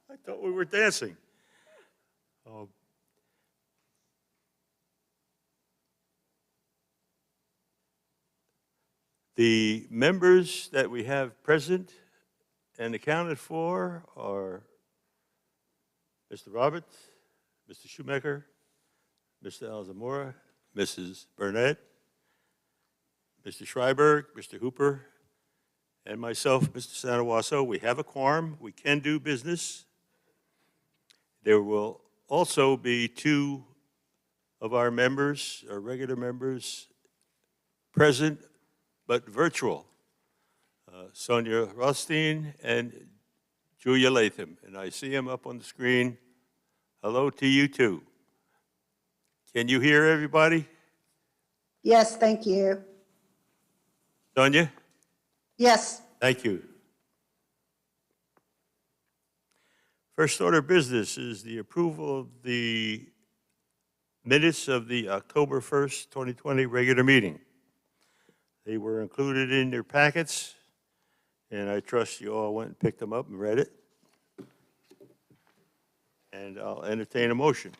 I thought we were dancing. Oh. The members that we have present and accounted for are Mr. Roberts, Mr. Shoemaker, Mr. Alzamora, Mrs. Burnett, Mr. Schreiberg, Mr. Hooper, and myself, Mr. Sanawaso. We have a quorum. We can do business. There will also be two of our members, our regular members, present but virtual, Sonia Rothstein and Julia Latham. And I see them up on the screen. Hello to you too. Can you hear everybody? Yes, thank you. Sonia? Yes. Thank you. First order of business is the approval of the minutes of the October 1st, 2020 regular meeting. They were included in your packets, and I trust you all went and picked them up and read it. And I'll entertain a motion.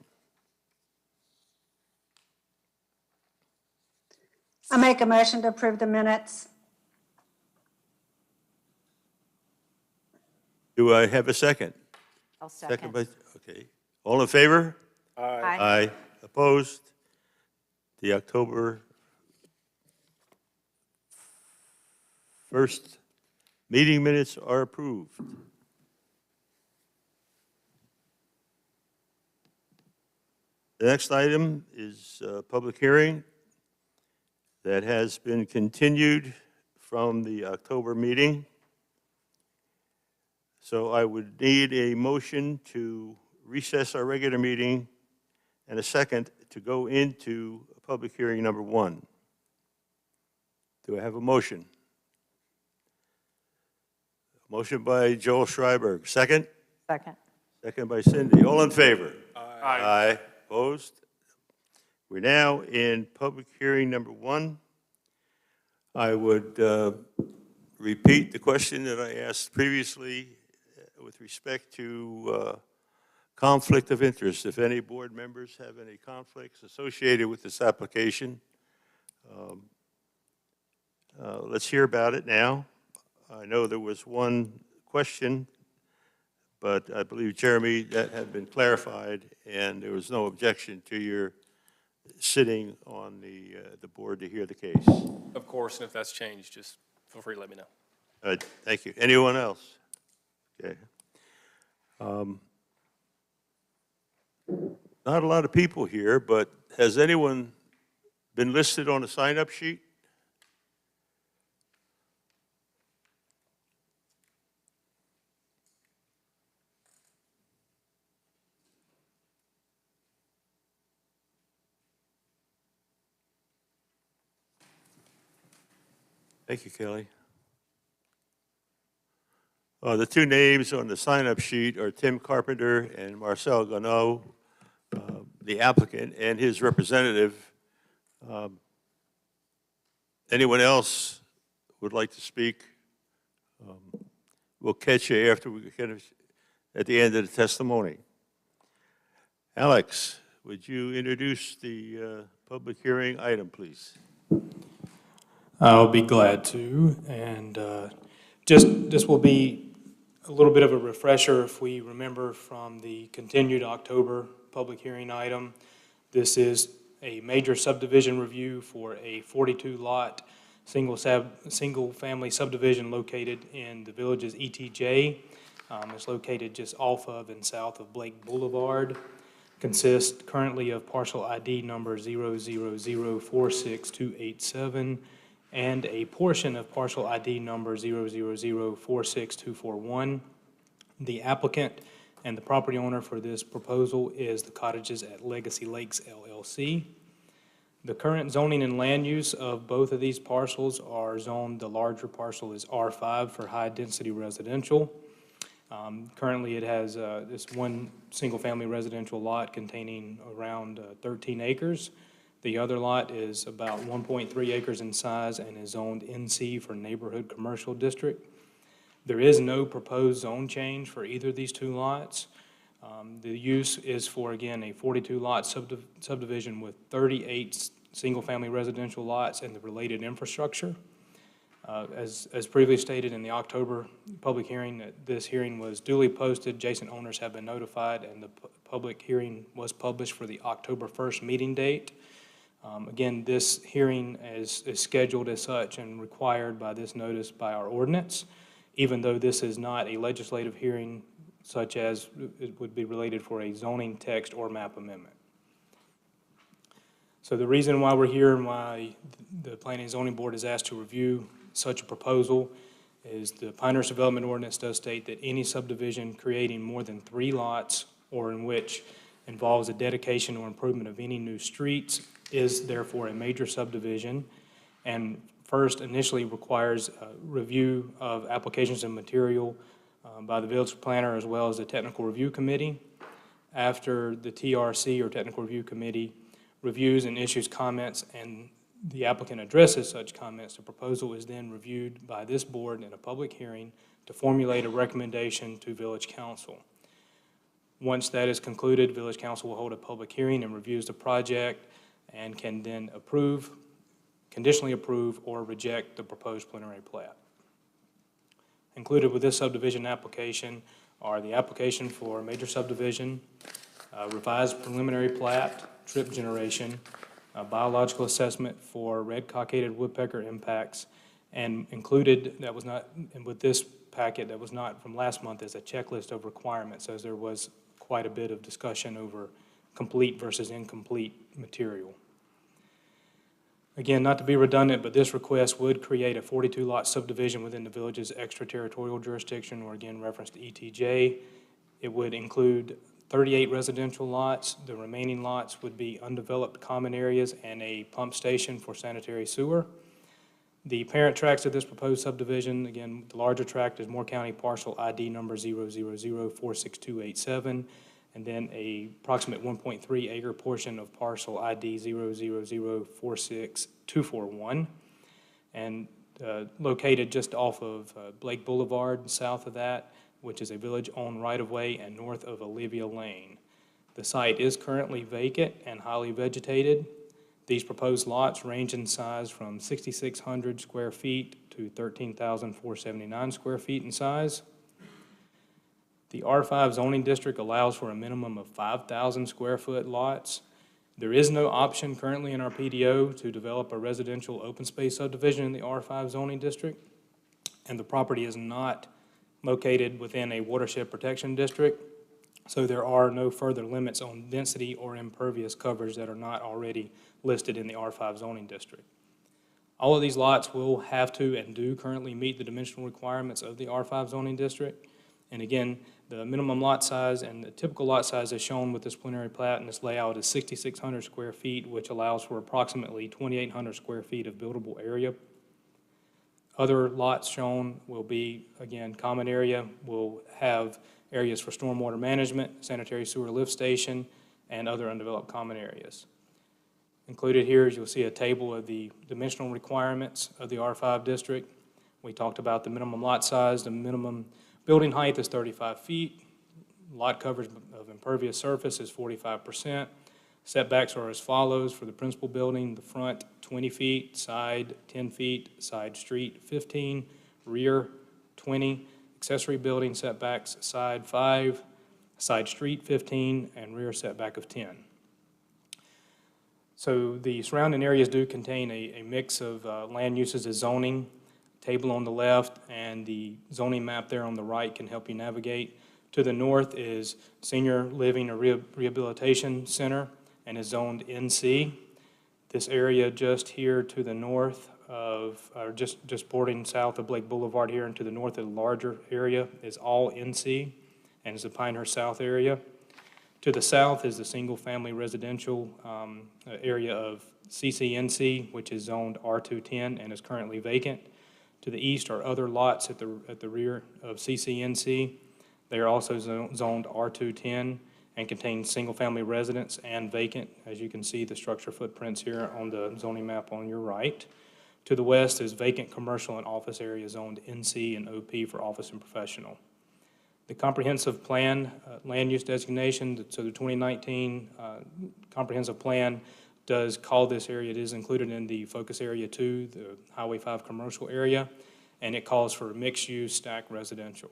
I make a motion to approve the minutes. Do I have a second? I'll second. Okay. All in favor? Aye. Aye. Opposed? The October 1st meeting minutes are approved. The next item is a public hearing that has been continued from the October meeting. So I would need a motion to recess our regular meeting and a second to go into public hearing number 1. Do I have a motion? Motion by Joel Schreiberg. Second? Second. Second by Cindy. All in favor? Aye. Aye. Opposed? We're now in public hearing number 1. I would repeat the question that I asked previously with respect to conflict of interest. If any board members have any conflicts associated with this application, let's hear about it now. I know there was one question, but I believe, Jeremy, that had been clarified, and there was no objection to your sitting on the board to hear the case. Of course, and if that's changed, just feel free to let me know. Thank you. Anyone else? Okay. Not a lot of people here, but has anyone been listed on a sign-up sheet? Thank you, Kelly. The two names on the sign-up sheet are Tim Carpenter and Marcel Gonneau, the applicant and his representative. Anyone else would like to speak? We'll catch you after we finish at the end of the testimony. Alex, would you introduce the public hearing item, please? I'll be glad to, and this will be a little bit of a refresher if we remember from the continued October public hearing item. This is a major subdivision review for a 42-lot single-family subdivision located in the village's ETJ. It's located just off of and south of Blake Boulevard. Consists currently of parcel ID number 0004627 and a portion of parcel ID number 00046241. The applicant and the property owner for this proposal is the Cottages at Legacy Lakes LLC. The current zoning and land use of both of these parcels are zoned. The larger parcel is R5 for high-density residential. Currently, it has this one single-family residential lot containing around 13 acres. The other lot is about 1.3 acres in size and is zoned NC for neighborhood commercial district. There is no proposed zone change for either of these two lots. The use is for, again, a 42-lot subdivision with 38 single-family residential lots and the related infrastructure. As previously stated in the October public hearing, that this hearing was duly posted, adjacent owners have been notified, and the public hearing was published for the October 1st meeting date. Again, this hearing is scheduled as such and required by this notice by our ordinance, even though this is not a legislative hearing such as it would be related for a zoning text or map amendment. So the reason why we're here and why the Planning and Zoning Board is asked to review such a proposal is the Pinehurst Development Ordinance does state that any subdivision creating more than 3 lots or in which involves a dedication or improvement of any new streets is therefore a major subdivision, and first initially requires a review of applications and material by the village planner as well as the technical review committee. After the TRC or technical review committee reviews and issues comments and the applicant addresses such comments, the proposal is then reviewed by this board in a public hearing to formulate a recommendation to village council. Once that is concluded, village council will hold a public hearing and reviews the project and can then approve, conditionally approve, or reject the proposed preliminary plat. Included with this subdivision application are the application for major subdivision, revised preliminary plat, trip generation, biological assessment for red cockaded woodpecker impacts, and included, that was not, and with this packet that was not from last month, is a checklist of requirements, as there was quite a bit of discussion over complete versus incomplete material. Again, not to be redundant, but this request would create a 42-lot subdivision within the village's extraterritorial jurisdiction, or again, reference to ETJ. It would include 38 residential lots. The remaining lots would be undeveloped common areas and a pump station for sanitary sewer. The parent tracts of this proposed subdivision, again, the larger tract is Moore County parcel ID number 000-46287, and then a approximate 1.3 acre portion of parcel ID 000-46241, and located just off of Blake Boulevard, south of that, which is a village-owned right-of-way, and north of Olivia Lane. The site is currently vacant and highly vegetated. These proposed lots range in size from 6,600 square feet to 13,479 square feet in size. The R5 zoning district allows for a minimum of 5,000 square foot lots. There is no option currently in our PDO to develop a residential open space subdivision in the R5 zoning district, and the property is not located within a watershed protection district, so there are no further limits on density or impervious coverage that are not already listed in the R5 zoning district. All of these lots will have to and do currently meet the dimensional requirements of the R5 zoning district. And again, the minimum lot size and the typical lot size as shown with this preliminary plat and this layout is 6,600 square feet, which allows for approximately 2,800 square feet of buildable area. Other lots shown will be, again, common area, will have areas for stormwater management, sanitary sewer lift station, and other undeveloped common areas. Included here is you'll see a table of the dimensional requirements of the R5 district. We talked about the minimum lot size. The minimum building height is 35 feet. Lot coverage of impervious surface is 45%. Setbacks are as follows for the principal building: the front 20 feet, side 10 feet, side street 15, rear 20, accessory building setbacks side 5, side street 15, and rear setback of 10. So the surrounding areas do contain a mix of land uses as zoning. Table on the left and the zoning map there on the right can help you navigate. To the north is Senior Living or Rehabilitation Center and is zoned NC. This area just here to the north of, or just bordering south of Blake Boulevard here and to the north of the larger area is all NC and is the Pinehurst South area. To the south is the single-family residential area of CCNC, which is zoned R210 and is currently vacant. To the east are other lots at the rear of CCNC. They are also zoned R210 and contain single-family residence and vacant. As you can see, the structure footprints here on the zoning map on your right. To the west is vacant commercial and office area zoned NC and OP for office and professional. The comprehensive plan, land use designation, so the 2019 comprehensive plan does call this area, it is included in the focus area 2, the Highway 5 commercial area, and it calls for mixed-use stacked residential.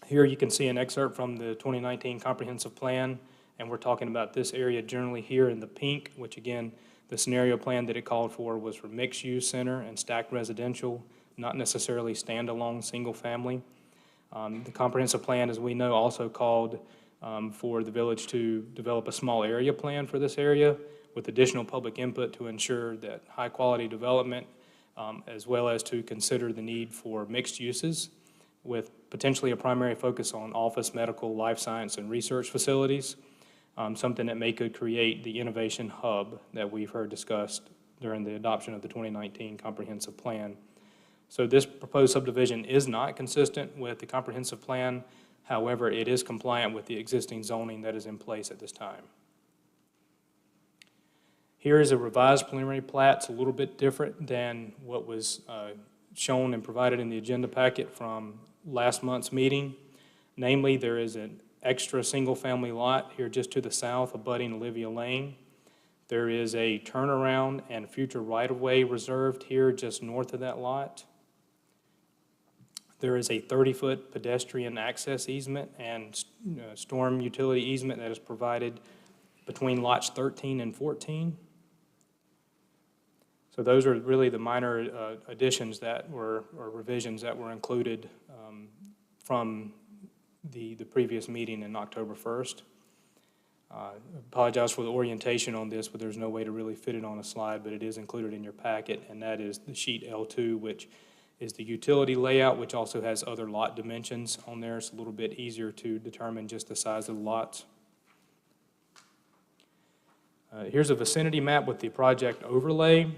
Here you can see an excerpt from the 2019 comprehensive plan, and we're talking about this area generally here in the pink, which again, the scenario plan that it called for was for mixed-use center and stacked residential, not necessarily standalone single family. The comprehensive plan, as we know, also called for the village to develop a small area plan for this area with additional public input to ensure that high-quality development, as well as to consider the need for mixed uses with potentially a primary focus on office, medical, life science, and research facilities, something that may could create the innovation hub that we've heard discussed during the adoption of the 2019 comprehensive plan. So this proposed subdivision is not consistent with the comprehensive plan. However, it is compliant with the existing zoning that is in place at this time. Here is a revised preliminary plat. It's a little bit different than what was shown and provided in the agenda packet from last month's meeting. Namely, there is an extra single-family lot here just to the south abutting Olivia Lane. There is a turnaround and future right-of-way reserved here just north of that lot. There is a 30-foot pedestrian access easement and storm utility easement that is provided between lots 13 and 14. So those are really the minor additions that were, or revisions that were included from the previous meeting in October 1st. Apologize for the orientation on this, but there's no way to really fit it on a slide, but it is included in your packet, and that is the sheet L2, which is the utility layout, which also has other lot dimensions on there. It's a little bit easier to determine just the size of the lots. Here's a vicinity map with the project overlay.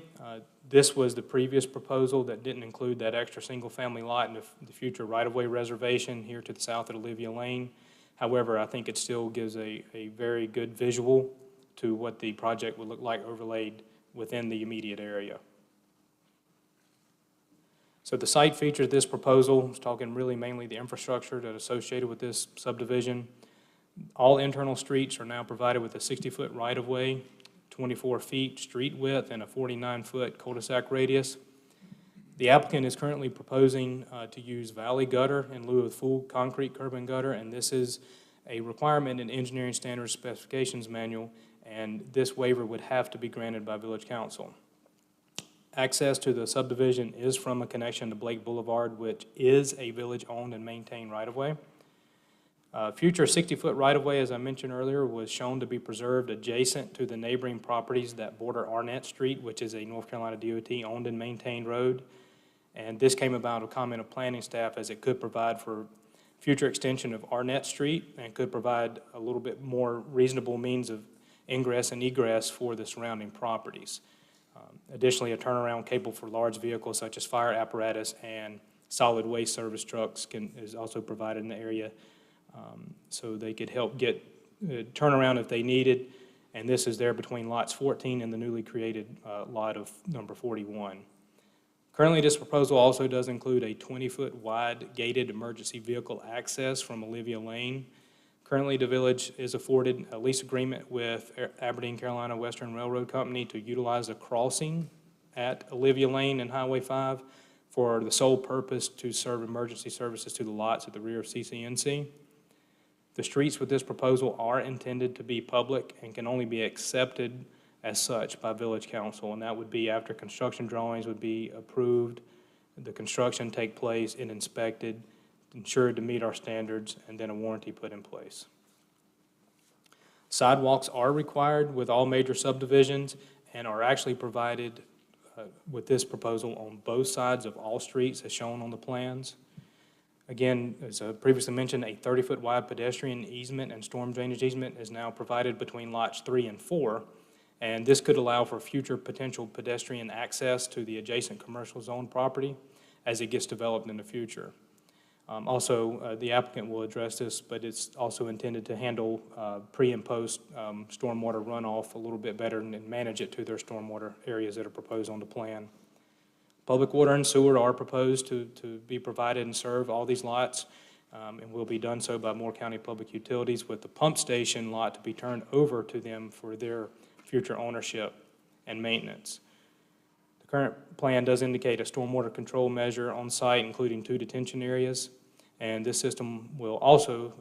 This was the previous proposal that didn't include that extra single-family lot and the future right-of-way reservation here to the south at Olivia Lane. However, I think it still gives a very good visual to what the project would look like overlaid within the immediate area. So the site features of this proposal, is talking really mainly the infrastructure that is associated with this subdivision. All internal streets are now provided with a 60-foot right-of-way, 24 feet street width, and a 49-foot cul-de-sac radius. The applicant is currently proposing to use valley gutter in lieu of full concrete curb and gutter, and this is a requirement in Engineering Standards Specifications Manual, and this waiver would have to be granted by Village Council. Access to the subdivision is from a connection to Blake Boulevard, which is a village-owned and maintained right-of-way. Future 60-foot right-of-way, as I mentioned earlier, was shown to be preserved adjacent to the neighboring properties that border Arnett Street, which is a North Carolina DOT-owned and maintained road. And this came about a comment of planning staff as it could provide for future extension of Arnett Street and could provide a little bit more reasonable means of ingress and egress for the surrounding properties. Additionally, a turnaround cable for large vehicles such as fire apparatus and solid waste service trucks is also provided in the area, so they could help get turnaround if they needed. And this is there between lots 14 and the newly created lot of number 41. Currently, this proposal also does include a 20-foot wide gated emergency vehicle access from Olivia Lane. Currently, the village is afforded a lease agreement with Aberdeen Carolina Western Railroad Company to utilize a crossing at Olivia Lane and Highway 5 for the sole purpose to serve emergency services to the lots at the rear of CCNC. The streets with this proposal are intended to be public and can only be accepted as such by Village Council, and that would be after construction drawings would be approved, the construction take place and inspected, ensured to meet our standards, and then a warranty put in place. Sidewalks are required with all major subdivisions and are actually provided with this proposal on both sides of all streets as shown on the plans. Again, as previously mentioned, a 30-foot wide pedestrian easement and storm drainage easement is now provided between lots 3 and 4, and this could allow for future potential pedestrian access to the adjacent commercial zone property as it gets developed in the future. Also, the applicant will address this, but it's also intended to handle pre and post stormwater runoff a little bit better and manage it to their stormwater areas that are proposed on the plan. Public water and sewer are proposed to be provided and serve all these lots, and will be done so by Moore County Public Utilities, with the pump station lot to be turned over to them for their future ownership and maintenance. The current plan does indicate a stormwater control measure on site, including 2 detention areas, and this system will also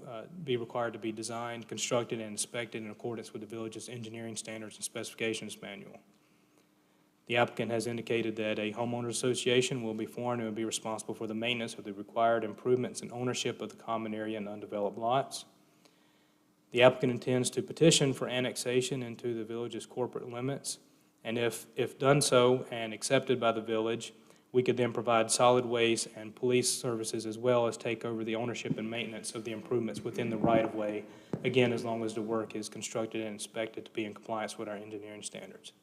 be required to be designed, constructed, and inspected in accordance with the village's engineering standards and specifications manual. The applicant has indicated that a homeowners association will be formed and will be responsible for the maintenance of the required improvements and ownership of the common area and undeveloped lots. The applicant intends to petition for annexation into the village's corporate limits, and if done so and accepted by the village, we could then provide solid waste and police services, as well as take over the ownership and maintenance of the improvements within the right-of-way, again, as long as the work is constructed and inspected to be in compliance with our engineering standards.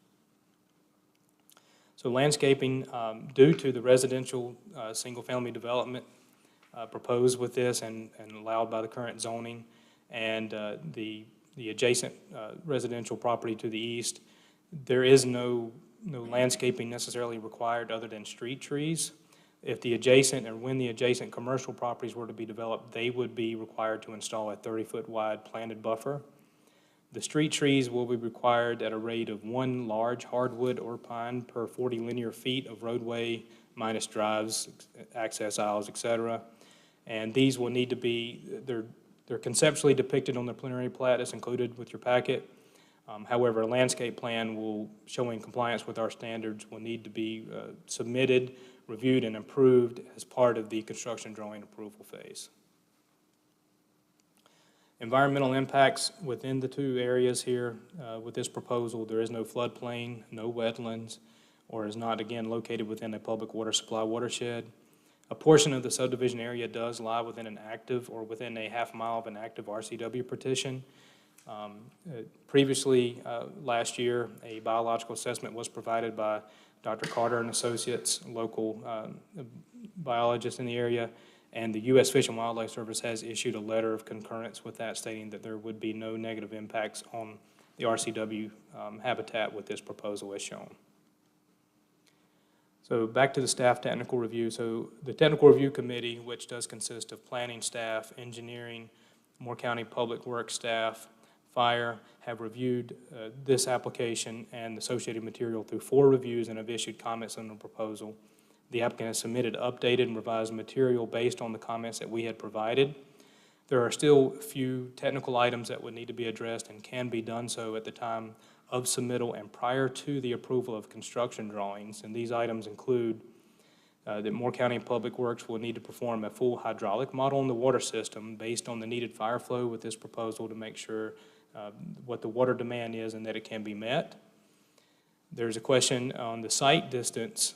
So landscaping, due to the residential single-family development proposed with this and allowed by the current zoning, and the adjacent residential property to the east, there is no landscaping necessarily required other than street trees. If the adjacent, or when the adjacent commercial properties were to be developed, they would be required to install a 30-foot wide planted buffer. The street trees will be required at a rate of 1 large hardwood or pine per 40 linear feet of roadway minus drives, access aisles, etc. And these will need to be, they're conceptually depicted on the preliminary plat that's included with your packet. However, a landscape plan showing compliance with our standards will need to be submitted, reviewed, and approved as part of the construction drawing approval phase. Environmental impacts within the 2 areas here with this proposal: there is no floodplain, no wetlands, or is not, again, located within a public water supply watershed. A portion of the subdivision area does lie within an active, or within a half mile of an active RCW partition. Previously, last year, a biological assessment was provided by Dr. Carter and Associates, local biologist in the area, and the U.S. Fish and Wildlife Service has issued a letter of concurrence with that, stating that there would be no negative impacts on the RCW habitat with this proposal as shown. So back to the staff technical review. So the technical review committee, which does consist of planning staff, engineering, Moore County Public Works staff, fire, have reviewed this application and associated material through 4 reviews and have issued comments on the proposal. The applicant has submitted updated and revised material based on the comments that we had provided. There are still a few technical items that would need to be addressed and can be done so at the time of submittal and prior to the approval of construction drawings. And these items include that Moore County Public Works will need to perform a full hydraulic model on the water system based on the needed fire flow with this proposal to make sure what the water demand is and that it can be met. There's a question on the site distance,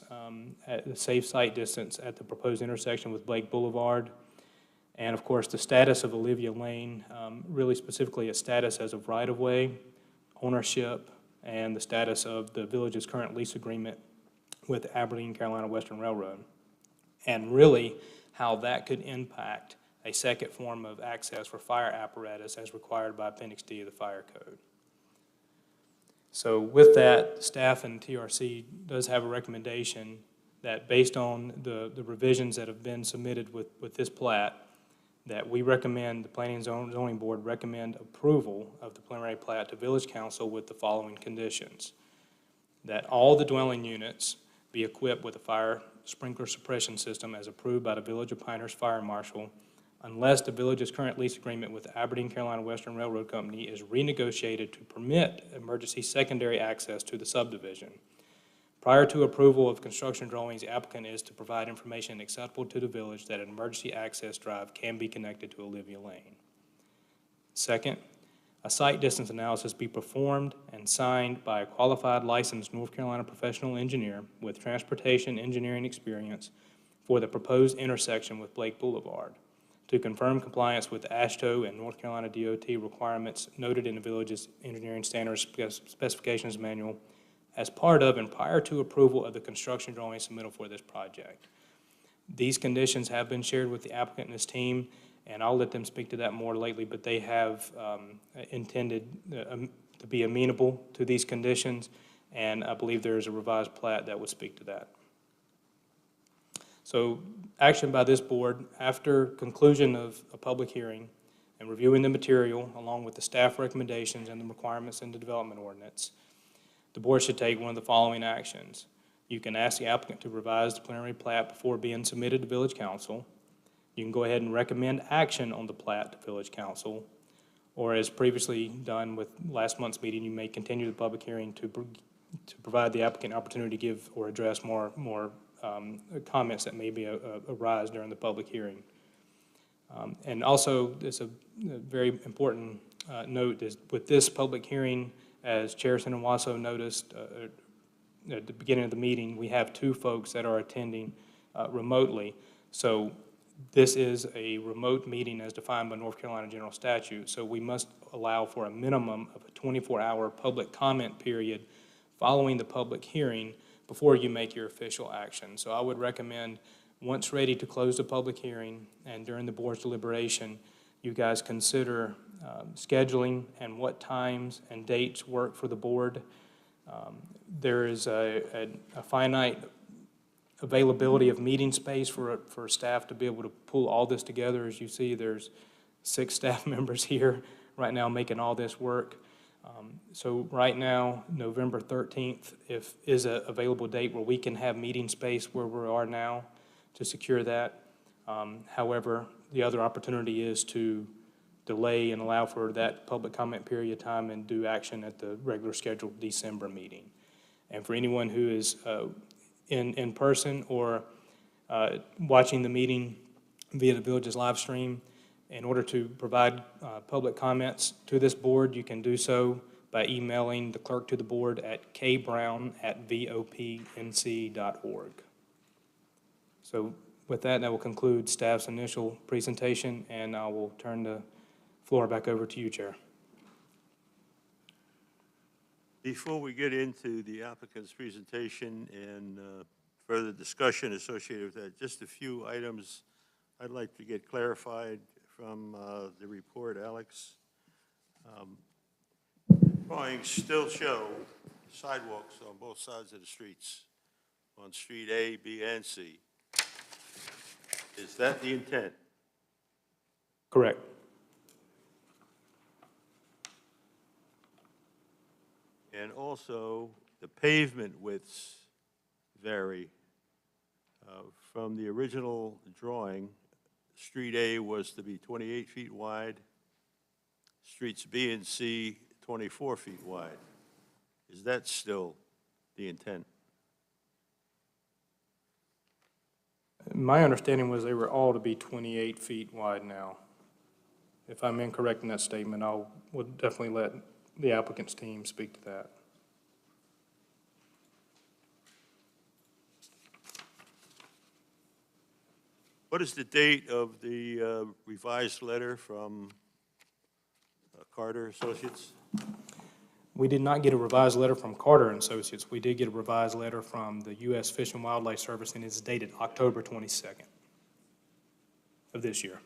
at the safe site distance at the proposed intersection with Blake Boulevard. And of course, the status of Olivia Lane, really specifically a status as of right-of-way, ownership, and the status of the village's current lease agreement with Aberdeen Carolina Western Railroad. And really how that could impact a second form of access for fire apparatus as required by Appendix D of the Fire Code. So with that, staff and TRC does have a recommendation that based on the revisions that have been submitted with this plat, that we recommend, the Planning and Zoning Board recommend approval of the preliminary plat to Village Council with the following conditions: that all the dwelling units be equipped with a fire sprinkler suppression system as approved by the Village of Pinehurst Fire Marshal, unless the village's current lease agreement with the Aberdeen Carolina Western Railroad Company is renegotiated to permit emergency secondary access to the subdivision. Prior to approval of construction drawings, the applicant is to provide information acceptable to the village that an emergency access drive can be connected to Olivia Lane. Second, a site distance analysis be performed and signed by a qualified licensed North Carolina professional engineer with transportation engineering experience for the proposed intersection with Blake Boulevard to confirm compliance with the AASHTO and North Carolina DOT requirements noted in the village's engineering standards specifications manual as part of and prior to approval of the construction drawing submittal for this project. These conditions have been shared with the applicant and his team, and I'll let them speak to that more lately, but they have intended to be amenable to these conditions, and I believe there is a revised plat that would speak to that. So action by this board, after conclusion of a public hearing and reviewing the material along with the staff recommendations and the requirements in the development ordinance, the board should take one of the following actions. You can ask the applicant to revise the preliminary plat before being submitted to Village Council. You can go ahead and recommend action on the plat to Village Council, or as previously done with last month's meeting, you may continue the public hearing to provide the applicant an opportunity to give or address more comments that may arise during the public hearing. And also, there's a very important note is with this public hearing, as Chair Sinawaso noticed at the beginning of the meeting, we have 2 folks that are attending remotely. So this is a remote meeting as defined by North Carolina General Statute, so we must allow for a minimum of a 24-hour public comment period following the public hearing before you make your official action. So I would recommend, once ready to close the public hearing and during the board's deliberation, you guys consider scheduling and what times and dates work for the board. There is a finite availability of meeting space for staff to be able to pull all this together. As you see, there's 6 staff members here right now making all this work. So right now, November 13th is an available date where we can have meeting space where we are now to secure that. However, the other opportunity is to delay and allow for that public comment period of time and do action at the regular scheduled December meeting. And for anyone who is in person or watching the meeting via the Village's live stream, in order to provide public comments to this board, you can do so by emailing the clerk to the board at kbrown@vopnc.org. So with that will conclude staff's initial presentation, and I will turn the floor back over to you, Chair. Before we get into the applicant's presentation and further discussion associated with that, just a few items I'd like to get clarified from the report, Alex. Drawings still show sidewalks on both sides of the streets, on Street A, B, and C. Is that the intent? Correct. And also, the pavement widths vary. From the original drawing, Street A was to be 28 feet wide, Streets B and C 24 feet wide. Is that still the intent? My understanding was they were all to be 28 feet wide now. If I'm incorrect in that statement, will definitely let the applicant's team speak to that. What is the date of the revised letter from Carter Associates? We did not get a revised letter from Carter and Associates. We did get a revised letter from the U.S. Fish and Wildlife Service, and it's dated October 22nd of this year.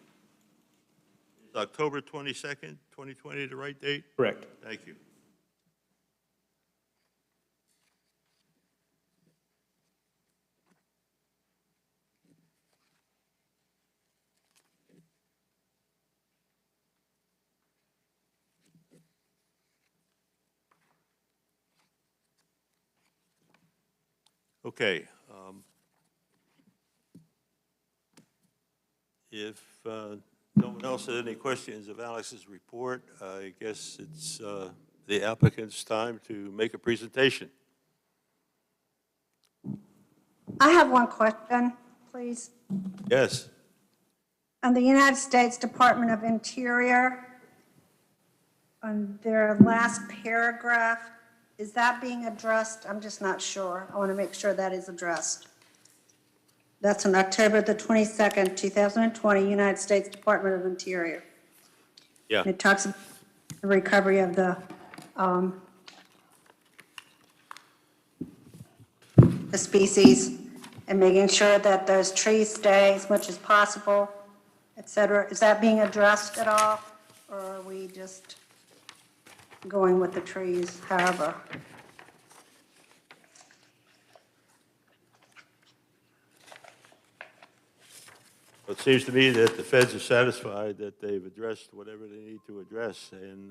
Is October 22nd, 2020 the right date? Correct. Thank you. Okay. If no one else has any questions of Alex's report, I guess it's the applicant's time to make a presentation. I have one question, please. Yes. On the United States Department of Interior, on their last paragraph, is that being addressed? I'm just not sure. I want to make sure that is addressed. That's on October the 22nd, 2020, United States Department of Interior. Yeah. And it talks about the recovery of the species and making sure that those trees stay as much as possible, et cetera. Is that being addressed at all? Or are we just going with the trees however? It seems to me that the feds are satisfied that they've addressed whatever they need to address, and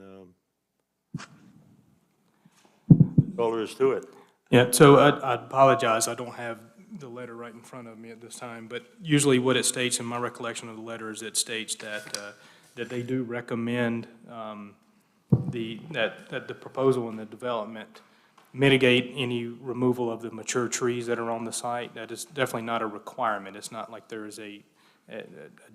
all there is to it. Yeah, so I apologize, I don't have the letter right in front of me at this time, but usually what it states in my recollection of the letter is it states that, that they do recommend that the proposal and the development mitigate any removal of the mature trees that are on the site. That is definitely not a requirement. It's not like there is a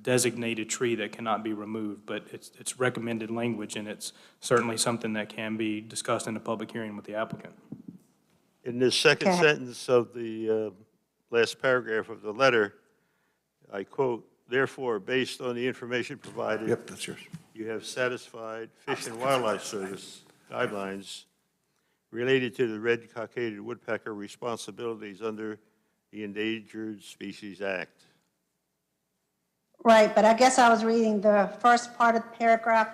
designated tree that cannot be removed, but it's recommended language, and it's certainly something that can be discussed in a public hearing with the applicant. In this second Okay. sentence of the last paragraph of the letter, I quote, "Therefore, based on the information provided, Yep, that's yours. you have satisfied Fish and Wildlife Service guidelines related to the red cockaded woodpecker responsibilities under the Endangered Species Act." Right, but I guess I was reading the first part of the paragraph.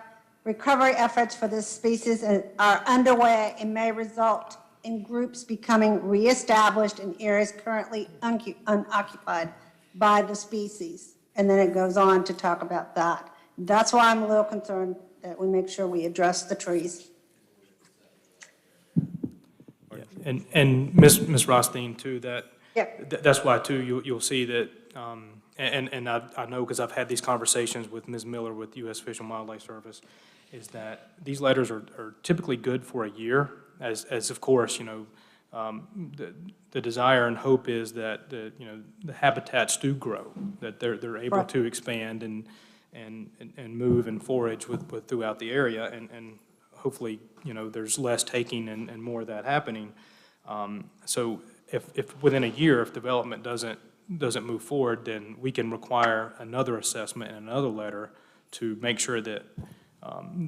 Recovery efforts for this species are underway and may result in groups becoming reestablished in areas currently unoccupied by the species. And then it goes on to talk about that. That's why I'm a little concerned that we make sure we address the trees. Yeah. And Ms. Rothstein, too, Yep. that's why, too, you'll see that, and I know because I've had these conversations with Ms. Miller with U.S. Fish and Wildlife Service, is that these letters are typically good for a year, as of course, you know, the desire and hope is that the habitats do grow, that they're able Right. to expand and move and forage with throughout the area, and hopefully, you know, there's less taking and more of that happening. So if within a year, if development doesn't move forward, then we can require another assessment and another letter to make sure that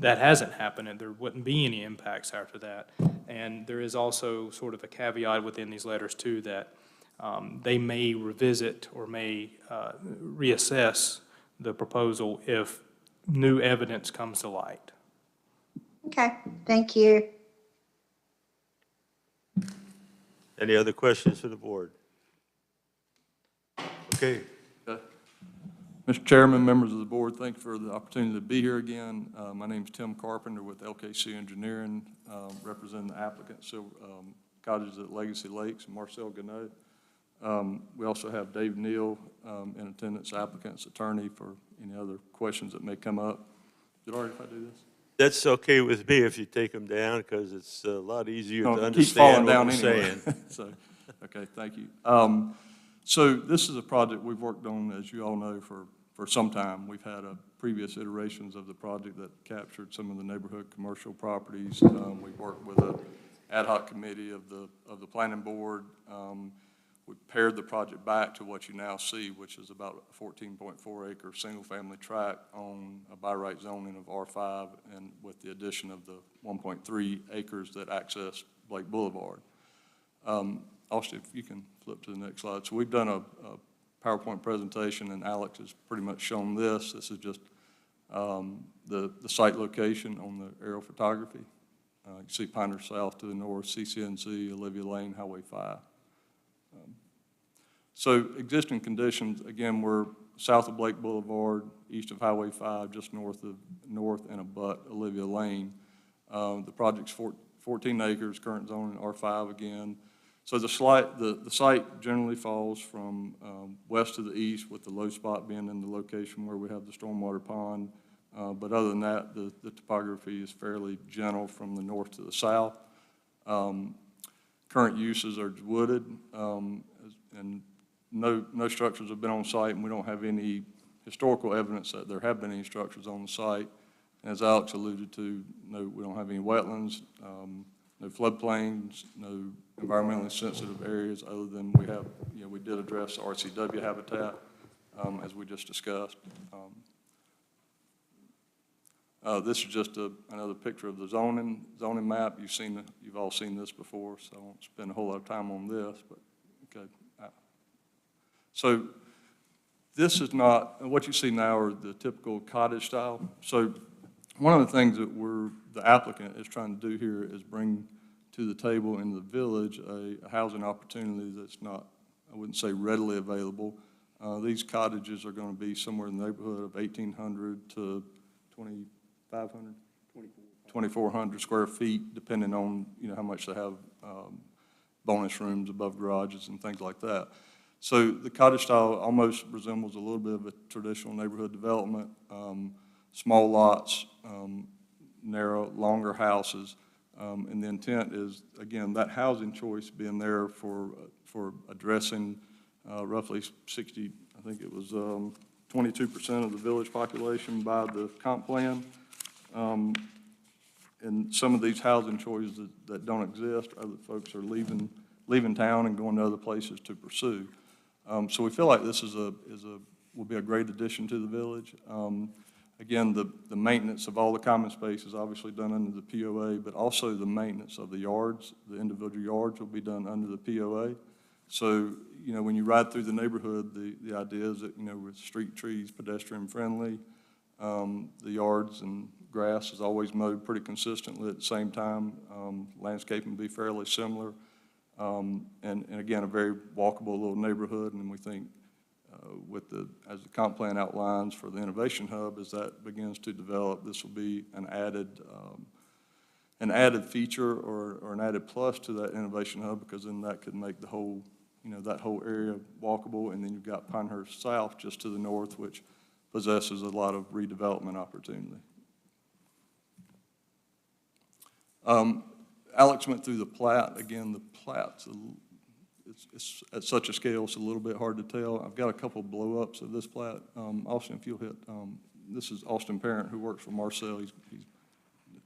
that hasn't happened and there wouldn't be any impacts after that. And there is also sort of a caveat within these letters too that they may revisit or may reassess the proposal if new evidence comes to light. Okay, thank you. Any other questions for the board? Okay. Mr. Chairman, members of the board, thank you for the opportunity to be here again. My name is Tim Carpenter with LKC Engineering, representing the applicant, Cottages at Legacy Lakes, and Marcel Gannot. We also have Dave Neal in attendance, applicant's attorney, for any other questions that may come up. Is it all right if I do this? That's okay with me if you take them down, because it's a lot easier to Keep falling understand what down we're anyway. saying. So, okay, thank you. So this is a project we've worked on, as you all know, for some time. We've had previous iterations of the project that captured some of the neighborhood commercial properties. We've worked with an ad hoc committee of the planning board. We pared the project back to what you now see, which is about a 14.4 acre single-family tract on a by right zoning of R5, and with the addition of the 1.3 acres that access Blake Boulevard. Austin, if you can flip to the next slide. So we've done a PowerPoint presentation, and Alex has pretty much shown this. This is just the site location on the aerial photography. You see Pinehurst South to the north, CCNC, Olivia Lane, Highway 5. So existing conditions, again, we're south of Blake Boulevard, east of Highway 5, just north and abut Olivia Lane. The project's 14 acres, current zoning R5 again. So the site generally falls from west to the east, with the low spot being in the location where we have the stormwater pond. But other than that, the topography is fairly gentle from the north to the south. Current uses are wooded, and no structures have been on site, and we don't have any historical evidence that there have been any structures on the site. As Alex alluded to, we don't have any wetlands, no floodplains, no environmentally sensitive areas, other than we did address RCW habitat, as we just discussed. This is just another picture of the zoning map. You've all seen this before, so I won't spend a whole lot of time on this, but okay. So this is not, what you see now are the typical cottage style. So one of the things that the applicant is trying to do here is bring to the table in the village a housing opportunity that's not, I wouldn't say readily available. These cottages are going to be somewhere in the neighborhood of 1,800 to 2,500, 2,400 square feet, depending on, how much they have bonus rooms above garages and things like that. So the cottage style almost resembles a little bit of a traditional neighborhood development, small lots, narrow, longer houses. And the intent is, again, that housing choice being there for addressing roughly 60, I think it was 22% of the village population by the comp plan. And some of these housing choices that don't exist, other folks are leaving town and going to other places to pursue. So we feel like this will be a great addition to the village. Again, the maintenance of all the common space is obviously done under the POA, but also the maintenance of the yards, the individual yards will be done under the POA. So, when you ride through the neighborhood, the idea is that, with street trees, pedestrian friendly, the yards and grass is always mowed pretty consistently at the same time. Landscaping will be fairly similar. And again, a very walkable little neighborhood, and we think as the comp plan outlines for the innovation hub, as that begins to develop, this will be an added feature or an added plus to that innovation hub, because then that could make the whole, that whole area walkable. And then you've got Pinehurst South just to the north, which possesses a lot of redevelopment opportunity. Alex went through the plat. Again, the plat's it's at such a scale, it's a little bit hard to tell. I've got a couple blow-ups of this plat. Austin, if you'll hit, this is Austin Parent, who works for Marcel. He's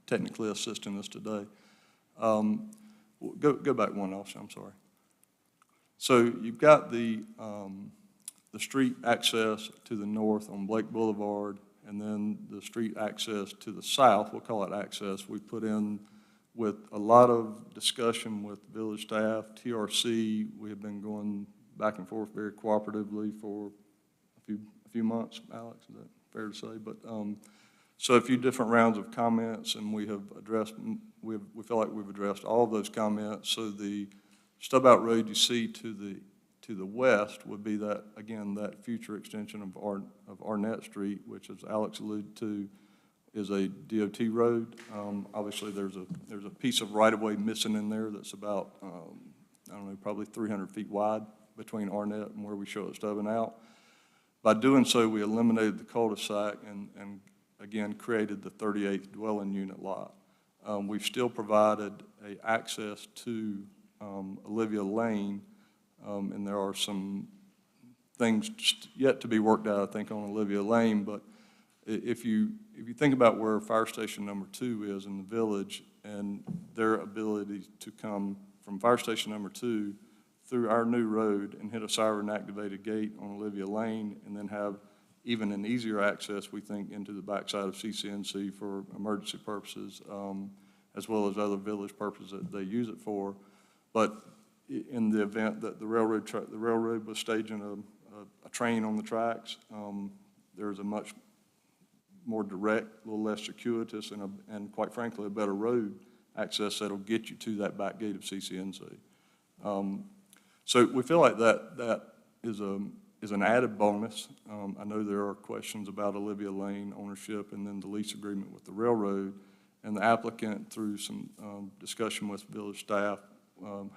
technically assisting us today. Go back one, Austin, I'm sorry. So you've got the street access to the north on Blake Boulevard, and then the street access to the south, we'll call it access, we put in with a lot of discussion with village staff, TRC. We have been going back and forth very cooperatively for a few months, Alex, is that fair to say? But so a few different rounds of comments, and we have addressed, we feel like we've addressed all of those comments. So the stub out road you see to the west would be that, again, that future extension of Arnett Street, which, as Alex alluded to, is a DOT road. Obviously, there's a piece of right-of-way missing in there that's about, I don't know, probably 300 feet wide between Arnett and where we show it stubbing out. By doing so, we eliminated the cul-de-sac and again, created the 38th dwelling unit lot. We've still provided access to Olivia Lane, and there are some things yet to be worked out, I think, on Olivia Lane, but if you think about where fire station number 2 is in the village and their ability to come from fire station number 2 through our new road and hit a siren-activated gate on Olivia Lane, and then have even an easier access, we think, into the backside of CCNC for emergency purposes, as well as other village purposes that they use it for. But in the event that the railroad was staging a train on the tracks, there's a much more direct, a little less circuitous, and quite frankly, a better road access that'll get you to that back gate of CCNC. So we feel like that is an added bonus. I know there are questions about Olivia Lane ownership and then the lease agreement with the railroad, and the applicant, through some discussion with village staff,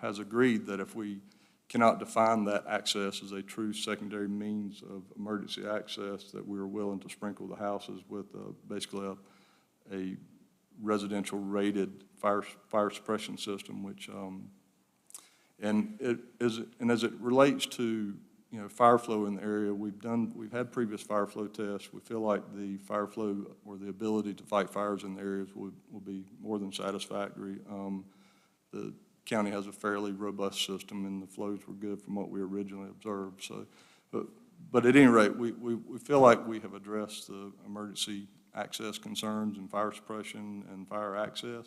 has agreed that if we cannot define that access as a true secondary means of emergency access, that we are willing to sprinkle the houses with basically a residential rated fire suppression system, which and as it relates to fire flow in the area, we've had previous fire flow tests. We feel like the fire flow or the ability to fight fires in the areas will be more than satisfactory. The county has a fairly robust system, and the flows were good from what we originally observed. So, but at any rate, we feel like we have addressed the emergency access concerns and fire suppression and fire access,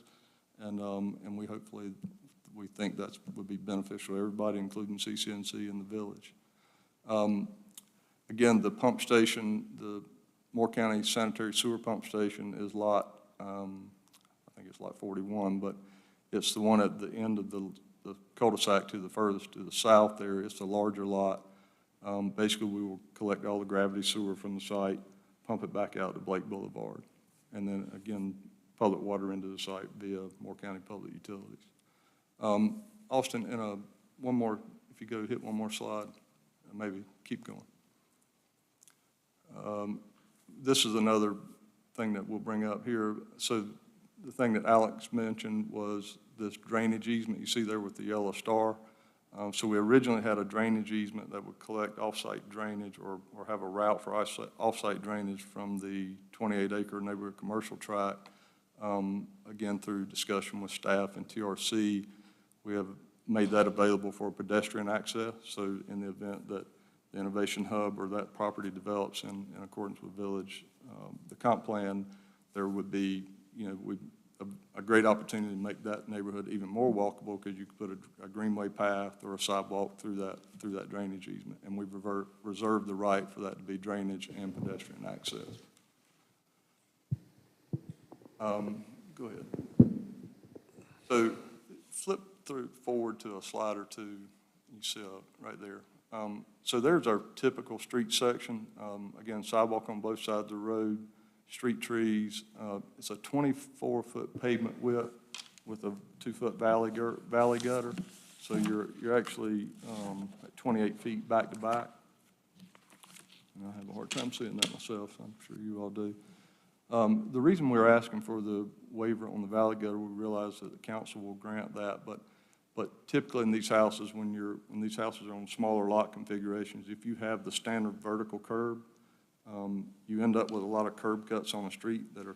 and we think that would be beneficial to everybody, including CCNC and the village. Again, the pump station, the Moore County Sanitary Sewer Pump Station is lot, I think it's lot 41, but it's the one at the end of the cul-de-sac to the furthest to the south there. It's a larger lot. Basically, we will collect all the gravity sewer from the site, pump it back out to Blake Boulevard, and then again, public water into the site via Moore County Public Utilities. Austin, one more, if you go hit one more slide, maybe keep going. This is another thing that we'll bring up here. So the thing that Alex mentioned was this drainage easement you see there with the yellow star. So we originally had a drainage easement that would collect off-site drainage or have a route for off-site drainage from the 28-acre neighborhood commercial tract. Again, through discussion with staff and TRC, we have made that available for pedestrian access. So in the event that the Innovation Hub or that property develops in accordance with Village, the comp plan, there would be, a great opportunity to make that neighborhood even more walkable because you could put a greenway path or a sidewalk through that drainage easement. And we've reserved the right for that to be drainage and pedestrian access. Go ahead. So flip forward to a slide or two. You see right there. So there's our typical street section. Again, sidewalk on both sides of the road, street trees. It's a 24-foot pavement width with a 2-foot valley gutter. So you're actually at 28 feet back to back. And I have a hard time seeing that myself, so I'm sure you all do. The reason we're asking for the waiver on the valley gutter, we realize that the council will grant that, but typically in these houses, when these houses are on smaller lot configurations, if you have the standard vertical curb, you end up with a lot of curb cuts on the street that are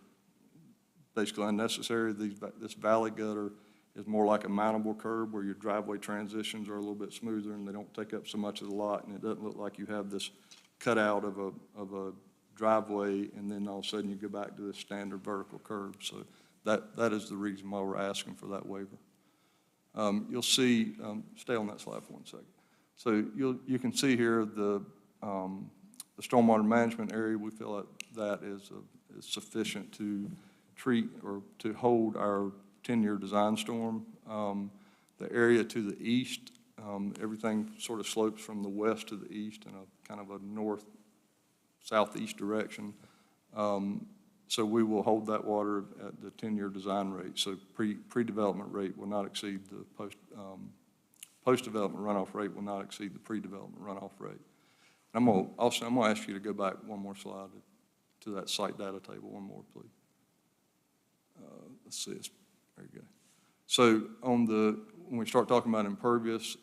basically unnecessary. This valley gutter is more like a mountable curb where your driveway transitions are a little bit smoother and they don't take up so much of the lot, and it doesn't look like you have this cutout of a driveway and then all of a sudden you go back to this standard vertical curb. So that is the reason why we're asking for that waiver. You'll see, stay on that slide for 1 second. So you can see here the stormwater management area. We feel that is sufficient to treat or to hold our 10-year design storm. The area to the east, everything sort of slopes from the west to the east in a kind of a north-southeast direction. So we will hold that water at the 10-year design rate. So pre-development rate will not exceed the post-development runoff rate will not exceed the pre-development runoff rate. I'm going to ask you to go back one more slide to that site data table. One more, please. Let's see. There you go. So when we start talking about impervious,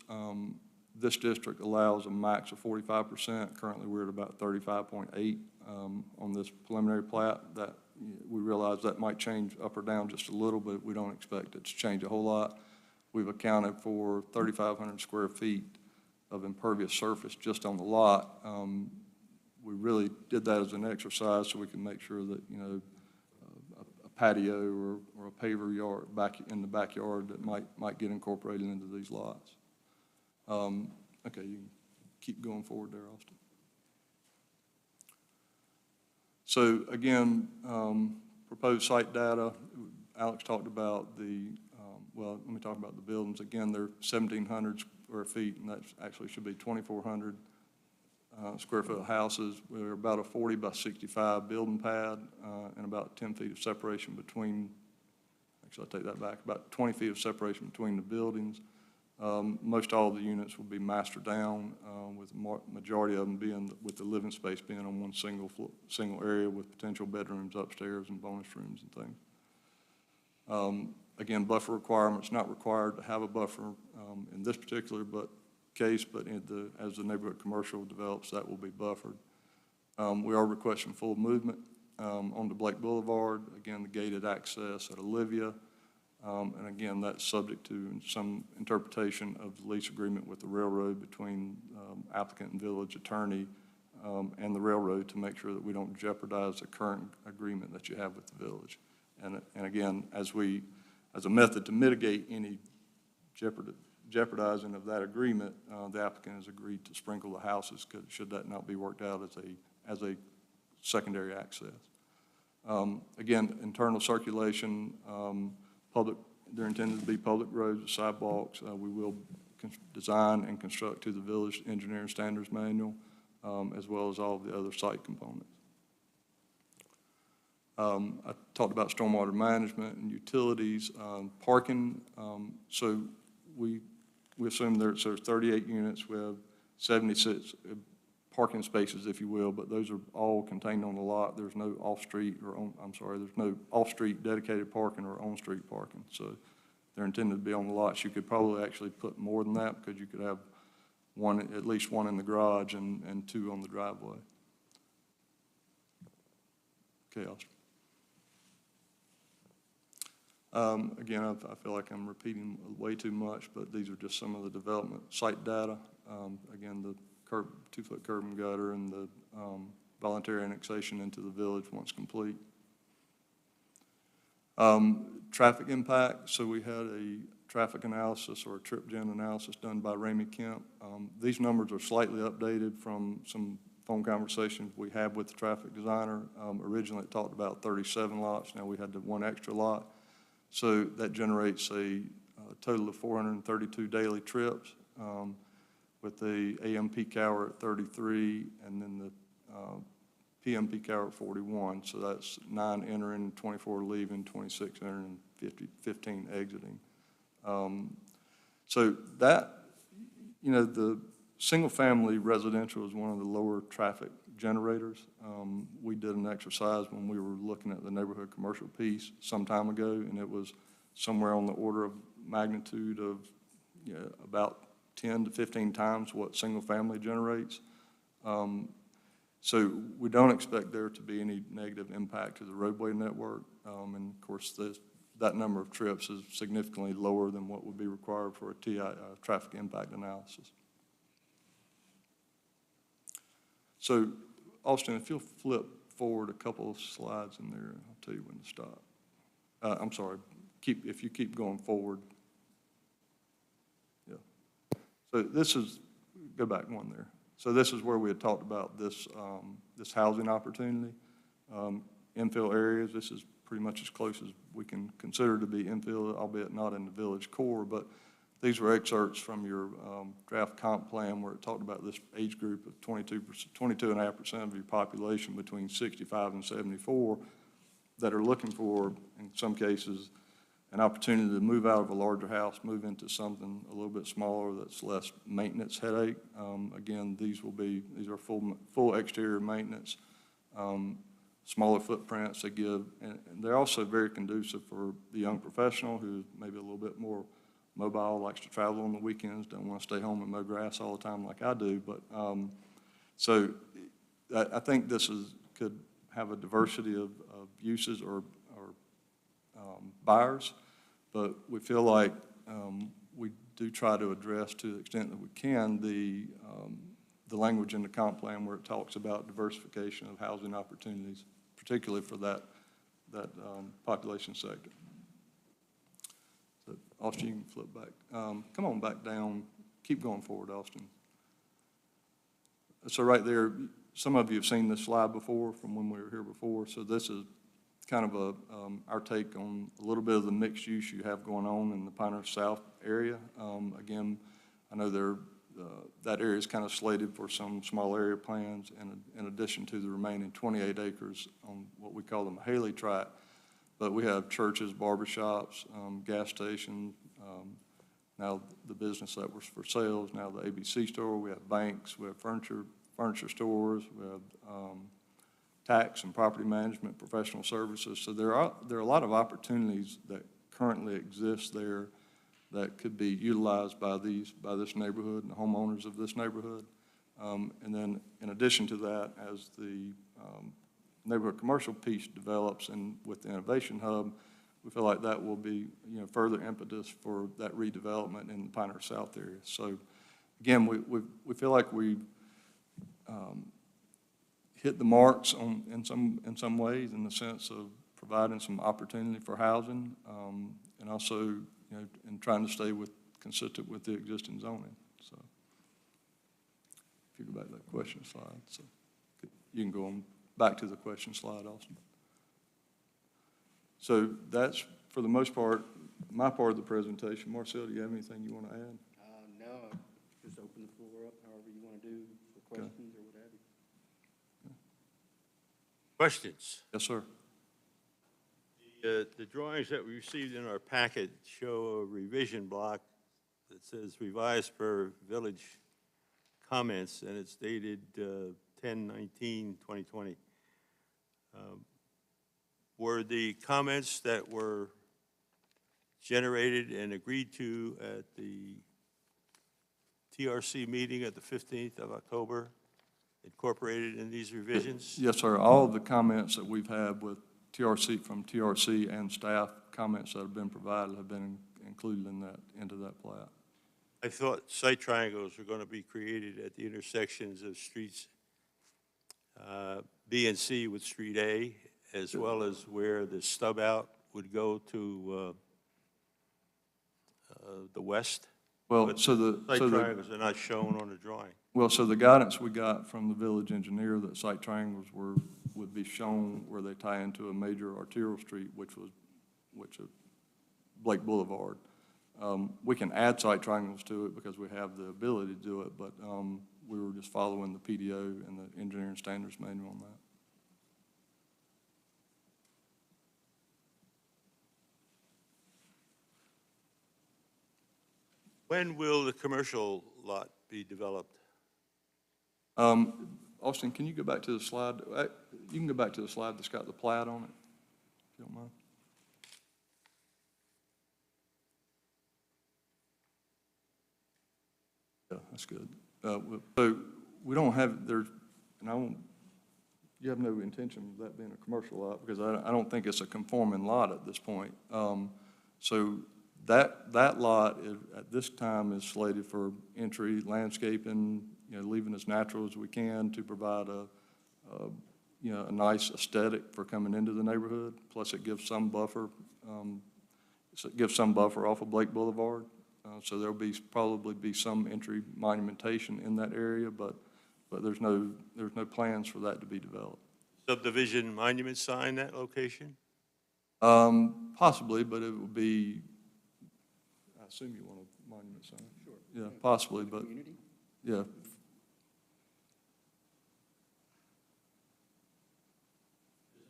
this district allows a max of 45%. Currently, we're at about 35.8 on this preliminary plat. That we realize that might change up or down just a little, but we don't expect it to change a whole lot. We've accounted for 3,500 square feet of impervious surface just on the lot. We really did that as an exercise so we can make sure that, a patio or a paver yard back in the backyard that might get incorporated into these lots. Okay, you can keep going forward there, Austin. So again, proposed site data, Alex talked about well, let me talk about the buildings. Again, they're 1,700 square feet, and that actually should be 2,400 square foot houses. We're about a 40 by 65 building pad and about 10 feet of separation between, actually I take that back, about 20 feet of separation between the buildings. Most all of the units will be master down, with the majority of them being with the living space being on one single area with potential bedrooms upstairs and bonus rooms and things. Again, buffer requirements, not required to have a buffer in this particular case, but as the neighborhood commercial develops, that will be buffered. We are requesting full movement onto Blake Boulevard. Again, the gated access at Olivia. And again, that's subject to some interpretation of the lease agreement with the railroad between applicant and village attorney and the railroad to make sure that we don't jeopardize the current agreement that you have with the village. And again, as a method to mitigate any jeopardizing of that agreement, the applicant has agreed to sprinkle the houses, should that not be worked out as a secondary access. Again, internal circulation, they're intended to be public roads with sidewalks. We will design and construct to the village engineering standards manual, as well as all of the other site components. I talked about stormwater management and utilities, parking. So we assume there's 38 units. We have 76 parking spaces, if you will, but those are all contained on the lot. There's no off-street there's no off-street dedicated parking or on-street parking. So they're intended to be on the lots. You could probably actually put more than that because you could have at least one in the garage and two on the driveway. Okay, Austin. Again, I feel like I'm repeating way too much, but these are just some of the development site data. Again, the 2-foot curb and gutter and the voluntary annexation into the village once complete. Traffic impact, so we had a traffic analysis or a trip gen analysis done by Ramey Kemp. These numbers are slightly updated from some phone conversations we had with the traffic designer. Originally it talked about 37 lots, now we had the one extra lot. So that generates a total of 432 daily trips with the AM peak hour at 33 and then the PM peak hour at 41. So that's 9 entering, 24 leaving, 26 entering, and 15 exiting. So that, the single-family residential is one of the lower traffic generators. We did an exercise when we were looking at the neighborhood commercial piece some time ago, and it was somewhere on the order of magnitude of about 10 to 15 times what single-family generates. So we don't expect there to be any negative impact to the roadway network, and of course that number of trips is significantly lower than what would be required for a traffic impact analysis. So, Austin, if you'll flip forward a couple of slides in there, I'll tell you when to stop. I'm sorry, if you keep going forward. Yeah. So go back one there. So this is where we had talked about this, this housing opportunity. Infill areas, this is pretty much as close as we can consider to be infill, albeit not in the village core, but these were excerpts from your draft comp plan where it talked about this age group of 22.5% of your population between 65 and 74 that are looking for, in some cases, an opportunity to move out of a larger house, move into something a little bit smaller that's less maintenance headache. Again, these are full exterior maintenance, smaller footprints they give, and they're also very conducive for the young professional who's maybe a little bit more mobile, likes to travel on the weekends, don't want to stay home and mow grass all the time like I do. But so I think this could have a diversity of uses or buyers, but we feel like we do try to address, to the extent that we can, the language in the comp plan where it talks about diversification of housing opportunities, particularly for that population sector. So, Austin, you can flip back. Come on back down. Keep going forward, Austin. So right there, some of you have seen this slide before from when we were here before. So this is kind of our take on a little bit of the mixed use you have going on in the Pinehurst South area. Again, I know that area is kind of slated for some small area plans, and in addition to the remaining 28 acres on what we call the Mahaley tract. But we have churches, barbershops, gas stations, now the business that was for sale is now the ABC store. We have banks, we have furniture stores, we have tax and property management, professional services. So there are a lot of opportunities that currently exist there that could be utilized by this neighborhood and the homeowners of this neighborhood. And then in addition to that, as the neighborhood commercial piece develops and with the Innovation Hub, we feel like that will be further impetus for that redevelopment in the Pinehurst South area. So again, we feel like we've hit the marks in some ways in the sense of providing some opportunity for housing, and also in trying to stay consistent with the existing zoning, so. If you go back to that question slide, so you can go on back to the question slide, Austin. So that's, for the most part, my part of the presentation. Marcel, do you have anything you want to add? No, just open the floor up however you want to do for questions or what have you. Questions? Yes, sir. The drawings that we received in our packet show a revision block that says revised per village comments, and it's dated 10/19/2020. Were the comments that were generated and agreed to at the TRC meeting at the 15th of October incorporated in these revisions? Yes, sir. All of the comments that we've had with TRC, from TRC and staff, comments that have been provided have been included in that, into that plat. I thought site triangles were going to be created at the intersections of streets B and C with Street A, as well as where the stub out would go to the west. Well, But so the, Site so the, triangles are not shown on the drawing. well, so the guidance we got from the village engineer that site triangles would be shown where they tie into a major arterial street, which is Blake Boulevard. We can add site triangles to it because we have the ability to do it, but we were just following the PDO and the engineering standards manual on that. When will the commercial lot be developed? Austin, can you go back to the slide? You can go back to the slide that's got the plat on it, if you don't mind. Yeah, that's good. So we don't have, there's, and I won't, you have no intention of that being a commercial lot because I don't think it's a conforming lot at this point. So that lot is, at this time, is slated for entry, landscaping, leaving as natural as we can to provide a nice aesthetic for coming into the neighborhood. Plus, it gives some buffer. It gives some buffer off of Blake Boulevard. So there'll probably be some entry monumentation in that area, but there's no plans for that to be developed. Subdivision monument sign that location? Possibly, but it would be, I assume you want a monument sign. Sure. Yeah, possibly, but, yeah.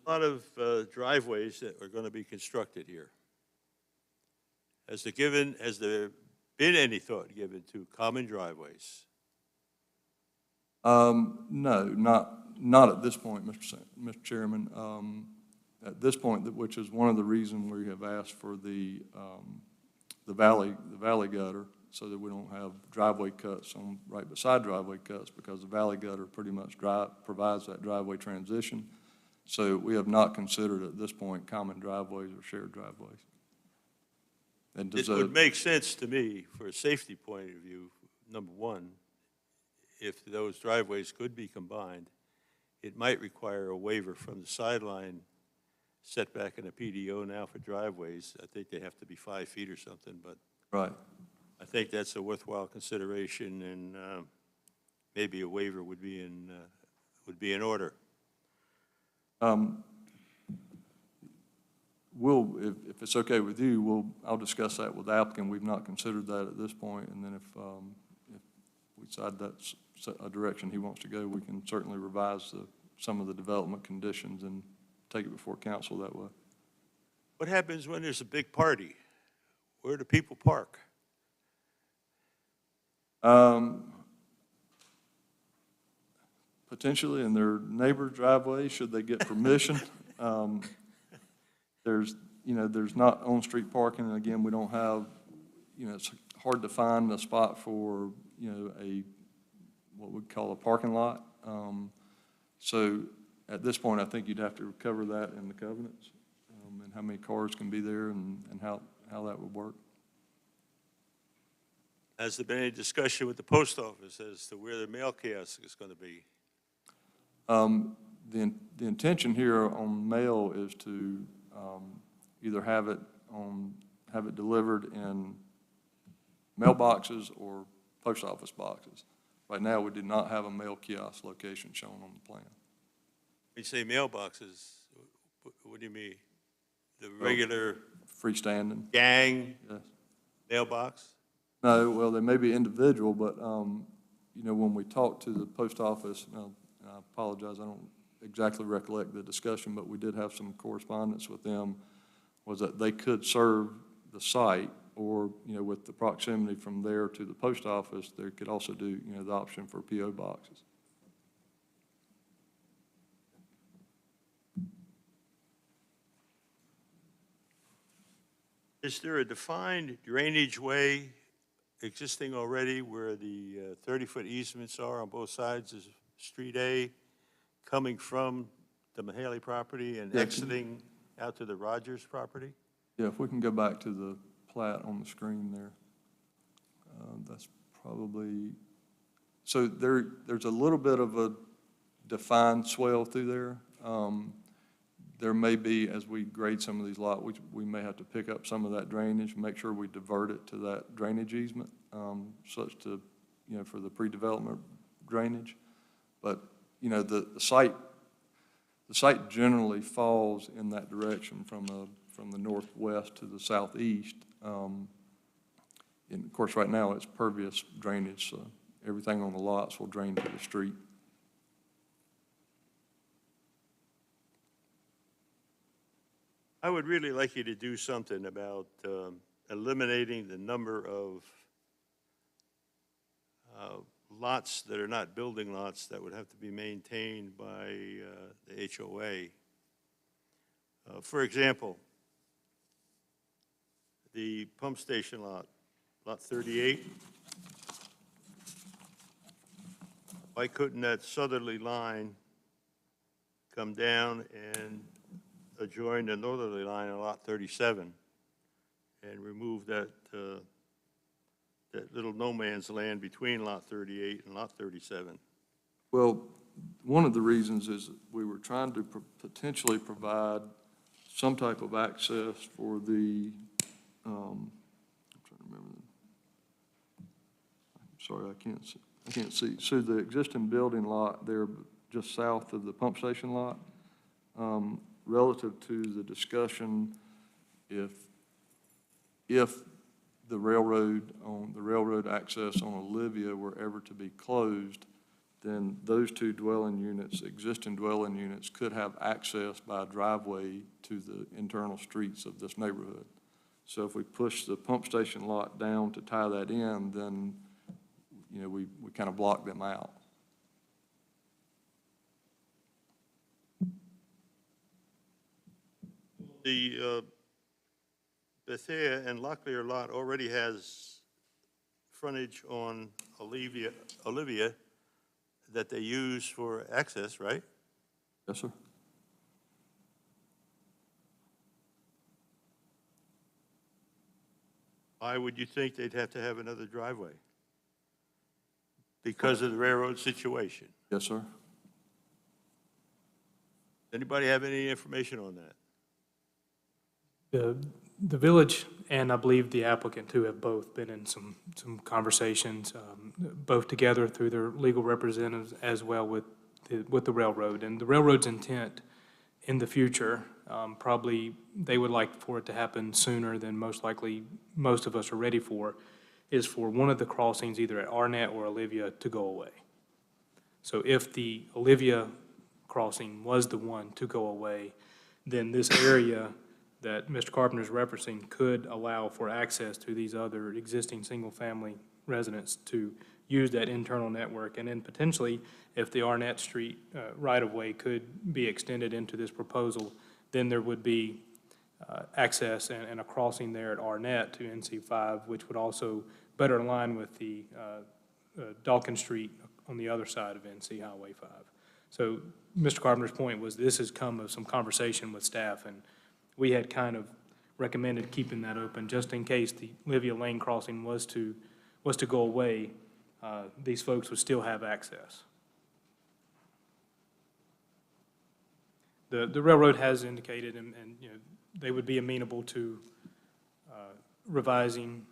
A lot of driveways that are going to be constructed here. Has there been any thought given to common driveways? No, not at this point, Mr. Chairman. At this point, which is one of the reasons we have asked for the valley gutter, so that we don't have driveway cuts on right beside driveway cuts, because the valley gutter pretty much provides that driveway transition. So we have not considered at this point common driveways or shared driveways. And It would make sense to me, for a safety point of view, number one, if those driveways could be combined, it might require a waiver from the sideline setback in a PDO now for driveways. I think they have to be 5 feet or something, but right. I think that's a worthwhile consideration, and maybe a waiver would be in order. If it's okay with you, I'll discuss that with the applicant. We've not considered that at this point, and then if we decide that's a direction he wants to go, we can certainly revise some of the development conditions and take it before council that way. What happens when there's a big party? Where do people park? Potentially in their neighbor's driveway, should they get permission. There's not on-street parking, and again, we don't have, it's hard to find a spot for, what we call a parking lot. So at this point, I think you'd have to cover that in the covenants, and how many cars can be there and how that would work. Has there been any discussion with the post office as to where the mail kiosk is going to be? The intention here on mail is to either have it delivered in mailboxes or post office boxes. Right now, we do not have a mail kiosk location shown on the plan. When you say mailboxes, what do you mean? The regular Freestanding, gang yes. mailbox? No, well, they may be individual, but, you know, when we talked to the post office, and I apologize, I don't exactly recollect the discussion, but we did have some correspondence with them, was that they could serve the site, or, you know, with the proximity from there to the post office, they could also do, you know, the option for P.O. boxes. Is there a defined drainage way existing already where the 30-foot easements are on both sides of Street A, coming from the Mahaley property and Yeah, exiting out to the Rogers property? Yeah, if we can go back to the plat on the screen there. That's probably, so there's a little bit of a defined swell through there. There may be, as we grade some of these lots, we may have to pick up some of that drainage, make sure we divert it to that drainage easement, such to, you know, for the pre-development drainage. But, you know, the site generally falls in that direction from the northwest to the southeast. And of course, right now, it's pervious drainage, so everything on the lots will drain to the street. I would really like you to do something about eliminating the number of lots that are not building lots that would have to be maintained by the HOA. For example, the pump station lot, lot 38. Why couldn't that southerly line come down and adjoin the northerly line on lot 37 and remove that, that little no man's land between lot 38 and lot 37? Well, one of the reasons is we were trying to potentially provide some type of access for the, I'm trying to remember. I'm sorry, I can't see. So the existing building lot there just south of the pump station lot, relative to the discussion, if the railroad access on Olivia were ever to be closed, then those two dwelling units, existing dwelling units, could have access by driveway to the internal streets of this neighborhood. So if we push the pump station lot down to tie that in, then, you know, we kind of block them out. The Bethea and Locklear lot already has frontage on Olivia that they use for access, right? Yes, sir. Why would you think they'd have to have another driveway? Because of the railroad situation. Yes, sir. Anybody have any information on that? The village and I believe the applicant too have both been in some conversations, both together through their legal representatives as well with the railroad. And the railroad's intent in the future, probably they would like for it to happen sooner than most likely most of us are ready for, is for one of the crossings either at Arnett or Olivia to go away. So if the Olivia crossing was the one to go away, then this area that Mr. Carpenter is referencing could allow for access to these other existing single-family residents to use that internal network. And then potentially, if the Arnett Street right-of-way could be extended into this proposal, then there would be access and a crossing there at Arnett to NC5, which would also better align with the Dawkins Street on the other side of NC Highway 5. So Mr. Carpenter's point was this has come of some conversation with staff, and we had kind of recommended keeping that open just in case the Olivia Lane crossing was to go away. These folks would still have access. The railroad has indicated, and you know, they would be amenable to revising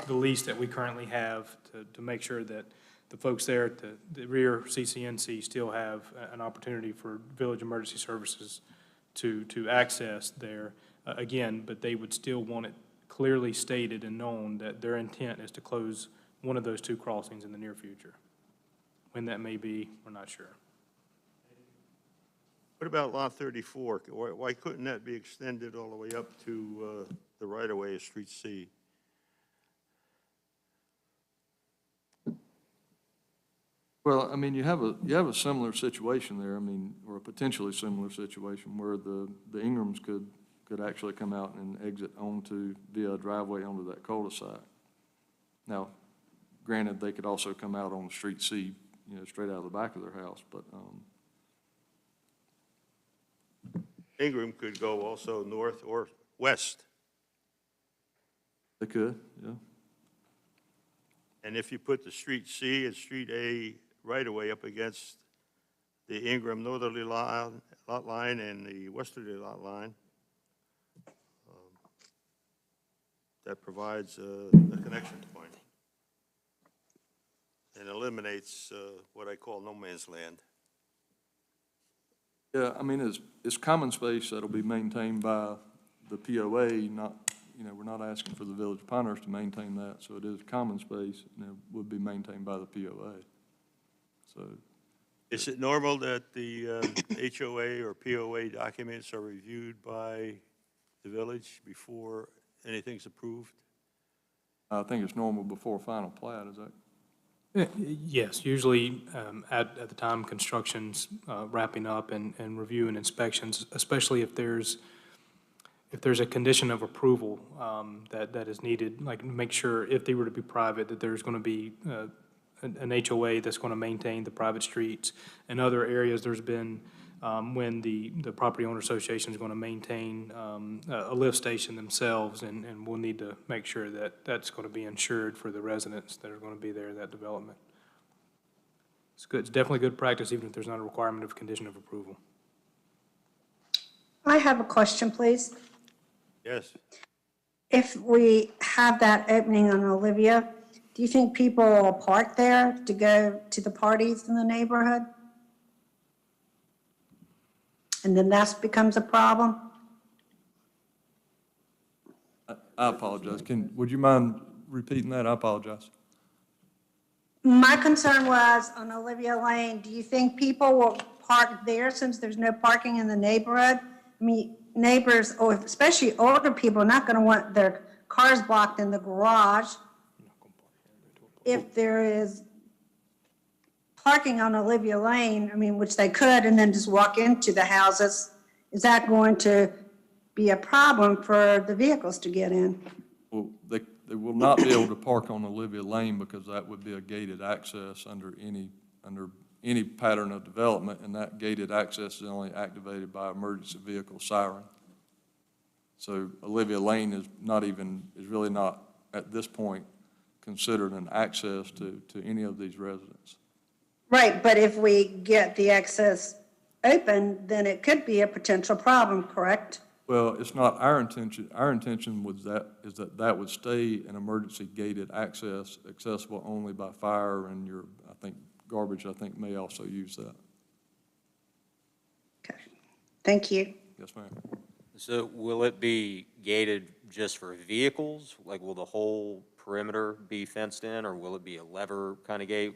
the lease that we currently have to make sure that the folks there at the rear CCNC still have an opportunity for Village Emergency Services to access there. Again, but they would still want it clearly stated and known that their intent is to close one of those two crossings in the near future. When that may be, we're not sure. What about Lot 34? Why couldn't that be extended all the way up to the right-of-way of Street C? Well, I mean, you have a similar situation there, I mean, or a potentially similar situation where the Ingrams could actually come out and exit onto, via a driveway onto that cul-de-sac. Now, granted, they could also come out on Street C, straight out of the back of their house, but, Ingram could go also north or west. they could, yeah. And if you put the Street C and Street A right-of-way up against the Ingram northerly lot line and the westerly lot line, that provides a connection point and eliminates what I call no man's land. Yeah, I mean, it's common space that'll be maintained by the POA, not, we're not asking for the Village of Pinehurst to maintain that, so it is common space, and it would be maintained by the POA. So, Is it normal that the HOA or POA documents are reviewed by the village before anything's approved? I think it's normal before final plat, is that? Yes, usually at the time construction's wrapping up and review and inspections, especially if there's a condition of approval that is needed, like make sure if they were to be private, that there's going to be an HOA that's going to maintain the private streets. In other areas, there's been, when the property owner association is going to maintain a lift station themselves, and we'll need to make sure that that's going to be insured for the residents that are going to be there in that development. It's good. It's definitely good practice, even if there's not a requirement of condition of approval. I have a question, please. Yes. If we have that opening on Olivia, do you think people will park there to go to the parties in the neighborhood? And then that becomes a problem? I apologize. Would you mind repeating that? I apologize. My concern was on Olivia Lane, do you think people will park there since there's no parking in the neighborhood? I mean, neighbors, or especially older people, are not going to want their cars blocked in the garage. If there is parking on Olivia Lane, I mean, which they could, and then just walk into the houses, is that going to be a problem for the vehicles to get in? Well, they will not be able to park on Olivia Lane because that would be a gated access under any pattern of development, and that gated access is only activated by emergency vehicle siren. So Olivia Lane is really not, at this point, considered an access to any of these residents. Right, but if we get the access open, then it could be a potential problem, correct? Well, it's not our intention. Our intention is that would stay an emergency gated access, accessible only by fire, and garbage, may also use that. Okay, thank you. Yes, ma'am. So will it be gated just for vehicles? Like, will the whole perimeter be fenced in, or will it be a lever kind of gate?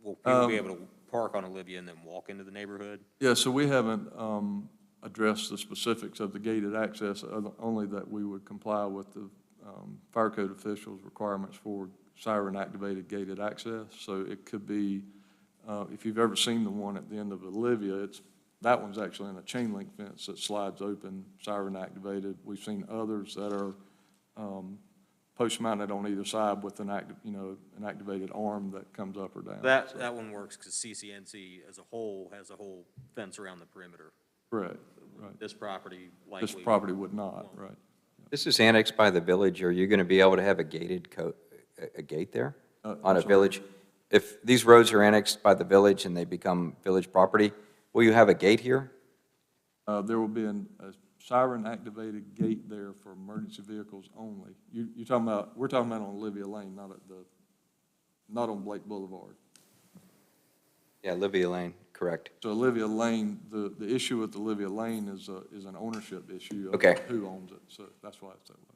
Will people be able to park on Olivia and then walk into the neighborhood? Yeah, so we haven't addressed the specifics of the gated access, only that we would comply with the fire code officials' requirements for siren-activated gated access. So it could be, if you've ever seen the one at the end of Olivia, that one's actually in a chain link fence that slides open, siren-activated. We've seen others that are post-mounted on either side with an activated arm that comes up or down. That one works because CCNC as a whole has a whole fence around the perimeter. Correct, right. This property likely. This property would not, right. This is annexed by the village. Are you going to be able to have a gated a gate there on I'm a sorry. village? If these roads are annexed by the village and they become village property, will you have a gate here? There will be a siren-activated gate there for emergency vehicles only. You're talking about, we're talking about on Olivia Lane, not on Blake Boulevard. Yeah, Olivia Lane, correct. So Olivia Lane, the issue with Olivia Lane is an ownership issue of Okay. who owns it, so that's why it's that way.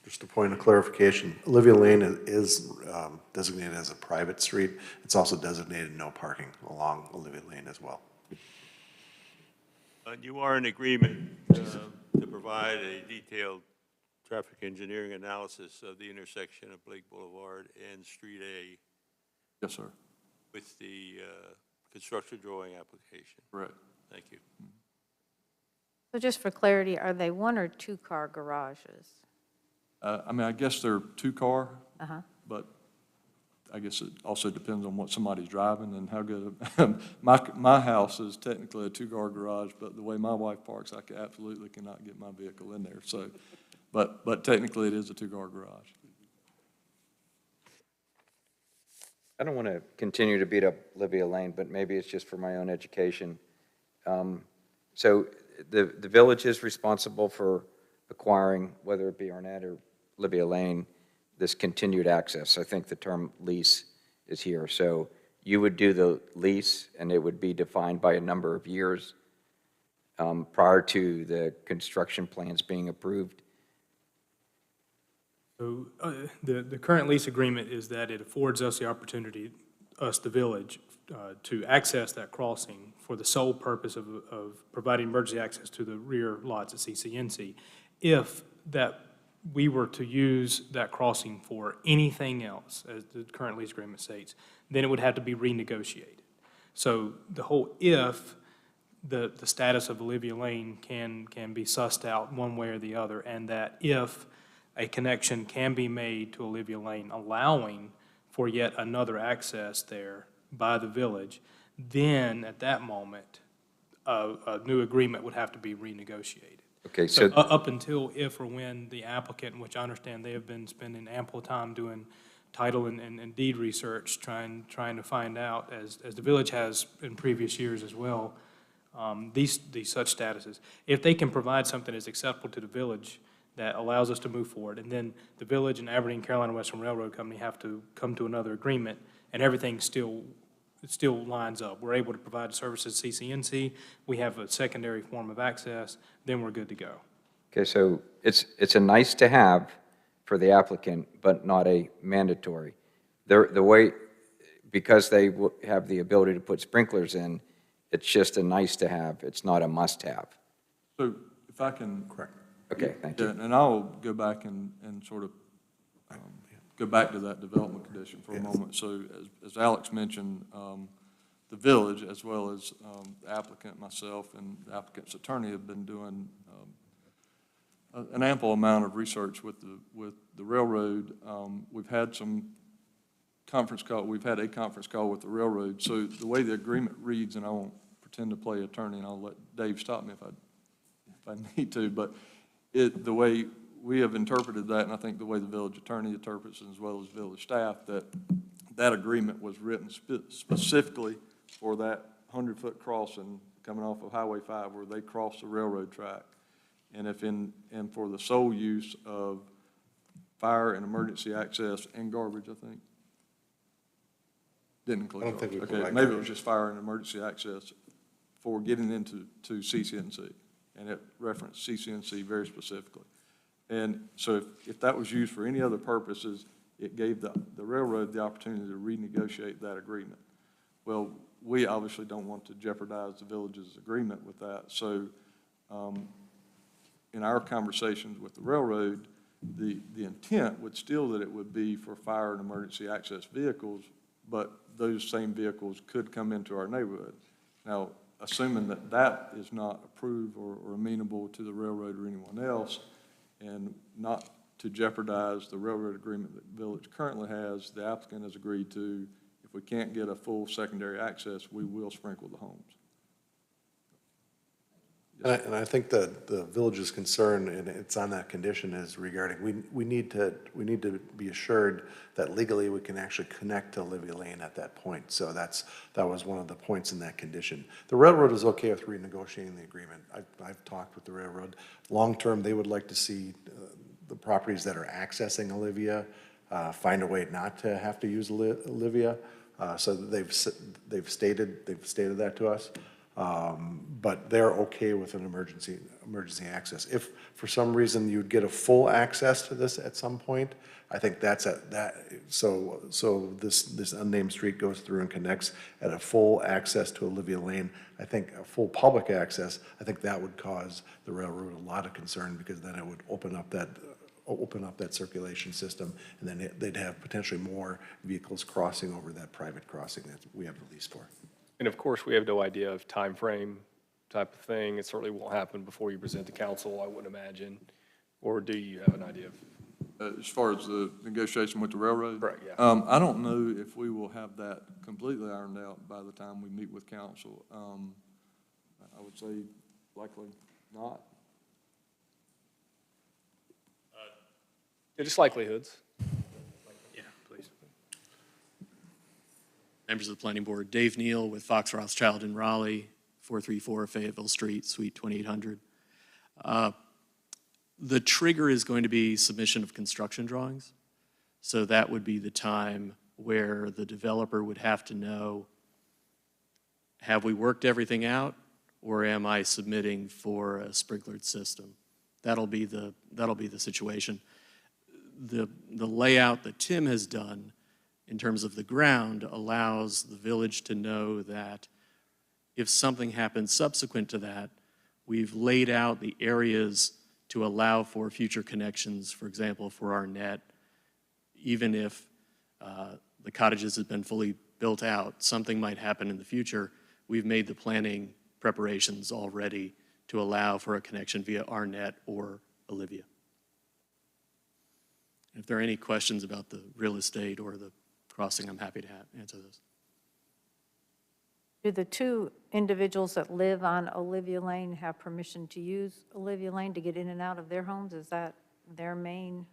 Just a point of clarification, Olivia Lane is designated as a private street. It's also designated no parking along Olivia Lane as well. And you are in agreement to provide a detailed traffic engineering analysis of the intersection of Blake Boulevard and Street A Yes, sir. with the construction drawing application. Correct. Thank you. So just for clarity, are they one or two-car garages? I mean, I guess they're two-car, Uh-huh. but I guess it also depends on what somebody's driving and how good. My house is technically a two-car garage, but the way my wife parks, I absolutely cannot get my vehicle in there. So, but technically it is a two-car garage. I don't want to continue to beat up Olivia Lane, but maybe it's just for my own education. So the village is responsible for acquiring, whether it be Arnett or Olivia Lane, this continued access. I think the term lease is here. So you would do the lease, and it would be defined by a number of years prior to the construction plans being approved. So the current lease agreement is that it affords us the opportunity, us, the village, to access that crossing for the sole purpose of providing emergency access to the rear lots at CCNC. If that we were to use that crossing for anything else, as the current lease agreement states, then it would have to be renegotiated. So the whole if, the status of Olivia Lane can be sussed out one way or the other, and that if a connection can be made to Olivia Lane, allowing for yet another access there by the village, then at that moment, a new agreement would have to be renegotiated. Okay, So so up until if or when the applicant, which I understand they have been spending ample time doing title and deed research, trying to find out, as the village has in previous years as well, these such statuses. If they can provide something that's acceptable to the village that allows us to move forward, and then the village and Aberdeen Carolina Western Railroad Company have to come to another agreement, and everything still lines up. We're able to provide services to CCNC, we have a secondary form of access, then we're good to go. okay, so it's a nice to have for the applicant, but not a mandatory. The way, because they have the ability to put sprinklers in, it's just a nice to have, it's not a must have. So if I can. Correct. Okay, thank you. Yeah, and I'll go back and sort of go back to that development condition for a moment. So as Alex mentioned, the village, as well as the applicant, myself, and the applicant's attorney have been doing an ample amount of research with the railroad. We've had a conference call with the railroad. So the way the agreement reads, and I won't pretend to play attorney, and I'll let Dave stop me if I need to, but the way we have interpreted that, and I think the way the village attorney interprets it, as well as village staff, that agreement was written specifically for that 100-foot crossing coming off of Highway 5 where they cross the railroad track. And for the sole use of fire and emergency access and garbage, I think. Didn't include I don't think we garbage. put Okay, that maybe it garbage. was just fire and emergency access for getting into CCNC. And it referenced CCNC very specifically. And so if that was used for any other purposes, it gave the railroad the opportunity to renegotiate that agreement. Well, we obviously don't want to jeopardize the village's agreement with that. So in our conversations with the railroad, the intent would still that it would be for fire and emergency access vehicles, but those same vehicles could come into our neighborhood. Now, assuming that that is not approved or amenable to the railroad or anyone else, and not to jeopardize the railroad agreement that the village currently has, the applicant has agreed to, if we can't get a full secondary access, we will sprinkle the homes. And I think the village's concern, and it's on that condition, is regarding, we need to be assured that legally we can actually connect to Olivia Lane at that point. So that was one of the points in that condition. The railroad is okay with renegotiating the agreement. I've talked with the railroad. Long-term, they would like to see the properties that are accessing Olivia find a way not to have to use Olivia. So they've stated that to us. But they're okay with an emergency access. If for some reason you'd get a full access to this at some point, I think so this unnamed street goes through and connects at a full access to Olivia Lane. I think a full public access, I think that would cause the railroad a lot of concern, because then it would open up that circulation system, and then they'd have potentially more vehicles crossing over that private crossing that we have the lease for. And of course, we have no idea of time frame type of thing. It certainly won't happen before you present to council, I wouldn't imagine. Or do you have an idea of? As far as the negotiation with the railroad? Correct, yeah. I don't know if we will have that completely ironed out by the time we meet with council. I would say likely not. Just likelihoods. Yeah, please. Members of the Planning Board, Dave Neal with Fox Rothschild in Raleigh, 434 Fayetteville Street, Suite 2800. The trigger is going to be submission of construction drawings. So that would be the time where the developer would have to know, have we worked everything out, or am I submitting for a sprinklered system? That'll be the situation. The layout that Tim has done in terms of the ground allows the village to know that if something happens subsequent to that, we've laid out the areas to allow for future connections, for example, for our net. Even if the cottages have been fully built out, something might happen in the future. We've made the planning preparations already to allow for a connection via our net or Olivia. If there are any questions about the real estate or the crossing, I'm happy to answer those. Do the two individuals that live on Olivia Lane have permission to use Olivia Lane to get in and out of their homes? Is that their main?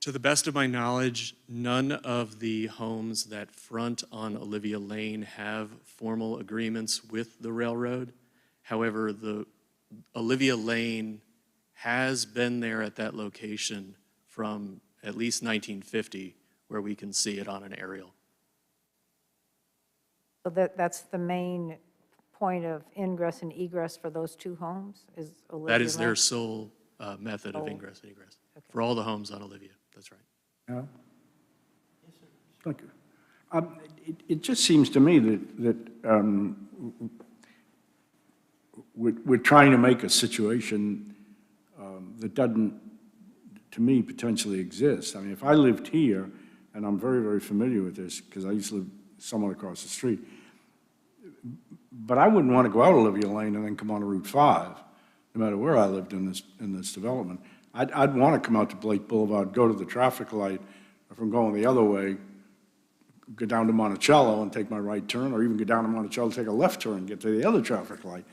To the best of my knowledge, none of the homes that front on Olivia Lane have formal agreements with the railroad. However, the Olivia Lane has been there at that location from at least 1950, where we can see it on an aerial. So that's the main point of ingress and egress for those two homes, is Olivia That is their Lane? sole method of ingress and egress for all the homes on Olivia. That's right. Yeah. Thank you. It just seems to me that we're trying to make a situation that doesn't, to me, potentially exist. I mean, if I lived here, and I'm very, very familiar with this because I used to live somewhat across the street, but I wouldn't want to go out Olivia Lane and then come on to Route 5, no matter where I lived in this development. I'd want to come out to Blake Boulevard, go to the traffic light, if I'm going the other way, go down to Monticello and take my right turn, or even go down to Monticello, take a left turn, and get to the other traffic light.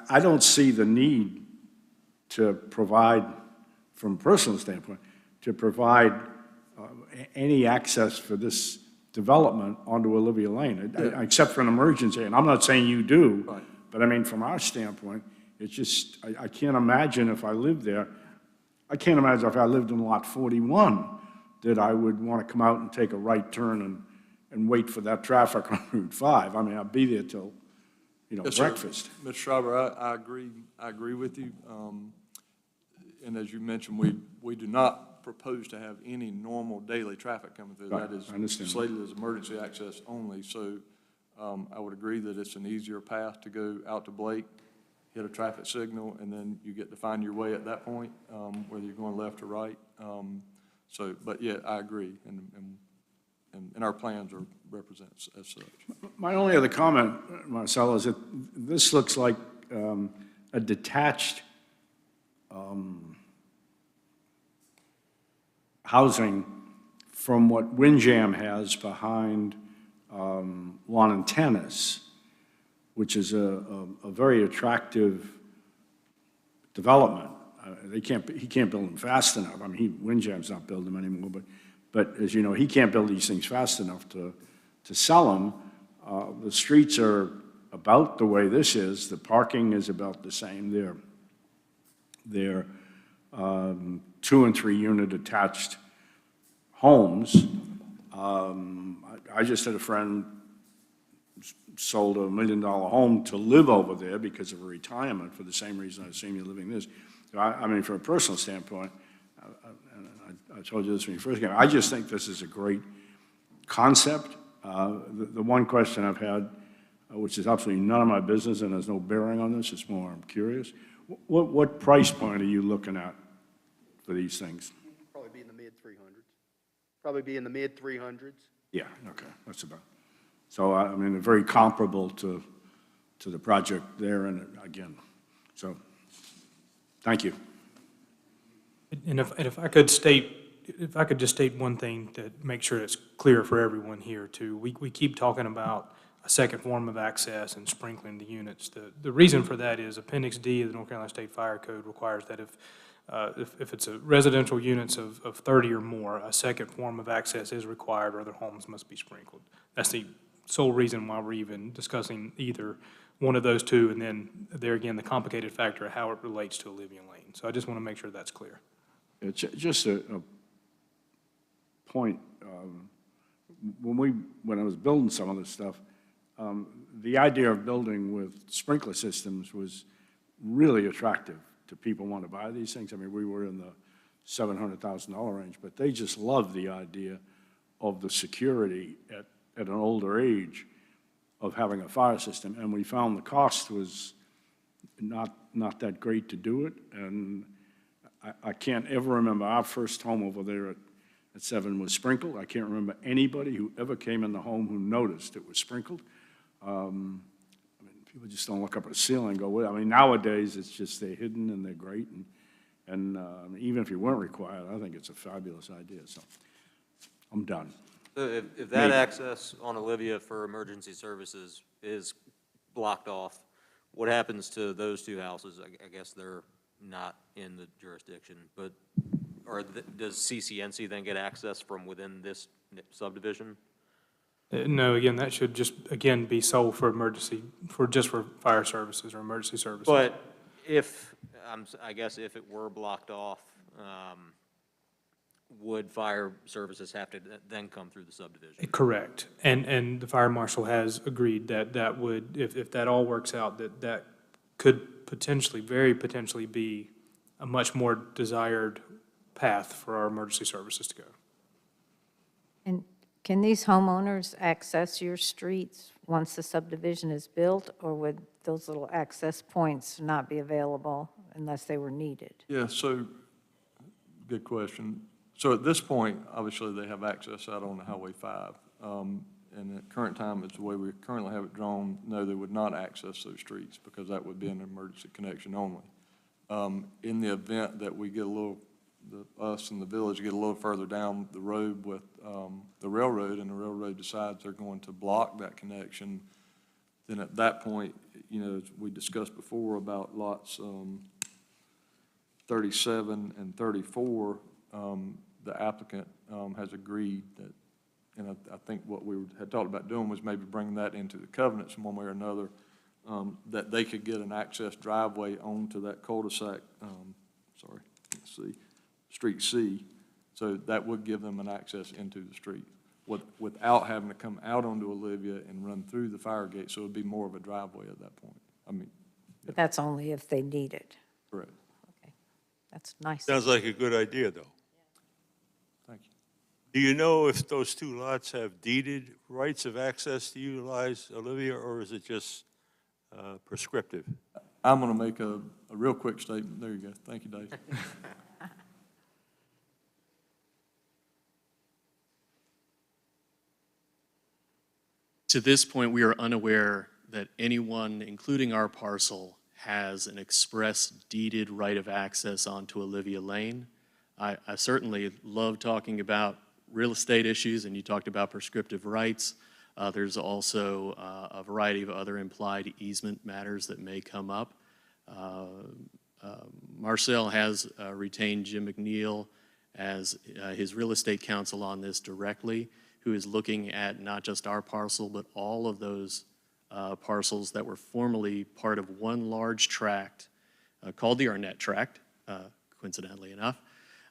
I don't see the need to provide, from a personal standpoint, to provide any access for this development onto Olivia Lane, except for an emergency. And I'm not saying you do, Right. but I mean, from our standpoint, it's just, I can't imagine if I lived there, I can't imagine if I lived in lot 41 that I would want to come out and take a right turn and wait for that traffic on Route 5. I mean, I'll be there till, Yes, sir. breakfast. Mr. Schreiber, I agree with you. And as you mentioned, we do not propose to have any normal daily traffic coming through. Right, That is I understand. slated as emergency access only. So I would agree that it's an easier path to go out to Blake, hit a traffic signal, and then you get to find your way at that point, whether you're going left or right. But yeah, I agree, and our plans are represents as such. My only other comment, Marcel, is that this looks like a detached housing from what Windjam has behind Lawn and Tennis. which is a very attractive development. He can't build them fast enough. I mean, Windjam's not building them anymore, but as you know, he can't build these things fast enough to sell them. The streets are about the way this is. The parking is about the same. They're 2 and 3 unit attached homes. I just had a friend sold $1 million home to live over there because of a retirement for the same reason I assume you're living this. So I mean, from a personal standpoint, I told you this when you first came, I just think this is a great concept. The one question I've had, which is absolutely none of my business and has no bearing on this, it's more I'm curious, what price point are you looking at for these things? Probably be in the mid-300s. Probably be in the mid-300s. Yeah, okay, that's about. So, I mean, they're very comparable to the project there, and again, so, thank you. And if I could just state one thing to make sure it's clear for everyone here too. We keep talking about a second form of access and sprinkling the units. The reason for that is Appendix D of the North Carolina State Fire Code requires that if it's a residential units of 30 or more, a second form of access is required or their homes must be sprinkled. That's the sole reason why we're even discussing either one of those two, and then there again, the complicated factor of how it relates to Olivia Lane. So I just want to make sure that's clear. It's just a point. When I was building some of this stuff, the idea of building with sprinkler systems was really attractive to people who want to buy these things. I mean, we were in the $700,000 range, but they just loved the idea of the security at an older age of having a fire system. And we found the cost was not that great to do it. And I can't ever remember our first home over there at 7 was sprinkled. I can't remember anybody who ever came in the home who noticed it was sprinkled. I mean, people just don't look up at the ceiling and go, well, I mean, nowadays it's just they're hidden and they're great. And even if you weren't required, I think it's a fabulous idea. So I'm done. So if that access on Olivia for emergency services is blocked off, what happens to those two houses? I guess they're not in the jurisdiction, but does CCNC then get access from within this subdivision? No, again, that should just, again, be sold for just for fire services or emergency services. But I guess if it were blocked off, would fire services have to then come through the subdivision? Correct. And the fire marshal has agreed that would, if that all works out, that could potentially, very potentially be a much more desired path for our emergency services to go. And can these homeowners access your streets once the subdivision is built, or would those little access points not be available unless they were needed? Yeah, so, good question. So at this point, obviously, they have access out on Highway 5. And at current time, it's the way we currently have it drawn, no, they would not access those streets because that would be an emergency connection only. In the event that we get us and the village get a little further down the road with the railroad, and the railroad decides they're going to block that connection, then at that point, you know, as we discussed before about lots 37 and 34, the applicant has agreed that, and I think what we had talked about doing was maybe bringing that into the covenants in one way or another, that they could get an access driveway onto that cul-de-sac, let's see, Street C. So that would give them an access into the street without having to come out onto Olivia and run through the fire gate. So it would be more of a driveway at that point. I mean. But that's only if they need it. Correct. Okay, that's nice. Sounds like a good idea, though. Thank you. Do you know if those two lots have deeded rights of access to utilize Olivia, or is it just prescriptive? I'm going to make a real quick statement. There you go. Thank you, Dave. To this point, we are unaware that anyone, including our parcel, has an express deeded right of access onto Olivia Lane. I certainly love talking about real estate issues, and you talked about prescriptive rights. There's also a variety of other implied easement matters that may come up. Marcel has retained Jim McNeil as his real estate counsel on this directly, who is looking at not just our parcel, but all of those parcels that were formerly part of one large tract called the Arnett Tract, coincidentally enough,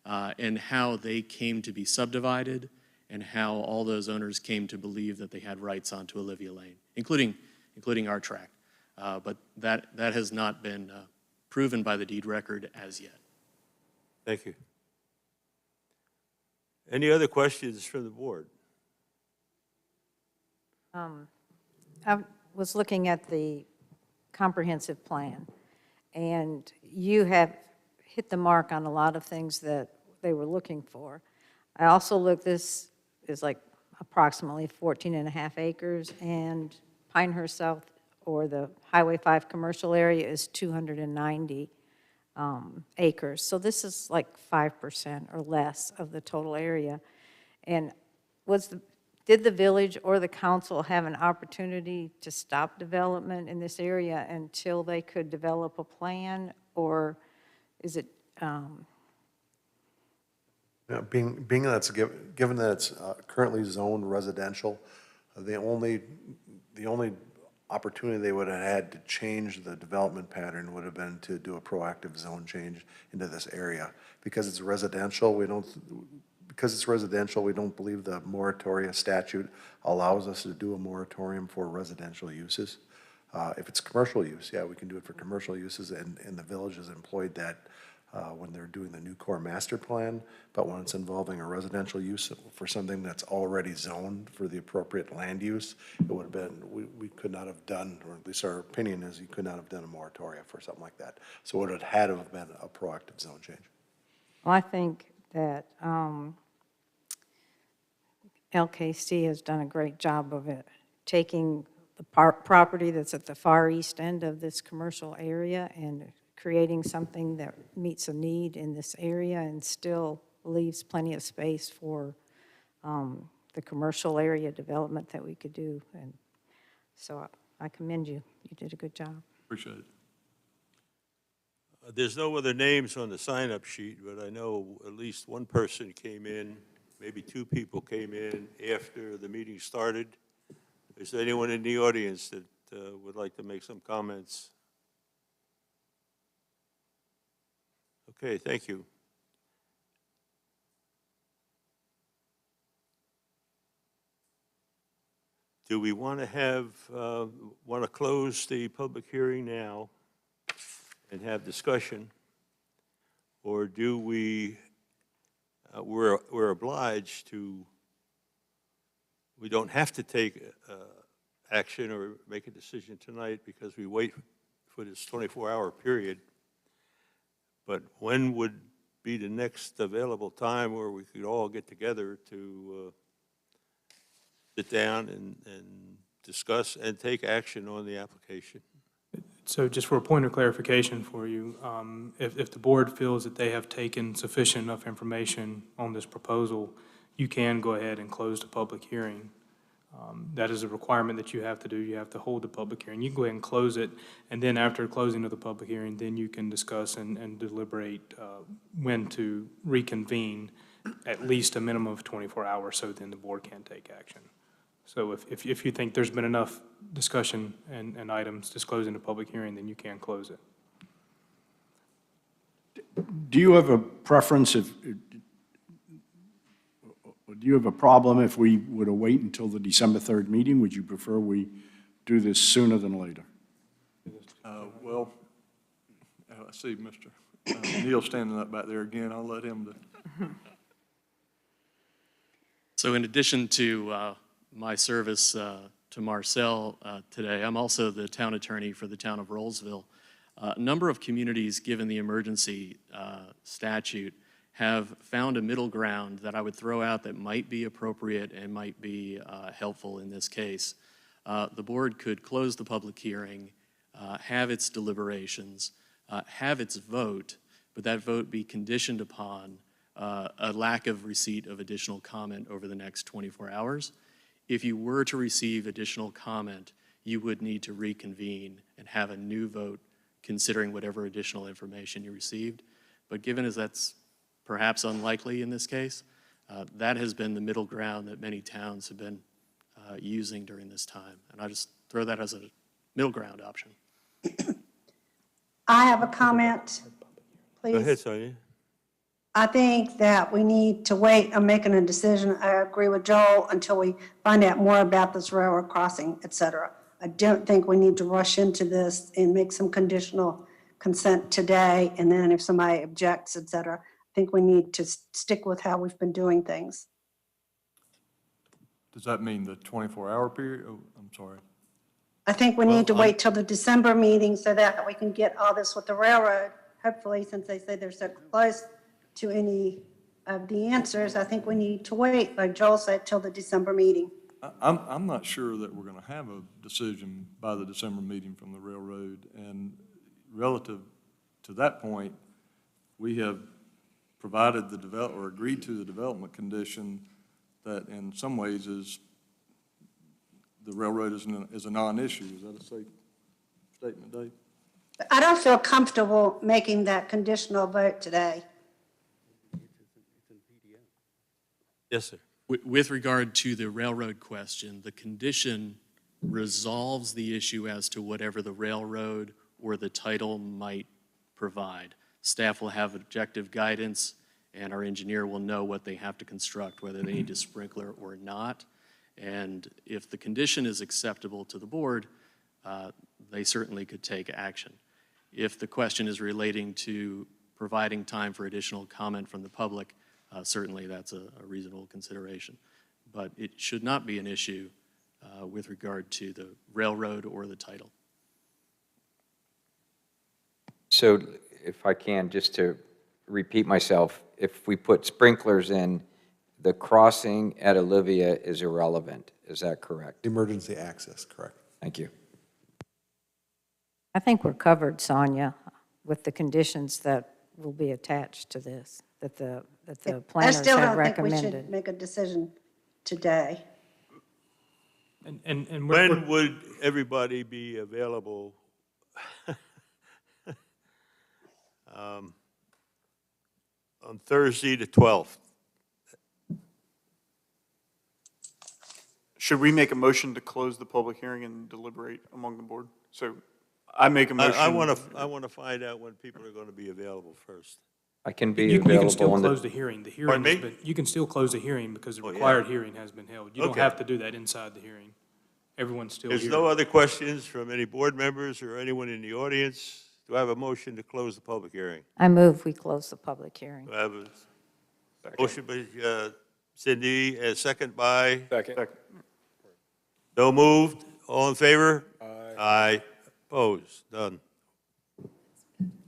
and how they came to be subdivided and how all those owners came to believe that they had rights onto Olivia Lane, including our tract. But that has not been proven by the deed record as yet. Thank you. Any other questions from the board? I was looking at the comprehensive plan, and you have hit the mark on a lot of things that they were looking for. I also looked, this is like approximately 14 and a half acres, and Pinehurst South, or the Highway 5 commercial area, is 290 acres. So this is like 5% or less of the total area. And did the village or the council have an opportunity to stop development in this area until they could develop a plan, or is it? Being that's given that it's currently zoned residential, the only opportunity they would have had to change the development pattern would have been to do a proactive zone change into this area. Because it's residential, we don't believe the moratoria statute allows us to do a moratorium for residential uses. If it's commercial use, yeah, we can do it for commercial uses, and the village has employed that when they're doing the new core master plan. But when it's involving a residential use for something that's already zoned for the appropriate land use, it would have been, we could not have done, or at least our opinion is you could not have done a moratoria for something like that. So it would have had to have been a proactive zone change. Well, I think that LKC has done a great job of it, taking the property that's at the far east end of this commercial area and creating something that meets a need in this area and still leaves plenty of space for the commercial area development that we could do. And so I commend you. You did a good job. Appreciate it. There's no other names on the sign-up sheet, but I know at least one person came in, maybe two people came in after the meeting started. Is there anyone in the audience that would like to make some comments? Okay, thank you. Do we want to close the public hearing now and have discussion? Or do we're obliged to, we don't have to take action or make a decision tonight because we wait for this 24-hour period. But when would be the next available time where we could all get together to sit down and discuss and take action on the application? So just for a point of clarification for you, if the board feels that they have taken sufficient enough information on this proposal, you can go ahead and close the public hearing. That is a requirement that you have to do. You have to hold the public hearing. You can go ahead and close it, and then after closing of the public hearing, then you can discuss and deliberate when to reconvene, at least a minimum of 24 hours, so then the board can take action. So if you think there's been enough discussion and items disclosing the public hearing, then you can close it. Do you have a preference do you have a problem if we were to wait until the December 3rd meeting? Would you prefer we do this sooner than later? Well, I see Mr. Neal standing up back there again. I'll let him do. So in addition to my service to Marcel today, I'm also the town attorney for the town of Rollsville. A number of communities, given the emergency statute, have found a middle ground that I would throw out that might be appropriate and might be helpful in this case. The board could close the public hearing, have its deliberations, have its vote, but that vote be conditioned upon a lack of receipt of additional comment over the next 24 hours. If you were to receive additional comment, you would need to reconvene and have a new vote considering whatever additional information you received. But given as that's perhaps unlikely in this case, that has been the middle ground that many towns have been using during this time. And I just throw that as a middle ground option. I have a comment, please. Go ahead, Sonia. I think that we need to wait on making a decision. I agree with Joel until we find out more about this railroad crossing, et cetera. I don't think we need to rush into this and make some conditional consent today, and then if somebody objects, et cetera, I think we need to stick with how we've been doing things. Does that mean the 24-hour period? Oh, I'm sorry. I think we need to wait till the December meeting so that we can get all this with the railroad. Hopefully, since they say they're so close to any of the answers, I think we need to wait, like Joel said, till the December meeting. I'm not sure that we're going to have a decision by the December meeting from the railroad. And relative to that point, we have provided or agreed to the development condition that in some ways is the railroad is a non-issue. Is that a safe statement, Dave? I don't feel comfortable making that conditional vote today. Yes, sir. With regard to the railroad question, the condition resolves the issue as to whatever the railroad or the title might provide. Staff will have objective guidance, and our engineer will know what they have to construct, whether they need a sprinkler or not. And if the condition is acceptable to the board, they certainly could take action. If the question is relating to providing time for additional comment from the public, certainly that's a reasonable consideration. But it should not be an issue with regard to the railroad or the title. So if I can, just to repeat myself, if we put sprinklers in, the crossing at Olivia is irrelevant. Is that correct? Emergency access, correct. Thank you. I think we're covered, Sonia, with the conditions that will be attached to this, that the I planners still have don't think we should recommended. make a decision today. And When would everybody be available? On Thursday the 12th. Should we make a motion to close the public hearing and deliberate among the board? So I make a motion. I want to find out when people are going to be available first. I can be you can available still on close the, the hearing. The Pardon hearing, me? you can still close the hearing because the Oh, yeah. required hearing has been held. You don't Okay. have to do that inside the hearing. Everyone's still There's here. no other questions from any board members or anyone in the audience. Do I have a motion to close the public hearing? I move we close the public hearing. Do I have a motion by Cindy, a second by? Second. So moved. All in favor? Aye. Aye. Opposed? None.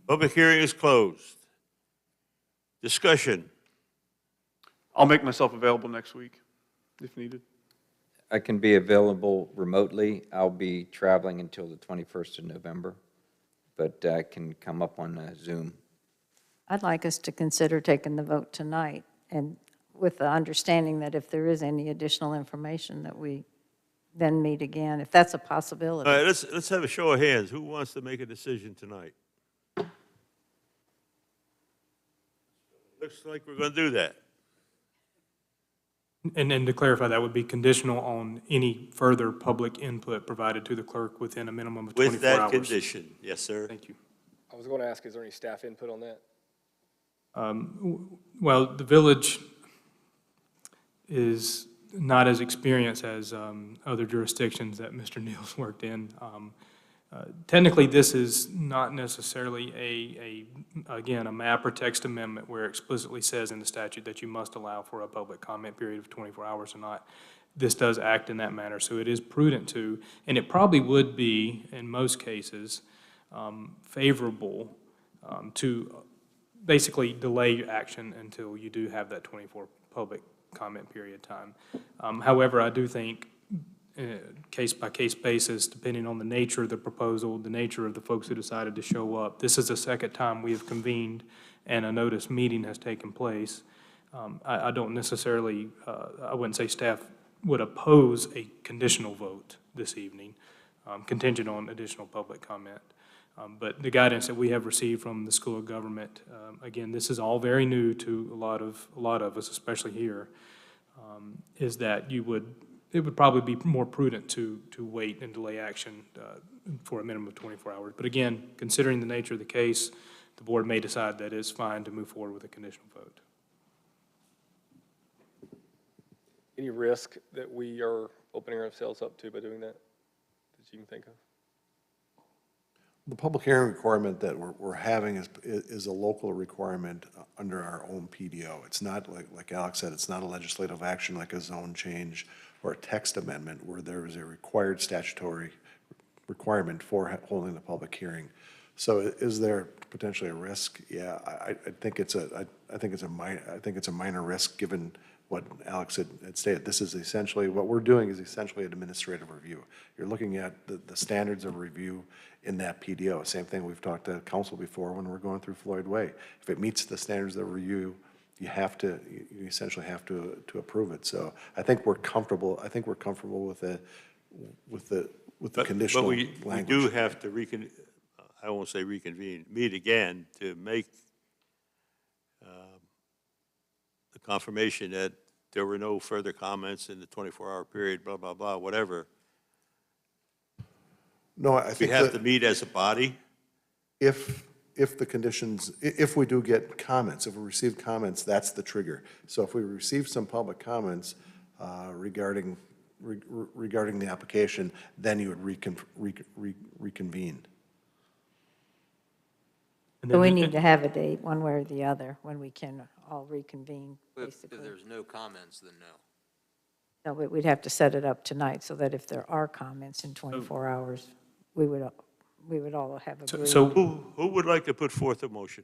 Public hearing is closed. Discussion. I'll make myself available next week if needed. I can be available remotely. I'll be traveling until the 21st of November, but I can come up on Zoom. I'd like us to consider taking the vote tonight, and with the understanding that if there is any additional information, that we then meet again, if that's a possibility. All right, let's have a show of hands. Who wants to make a decision tonight? Looks like we're going to do that. And to clarify, that would be conditional on any further public input provided to the clerk within a minimum of 24 With that hours. condition. Yes, sir. Thank you. I was going to ask, is there any staff input on that? Well, the village is not as experienced as other jurisdictions that Mr. Neal's worked in. Technically, this is not necessarily again, a map or text amendment where it explicitly says in the statute that you must allow for a public comment period of 24 hours or not. This does act in that manner, so it is prudent to, and it probably would be, in most cases, favorable to basically delay action until you do have that 24 public comment period time. However, I do think case-by-case basis, depending on the nature of the proposal, the nature of the folks who decided to show up. This is the second time we have convened and a notice meeting has taken place. I don't necessarily, I wouldn't say staff would oppose a conditional vote this evening, contingent on additional public comment. But the guidance that we have received from the School of Government, again, this is all very new to a lot of us, especially here, is that it would probably be more prudent to wait and delay action for a minimum of 24 hours. But again, considering the nature of the case, the board may decide that it's fine to move forward with a conditional vote. Any risk that we are opening ourselves up to by doing that you can think of? The public hearing requirement that we're having is a local requirement under our own PDO. It's not, like Alex said, it's not a legislative action like a zone change or a text amendment where there is a required statutory requirement for holding the public hearing. So is there potentially a risk? Yeah, I think it's a minor risk given what Alex had stated. This is essentially, what we're doing is essentially an administrative review. You're looking at the standards of review in that PDO. Same thing we've talked to council before when we're going through Floyd Way. If it meets the standards of review, you essentially have to approve it. So I think we're comfortable with the conditional language. We do have to I won't say reconvene, meet again to make the confirmation that there were no further comments in the 24-hour period, blah, blah, blah, whatever. No, I think we have to meet as a body. If the conditions, if we do get comments, if we receive comments, that's the trigger. So if we receive some public comments regarding the application, then you would reconvene. So we need to have a date, one way or the other, when we can all reconvene, basically. If there's no comments, then no. No, but we'd have to set it up tonight so that if there are comments in 24 hours, we would all have agreed. So who would like to put forth a motion?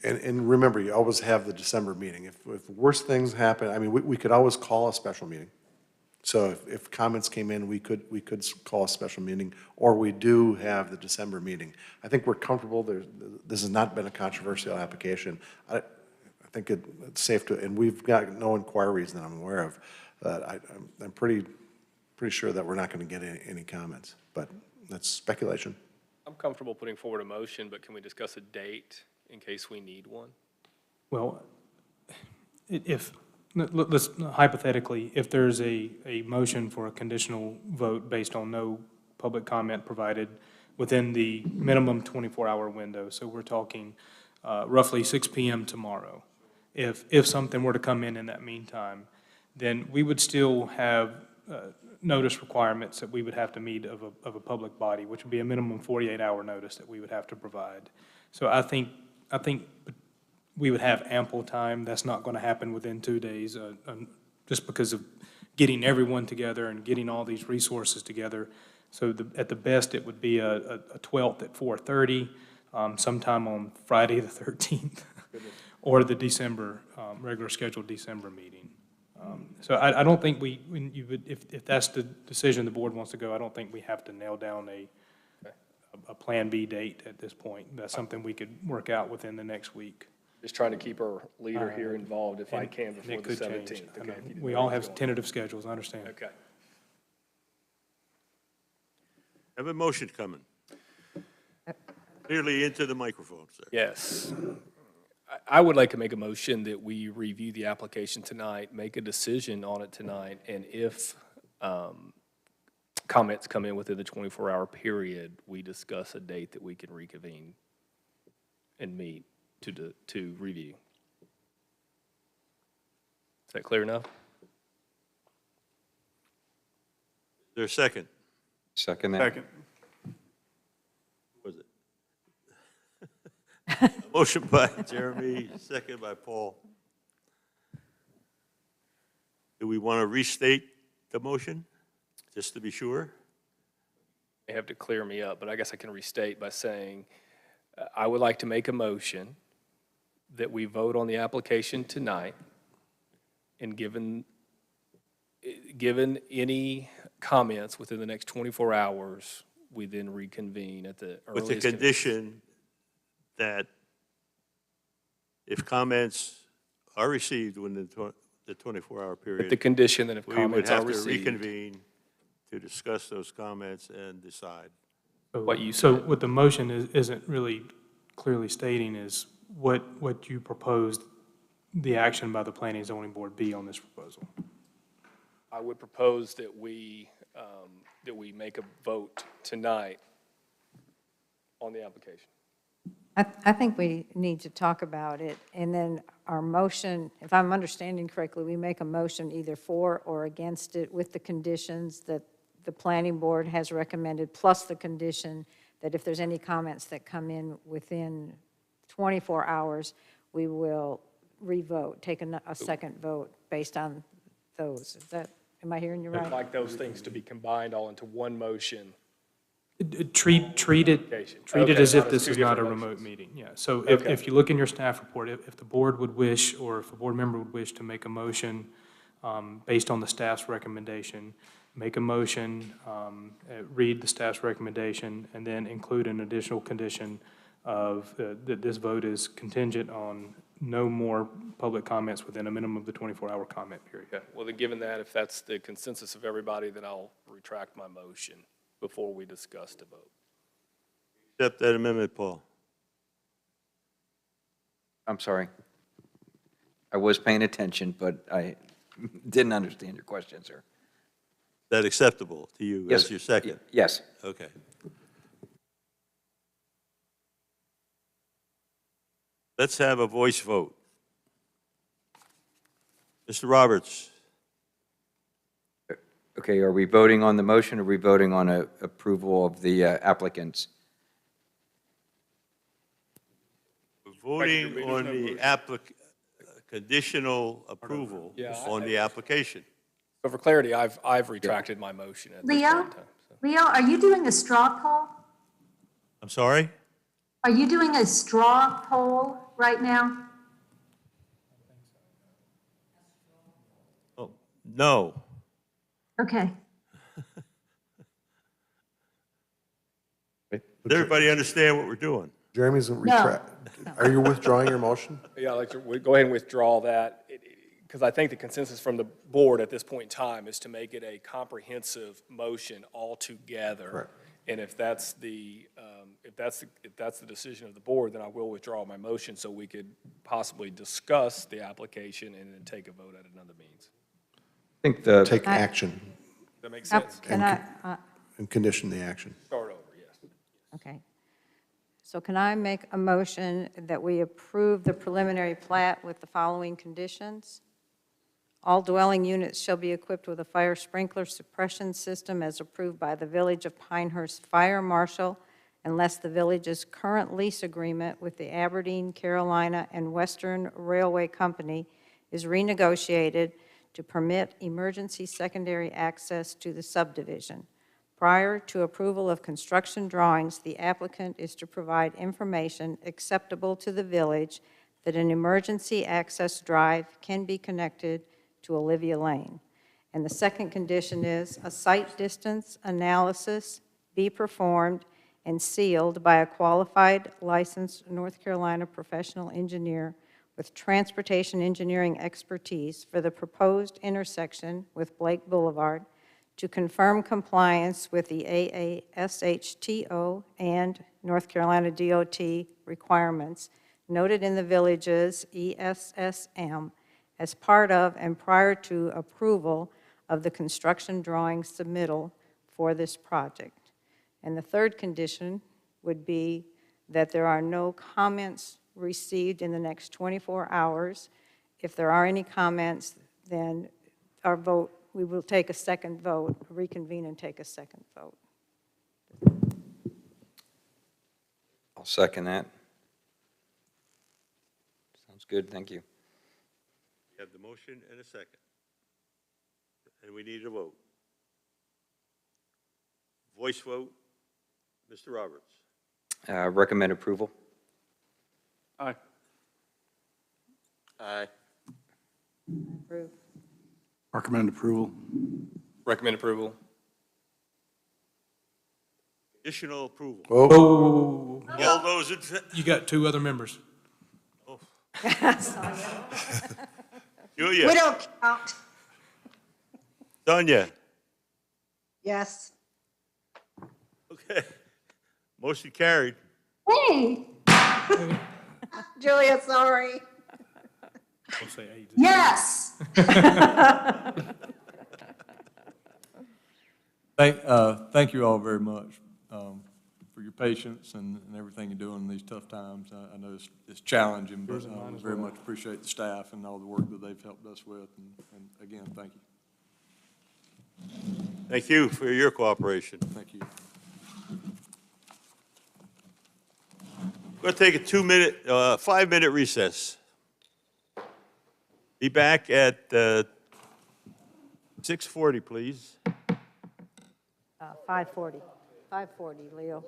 And remember, you always have the December meeting. If worse things happen, I mean, we could always call a special meeting. So if comments came in, we could call a special meeting, or we do have the December meeting. I think we're comfortable. This has not been a controversial application. I think it's safe to, and we've got no inquiries that I'm aware of. I'm pretty sure that we're not going to get any comments, but that's speculation. I'm comfortable putting forward a motion, but can we discuss a date in case we need one? Well, let's hypothetically, if there's a motion for a conditional vote based on no public comment provided within the minimum 24-hour window, so we're talking roughly 6 p.m. tomorrow. If something were to come in that meantime, then we would still have notice requirements that we would have to meet of a public body, which would be a minimum 48-hour notice that we would have to provide. So I think we would have ample time. That's not going to happen within 2 days, just because of getting everyone together and getting all these resources together. So at the best, it would be a 12th at 4:30, sometime on Friday the 13th, or the December, regular scheduled December meeting. So I don't think if that's the decision the board wants to go, I don't think we have to nail down a Plan B date at this point. That's something we could work out within the next week. Just trying to keep our leader here involved if I can before the 17th. Okay, we all have tentative schedules, I understand. Okay. Have a motion coming. Clearly into the microphone, sir. Yes. I would like to make a motion that we review the application tonight, make a decision on it tonight, and if comments come in within the 24-hour period, we discuss a date that we can reconvene and meet to review. Is that clear enough? Is there a second? Second that. Second. Was it? Motion by Jeremy, second by Paul. Do we want to restate the motion, just to be sure? You have to clear me up, but I guess I can restate by saying I would like to make a motion that we vote on the application tonight, and given any comments within the next 24 hours, we then reconvene at the earliest. With the condition that if comments are received within the 24-hour With the period, condition that if we would comments are have to received, reconvene to discuss those comments and decide. What you So said. what the motion isn't really clearly stating is what you proposed the action by the Planning and Zoning Board be on this proposal. I would propose that we make a vote tonight on the application. I think we need to talk about it, and then our motion, if I'm understanding correctly, we make a motion either for or against it with the conditions that the planning board has recommended, plus the condition that if there's any comments that come in within 24 hours, we will revote, take a second vote based on those. Is that, am I hearing you I'd right? like those things to be combined all into one motion. Treat it Okay, as if not as this two is not a different remote motions. meeting, yeah. So Okay. if you look in your staff report, if the board would wish, or if a board member would wish to make a motion based on the staff's recommendation, make a motion, read the staff's recommendation, and then include an additional condition of that this vote is contingent on no more public comments within a minimum of the 24-hour comment period. Okay, well then, given that, if that's the consensus of everybody, then I'll retract my motion before we discuss the vote. Accept that amendment, Paul. I'm sorry. I was paying attention, but I didn't understand your question, sir. Is that acceptable to you Yes. as your second? Yes. Okay. Let's have a voice vote. Mr. Roberts, Okay, are we voting on the motion, or are we voting on approval of the applicants? we're voting There's on no the motion. conditional approval Yeah, on the application. So for clarity, I've retracted my motion at this Leo? point in time. So. Leo, are you doing a straw poll? I'm sorry? Are you doing a straw poll right now? Oh, no. Okay. Does everybody understand what we're doing? Jeremy's are you withdrawing your motion? Yeah, I'd like to go ahead and withdraw that, because I think the consensus from the board at this point in time is to make it a comprehensive motion altogether. Correct. And if that's the decision of the board, then I will withdraw my motion so we could possibly discuss the application and then take a vote at another means. I think the, Take action Does that make sense? Can I, and condition the action. Start over, yes. okay. So can I make a motion that we approve the preliminary plat with the following conditions? All dwelling units shall be equipped with a fire sprinkler suppression system as approved by the Village of Pinehurst Fire Marshal, unless the village's current lease agreement with the Aberdeen, Carolina, and Western Railway Company is renegotiated to permit emergency secondary access to the subdivision. Prior to approval of construction drawings, the applicant is to provide information acceptable to the village that an emergency access drive can be connected to Olivia Lane. And the second condition is a site distance analysis be performed and sealed by a qualified licensed North Carolina professional engineer with transportation engineering expertise for the proposed intersection with Blake Boulevard to confirm compliance with the AASHTO and North Carolina DOT requirements noted in the village's ESSM as part of and prior to approval of the construction drawing submittal for this project. And the third condition would be that there are no comments received in the next 24 hours. If there are any comments, then our vote, we will take a second vote, reconvene and take a second vote. I'll second that. Sounds good, thank you. We have the motion and a second. And we need a vote. Voice vote, Mr. Roberts. Recommend approval. Aye. Aye. Approve. Recommend approval. Recommend approval. Additional approval. Whoa. Oh, All those in, you got two other members. We Julia, don't count. Sonia, Yes. okay. Motion carried. Hey, Julia, sorry. yes. Thank you all very much for your patience and everything you do in these tough times. I know it's challenging, but we very much appreciate the staff and all the work that they've helped us with. And again, thank you. Thank you for your cooperation. Thank you. We're going to take a 5-minute recess. Be back at 6:40, please. 5:40, 5:40, Leo.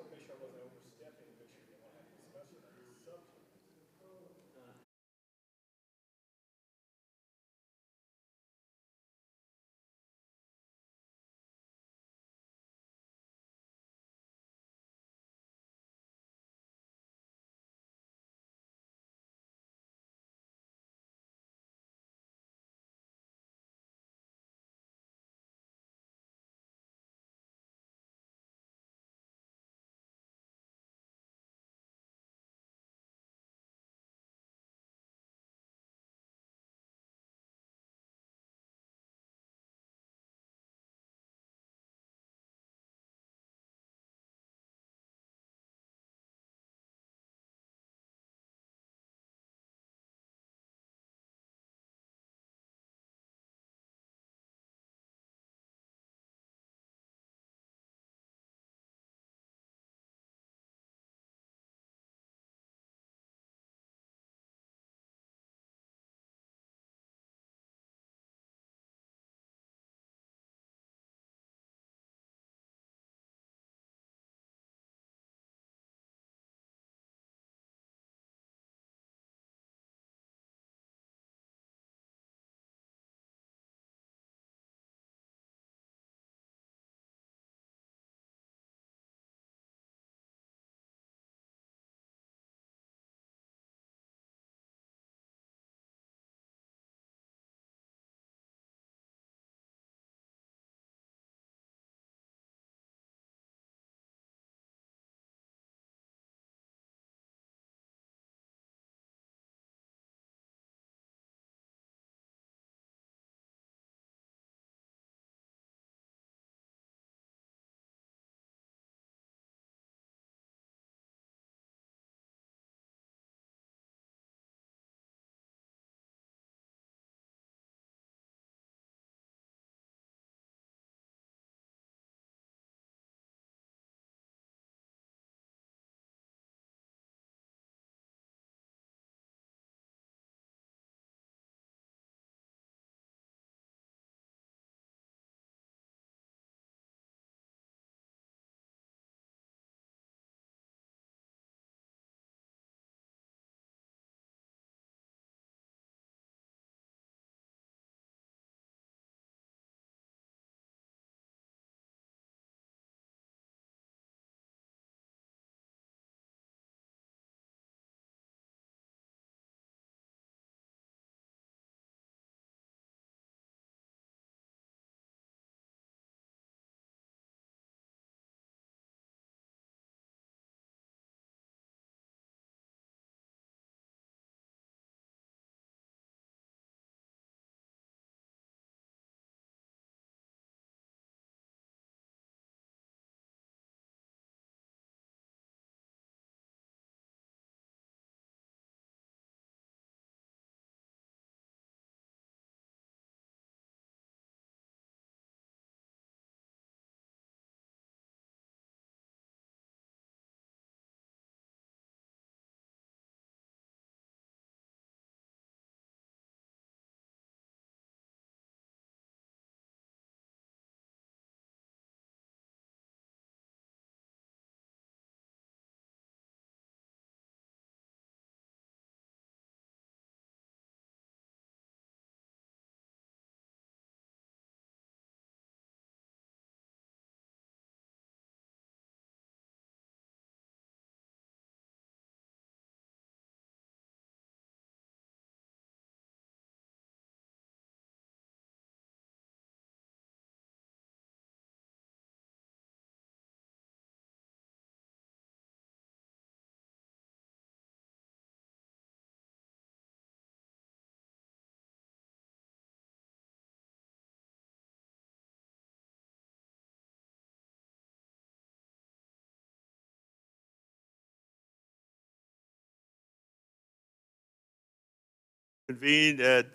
convened at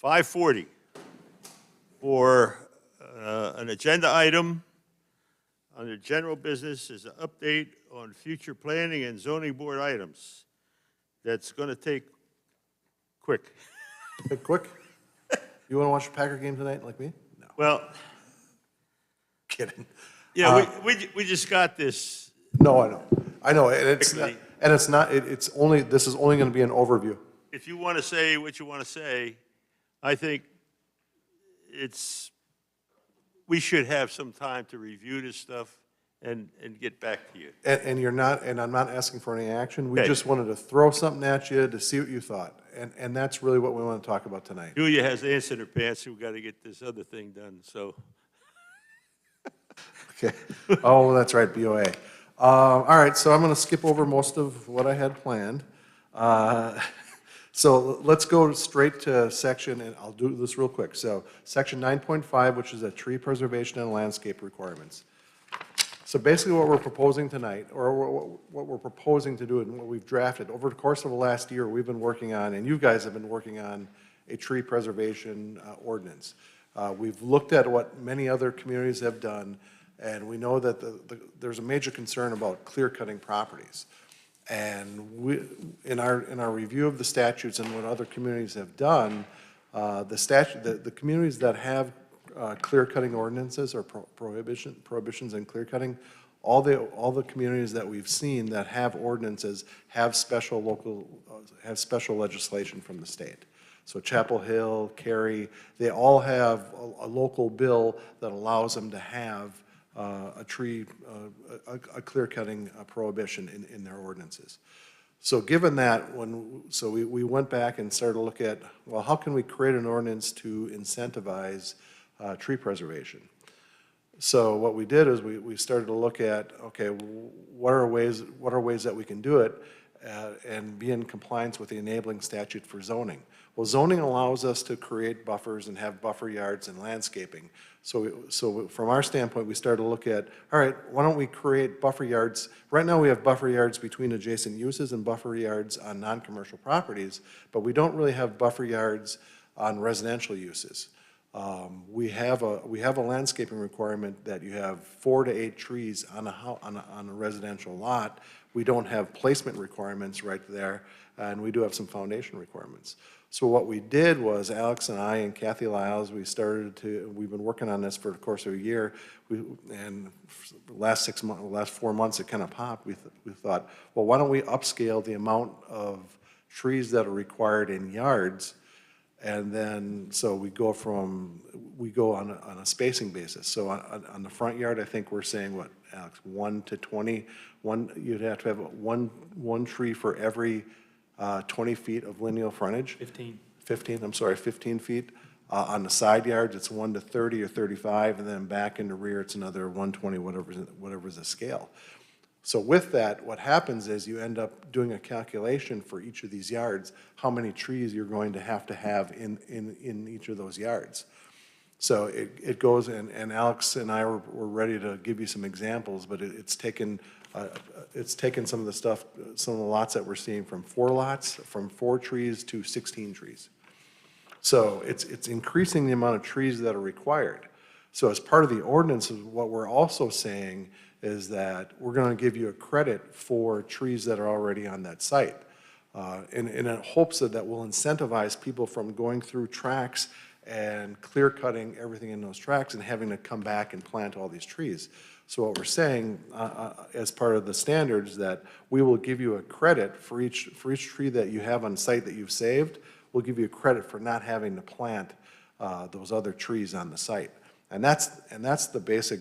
5:40 for an agenda item under general business is an update on future planning and zoning board items. That's going to take quick. Hey, quick, you want to watch the Packer game tonight like me? No, Well, kidding. yeah, we just got this. No, I know, and it's not, Quickly. and it's not, it's only, this is only going to be an overview. If you want to say what you want to say, I think we should have some time to review this stuff and get back to you. And you're not, and I'm not asking for any action, we Okay. just wanted to throw something at you to see what you thought, and that's really what we want to talk about tonight. Julia has ants in her pants, so we got to get this other thing done, so. Okay, oh, that's right, BOA. All right, so I'm going to skip over most of what I had planned. So let's go straight to section, and I'll do this real quick. So section 9.5, which is a tree preservation and landscape requirements. So basically what we're proposing tonight, or what we're proposing to do and what we've drafted, over the course of the last year, we've been working on, and you guys have been working on a tree preservation ordinance. We've looked at what many other communities have done, and we know that there's a major concern about clear-cutting properties. And in our review of the statutes and what other communities have done, the communities that have clear-cutting ordinances or prohibitions in clear-cutting, all the communities that we've seen that have ordinances have special legislation from the state. So Chapel Hill, Cary, they all have a local bill that allows them to have a clear-cutting prohibition in their ordinances. So given that, we went back and started to look at, well, how can we create an ordinance to incentivize tree preservation? So what we did is we started to look at, okay, what are ways that we can do it and be in compliance with the enabling statute for zoning? Well, zoning allows us to create buffers and have buffer yards and landscaping. So from our standpoint, we started to look at, all right, why don't we create buffer yards? Right now we have buffer yards between adjacent uses and buffer yards on non-commercial properties, but we don't really have buffer yards on residential uses. We have a landscaping requirement that you have 4 to 8 trees on a residential lot. We don't have placement requirements right there, and we do have some foundation requirements. So what we did was, Alex and I and Kathy Lyles, we've been working on this for the course of a year, and the last 4 months it kind of popped. We thought, well, why don't we upscale the amount of trees that are required in yards, and then, so we go on a spacing basis. So on the front yard, I think we're saying, what, Alex, 1 to 20, you'd have to have one tree for every 20 feet of lineal frontage. 15 feet. On the side yards, it's 1 to 30 or 35, and then back in the rear, it's another 120, whatever's the scale. So with that, what happens is you end up doing a calculation for each of these yards, how many trees you're going to have in each of those yards. So it goes, and Alex and I were ready to give you some examples, but it's taken some of the stuff, some of the lots that we're seeing from 4 trees to 16 trees. So it's increasing the amount of trees that are required. So as part of the ordinance, what we're also saying is that we're going to give you a credit for trees that are already on that site. In hopes that will incentivize people from going through tracks and clear cutting everything in those tracks and having to come back and plant all these trees. So what we're saying as part of the standards, that we will give you a credit for each tree that you have on site that you've saved. We'll give you a credit for not having to plant those other trees on the site. And that's the basic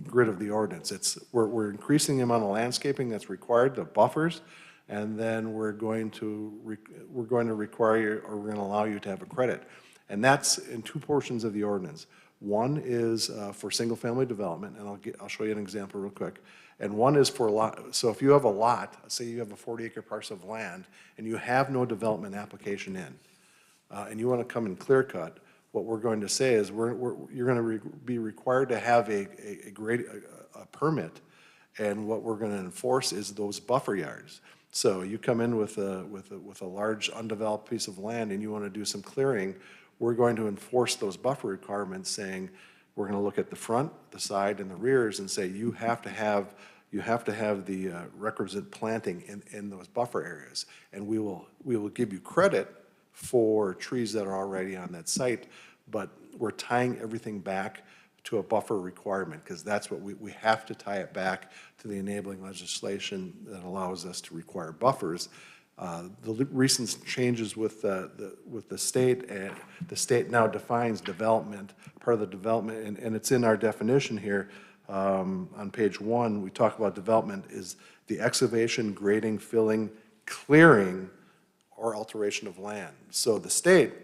grid of the ordinance. We're increasing the amount of landscaping that's required, the buffers, and then we're going to require you, or we're going to allow you to have a credit. And that's in 2 portions of the ordinance. One is for single-family development, and I'll show you an example real quick. And one is for a lot. So if you have a lot, say you have a 40-acre parcel of land, and you have no development application in, and you want to come and clear cut, what we're going to say is you're going to be required to have a permit, and what we're going to enforce is those buffer yards. So you come in with a large undeveloped piece of land and you want to do some clearing, we're going to enforce those buffer requirements, saying, we're going to look at the front, the side, and the rears and say, you have to have the requisite planting in those buffer areas. And we will give you credit for trees that are already on that site, but we're tying everything back to a buffer requirement, because that's what we have to tie it back to the enabling legislation that allows us to require buffers. The recent changes with the state, and the state now defines development, part of the development, and it's in our definition here. On page 1, we talk about development is the excavation, grading, filling, clearing, or alteration of land. So the state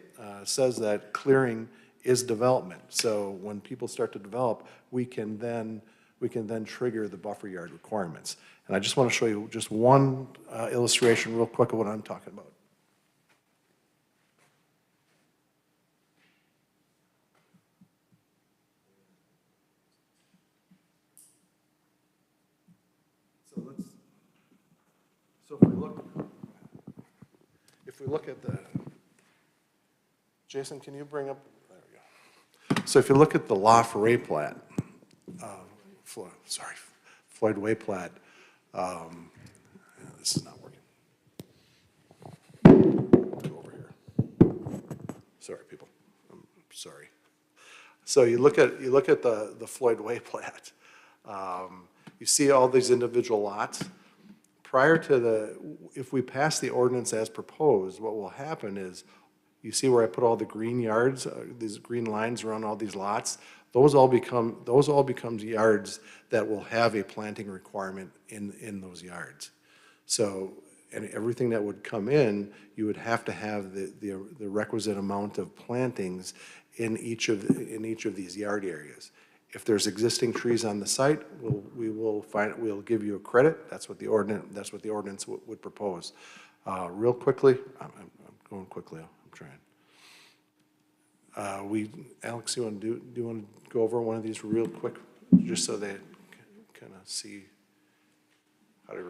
says that clearing is development. So when people start to develop, we can then trigger the buffer yard requirements. And I just want to show you just one illustration real quick of what I'm talking about. So if we look at the, Jason, can you bring up, there we go. So if you look at the La Ferre plat, Floyd Way plat, this is not working. Go over here. Sorry, people, I'm sorry. So you look at the Floyd Way plat. You see all these individual lots. Prior to if we pass the ordinance as proposed, what will happen is, you see where I put all the green yards, these green lines around all these lots, those all become yards that will have a planting requirement in those yards. So, and everything that would come in, you would have to have the requisite amount of plantings in each of these yard areas. If there's existing trees on the site, we'll give you a credit. That's what the ordinance would propose. Real quickly, I'm going quickly. I'm trying. Alex, do you want to go over one of these real quick, just so they kind of see how to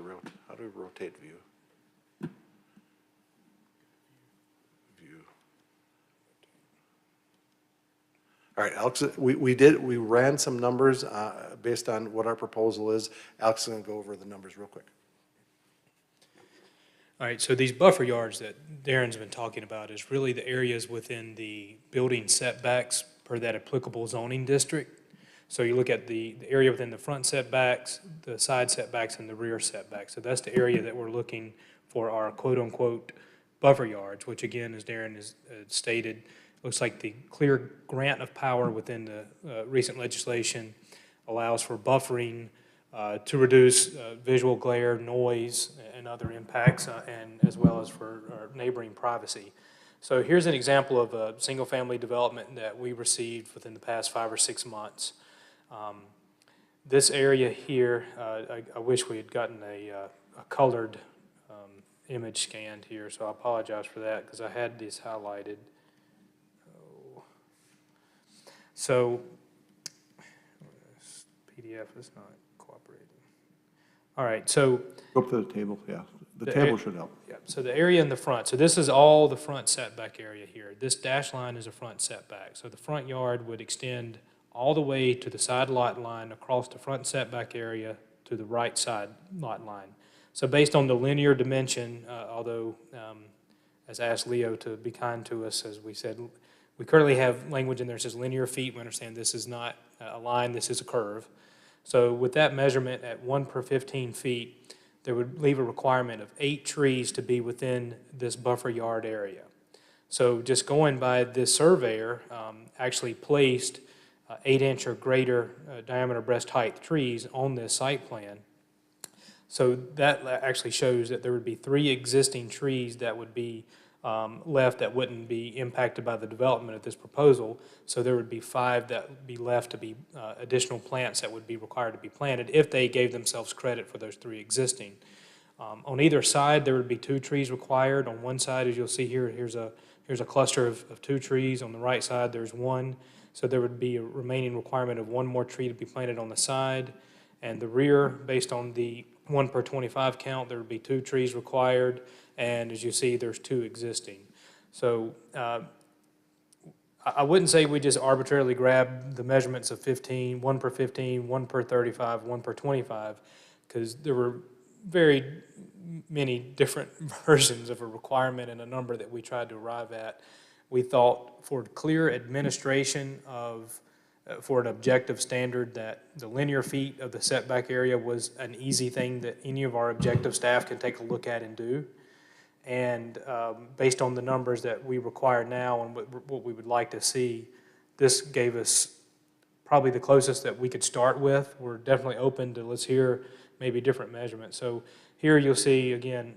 rotate view. All right, Alex, we ran some numbers based on what our proposal is. Alex is going to go over the numbers real quick. All right, so these buffer yards that Darren's been talking about is really the areas within the building setbacks per that applicable zoning district. So you look at the area within the front setbacks, the side setbacks, and the rear setbacks. So that's the area that we're looking for our quote-unquote buffer yards, which again, as Darren has stated, looks like the clear grant of power within the recent legislation allows for buffering to reduce visual glare, noise, and other impacts, and as well as for neighboring privacy. So here's an example of a single-family development that we received within the past 5 or 6 months. This area here, I wish we had gotten a colored image scanned here, so I apologize for that because I had these highlighted. So PDF is not cooperating. All right, so Go up to the table, yeah. The table should help. yeah, so the area in the front, so this is all the front setback area here. This dash line is a front setback. So the front yard would extend all the way to the side lot line across the front setback area to the right side lot line. So based on the linear dimension, although as I asked Leo to be kind to us, as we said, we currently have language in there that says linear feet. We understand this is not a line, this is a curve. So with that measurement at 1 per 15 feet, there would leave a requirement of 8 trees to be within this buffer yard area. So just going by this surveyor, actually placed 8-inch or greater diameter breast height trees on this site plan. So that actually shows that there would be 3 existing trees that would be left that wouldn't be impacted by the development of this proposal. So there would be 5 that would be left to be additional plants that would be required to be planted if they gave themselves credit for those 3 existing. On either side, there would be 2 trees required. On one side, as you'll see here, here's a cluster of 2 trees. On the right side, there's 1. So there would be a remaining requirement of 1 more tree to be planted on the side. And the rear, based on the 1 per 25 count, there would be 2 trees required, and as you see, there's 2 existing. So I wouldn't say we just arbitrarily grab the measurements of 15, 1 per 15, 1 per 35, 1 per 25, because there were very many different versions of a requirement and a number that we tried to arrive at. We thought for clear administration of, for an objective standard, that the linear feet of the setback area was an easy thing that any of our objective staff can take a look at and do. And based on the numbers that we require now and what we would like to see, this gave us probably the closest that we could start with. We're definitely open to, let's hear maybe different measurements. So here you'll see, again,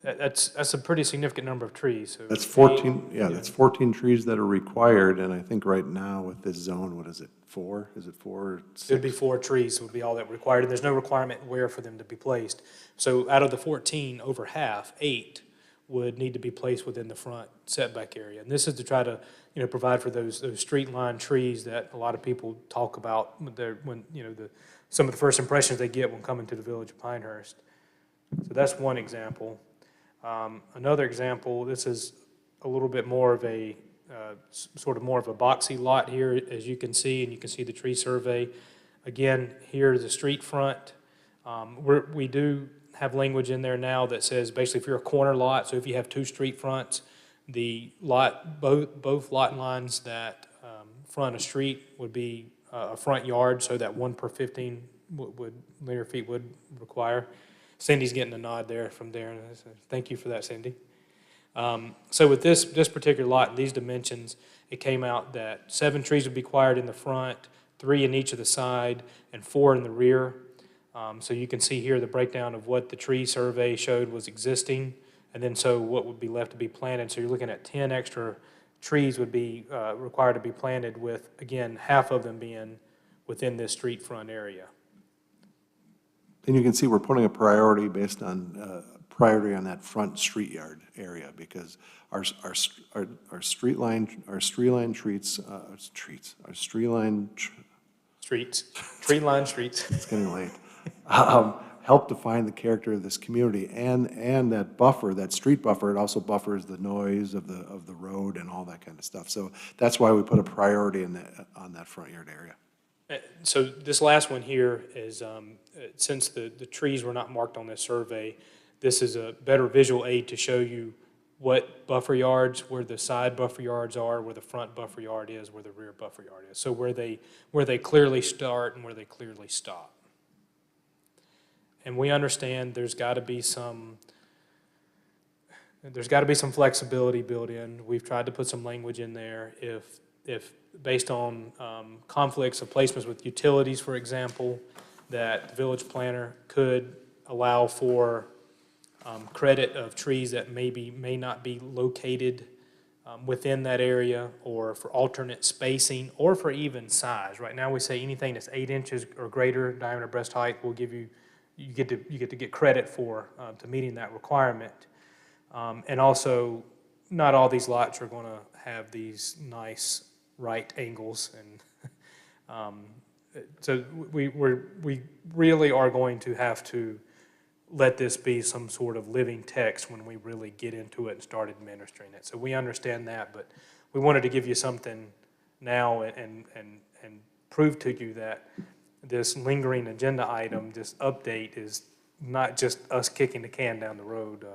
that's a pretty significant number of trees. So That's 14, yeah, that's 14 trees that are required, and I think right now with this zone, what is it, 4? Is it 4 or 6? It'd be 4 trees would be all that required, and there's no requirement where for them to be placed. So out of the 14, over half, 8, would need to be placed within the front setback area. And this is to try to, provide for those street line trees that a lot of people talk about when some of the first impressions they get when coming to the village of Pinehurst. So that's one example. Another example, this is a little bit more of a, sort of more of a boxy lot here, as you can see, and you can see the tree survey. Again, here is the street front. We do have language in there now that says basically if you're a corner lot, so if you have 2 street fronts, the lot, both lot lines that front a street would be a front yard, so that 1 per 15 would linear feet would require. Cindy's getting a nod there from Darren. Thank you for that, Cindy. So with this particular lot, these dimensions, it came out that 7 trees would be required in the front, 3 in each of the side, and 4 in the rear. So you can see here the breakdown of what the tree survey showed was existing, and then so what would be left to be planted. So you're looking at 10 extra trees would be required to be planted with, again, half of them being within this street front area. And you can see we're putting a priority based on, priority on that front street yard area, because our street line streets, tree line streets. It's getting late. Help define the character of this community, and that buffer, that street buffer, it also buffers the noise of the road and all that kind of stuff. So that's why we put a priority on that front yard area. So this last one here is, since the trees were not marked on this survey, this is a better visual aid to show you what buffer yards, where the side buffer yards are, where the front buffer yard is, where the rear buffer yard is. So where they clearly start and where they clearly stop. And we understand there's got to be some flexibility built in. We've tried to put some language in there if based on conflicts of placements with utilities, for example, that the village planner could allow for credit of trees that may not be located within that area, or for alternate spacing, or for even size. Right now we say anything that's 8 inches or greater diameter breast height will give you get to get credit for to meeting that requirement. And also, not all these lots are going to have these nice right angles, and so we really are going to have to let this be some sort of living text when we really get into it and start administering it. So we understand that, but we wanted to give you something now and prove to you that this lingering agenda item, this update, is not just us kicking the can down the road.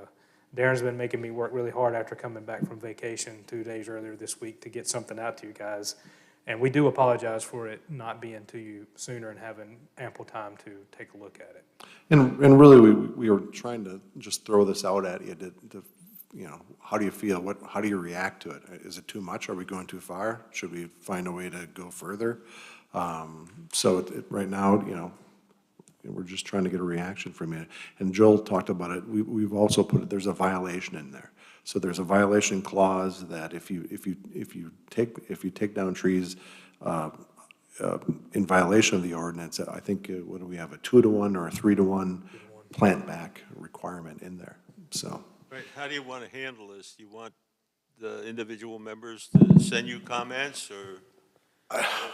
Darren's been making me work really hard after coming back from vacation 2 days earlier this week to get something out to you guys. And we do apologize for it not being to you sooner and having ample time to take a look at it. And really, we were trying to just throw this out at you to how do you feel? How do you react to it? Is it too much? Are we going too far? Should we find a way to go further? So right now, we're just trying to get a reaction from you. And Joel talked about it. We've also put there's a violation in there. So there's a violation clause that if you take down trees in violation of the ordinance, I think what do we have, a 2-to-1 or a 3-to-1 plant back requirement in there. So. Right. How do you want to handle this? Do you want the individual members to send you comments, or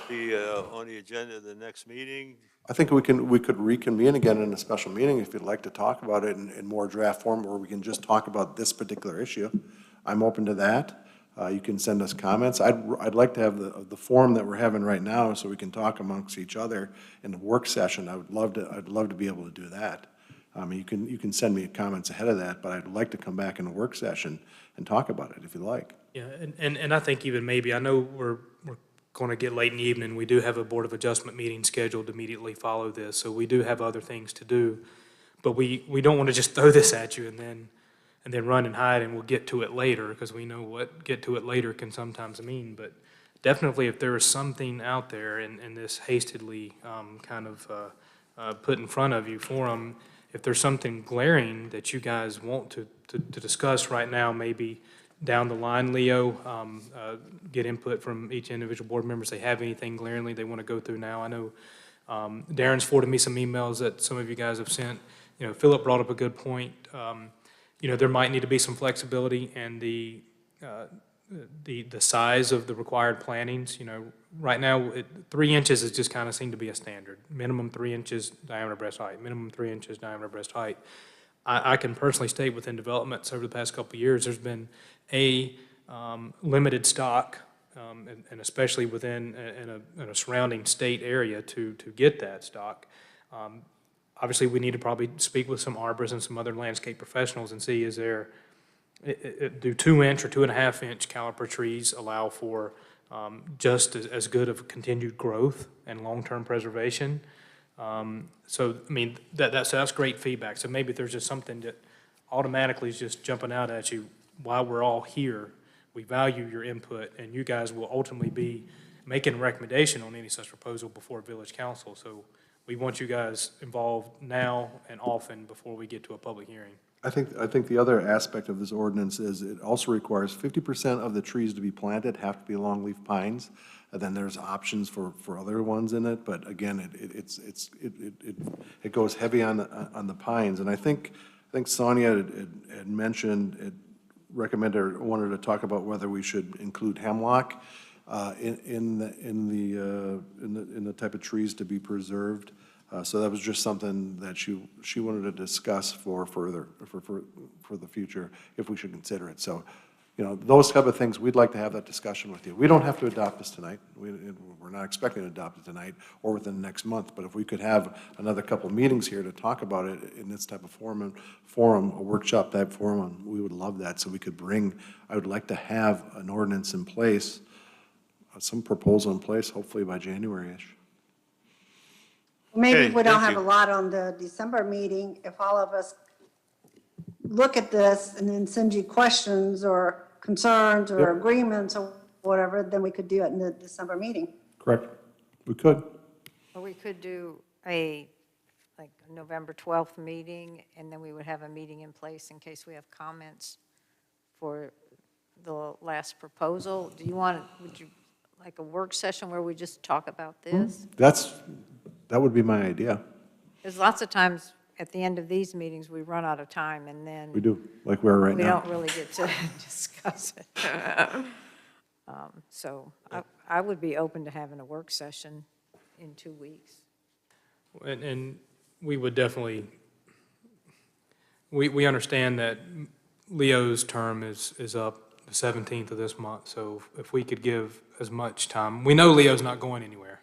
Be on the agenda of the next meeting. I think we could reconvene again in a special meeting if you'd like to talk about it in more draft form, or we can just talk about this particular issue. I'm open to that. You can send us comments. I'd like to have the forum that we're having right now so we can talk amongst each other in the work session. I'd love to be able to do that. You can send me comments ahead of that, but I'd like to come back in a work session and talk about it if you like. Yeah, and I think even maybe, I know we're going to get late in the evening. We do have a Board of Adjustment meeting scheduled to immediately follow this, so we do have other things to do. But we don't want to just throw this at you and then run and hide, and we'll get to it later, because we know what get to it later can sometimes mean. But definitely, if there is something out there in this hastily kind of put in front of you forum, if there's something glaring that you guys want to discuss right now, maybe down the line, Leo, get input from each individual board members. They have anything glaringly they want to go through now. I know Darren's forwarded me some emails that some of you guys have sent. You know, Philip brought up a good point. You know, there might need to be some flexibility and the size of the required plantings. You know, right now, 3 inches is just kind of seemed to be a standard. Minimum 3 inches diameter breast height, minimum 3 inches diameter breast height. I can personally state within developments over the past couple of years, there's been a limited stock, and especially within in a surrounding state area to get that stock. Obviously, we need to probably speak with some arborists and some other landscape professionals and see, is there, do 2-inch or 2.5-inch caliper trees allow for just as good of continued growth and long-term preservation? So, I mean, that's great feedback. So maybe if there's just something that automatically is just jumping out at you while we're all here, we value your input, and you guys will ultimately be making a recommendation on any such proposal before Village Council. So we want you guys involved now and often before we get to a public hearing. I think the other aspect of this ordinance is it also requires 50% of the trees to be planted have to be longleaf pines. And then there's options for other ones in it, but again, it goes heavy on the pines. And I think Sonia had mentioned, recommended or wanted to talk about whether we should include hemlock in the type of trees to be preserved. So that was just something that she wanted to discuss for the future, if we should consider it. So, you know, those type of things, we'd like to have that discussion with you. We don't have to adopt this tonight. We're not expecting to adopt it tonight or within the next month, but if we could have another couple of meetings here to talk about it in this type of forum, a workshop type forum, we would love that. So we could I would like to have an ordinance in place, some proposal in place, hopefully by January-ish. Maybe Okay, we don't thank have a you. lot on the December meeting. If all of us look at this and then send you questions or concerns or Yep. agreements or whatever, then we could do it in the December meeting. Correct. We could. Or we could do a November 12th meeting, and then we would have a meeting in place in case we have comments for the last proposal. Would you like a work session where we just talk about this? That would be my idea. Because lots of times, at the end of these meetings, we run out of time, and then We do, like we are right we now. don't really get to discuss it. So I would be open to having a work session in 2 weeks. And we would definitely, we understand that Leo's term is up the 17th of this month, so if we could give as much time, we know Leo's not going anywhere.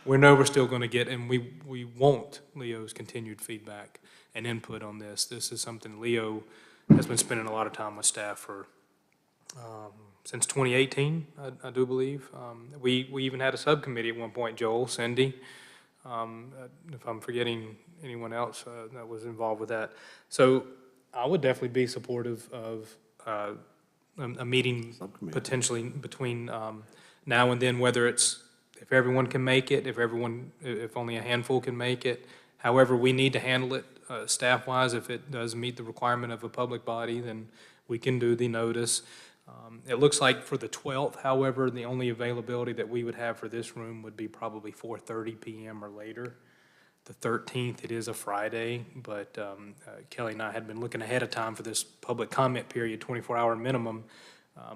We know we're still going to get, and we want Leo's continued feedback and input on this. This is something Leo has been spending a lot of time with staff for, since 2018, I do believe. We even had a subcommittee at one point, Joel, Cindy, if I'm forgetting anyone else that was involved with that. So I would definitely be supportive of a meeting potentially between now and then, whether it's, if everyone can make it, if only a handful can make it. However, we need to handle it staff-wise. If it does meet the requirement of a public body, then we can do the notice. It looks like for the 12th, however, the only availability that we would have for this room would be probably 4:30 p.m. or later. The 13th, it is a Friday, but Kelly and I had been looking ahead of time for this public comment period, 24-hour minimum.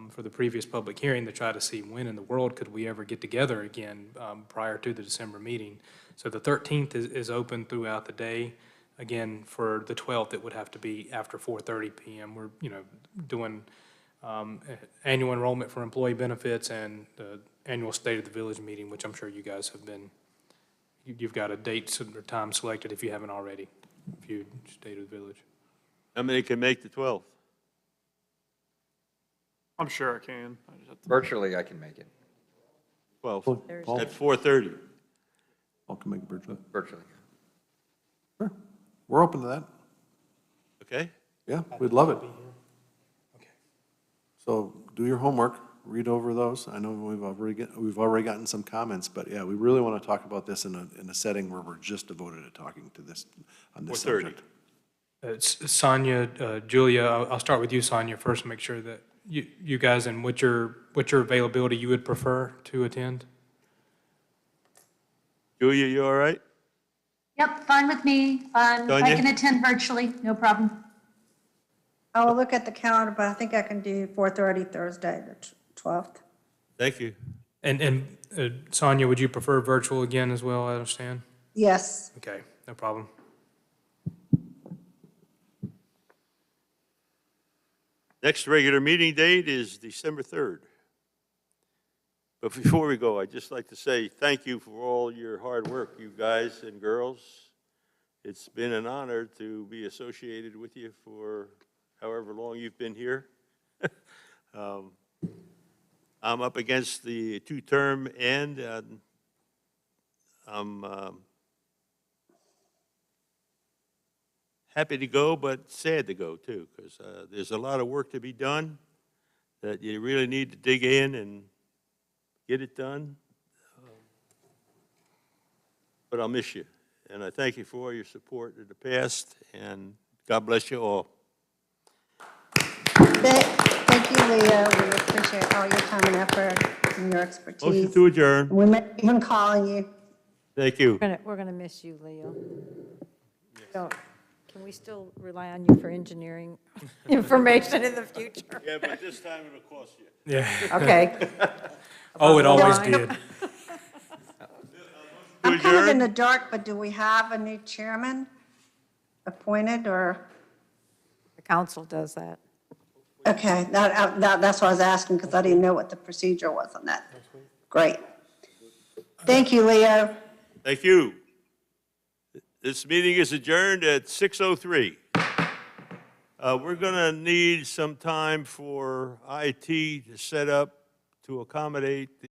for the previous public hearing to try to see when in the world could we ever get together again prior to the December meeting. So the 13th is open throughout the day. Again, for the 12th, it would have to be after 4:30 PM. We're, doing annual enrollment for employee benefits and the annual State of the Village meeting, which I'm sure you guys have been, you've got a date or time selected if you haven't already viewed State of the Village. How many can make the 12th? I'm sure I can. I just have to- Virtually, I can make it, 12, Paul, at 4:30. Paul can make a virtual. virtually. Sure. We're open to that. Okay? Yeah, we'd love it. Okay. So do your homework, read over those. I know we've already gotten some comments, but yeah, we really want to talk about this in a setting where we're just devoted to talking to this, on this 4:30. subject. Sonia, Julia, I'll start with you, Sonia, first, make sure that you guys and what your availability you would prefer to attend? Julia, you all right? Yep, fine with me. I Sonia? can attend virtually, no problem. I will look at the calendar, but I think I can do 4:30 Thursday, the 12th. Thank you. And Sonia, would you prefer virtual again as well, I understand? Yes. Okay, no problem. Next regular meeting date is December 3rd. But before we go, I'd just like to say thank you for all your hard work, you guys and girls. It's been an honor to be associated with you for however long you've been here. I'm up against the two-term end, and I'm happy to go, but sad to go too, because there's a lot of work to be done that you really need to dig in and get it done. But I'll miss you, and I thank you for all your support in the past, and God bless you all. Thank you, Leah. We appreciate all your time and effort and your Motion expertise. to adjourn. We may even calling you. Thank you. We're gonna miss you, Leo. So, can we still rely on you for engineering information in the future? Yeah, but this time it'll cost you. Yeah. Okay. Oh, it always Fine. did. I'm kind of in adjourn? the dark, but do we have a new chairman appointed or? The council does that. Okay, that's what I was asking because I didn't know what the procedure was on that. Great. Thank you, Leo. Thank you. This meeting is adjourned at 6:03. We're going to need some time for IT to set up to accommodate the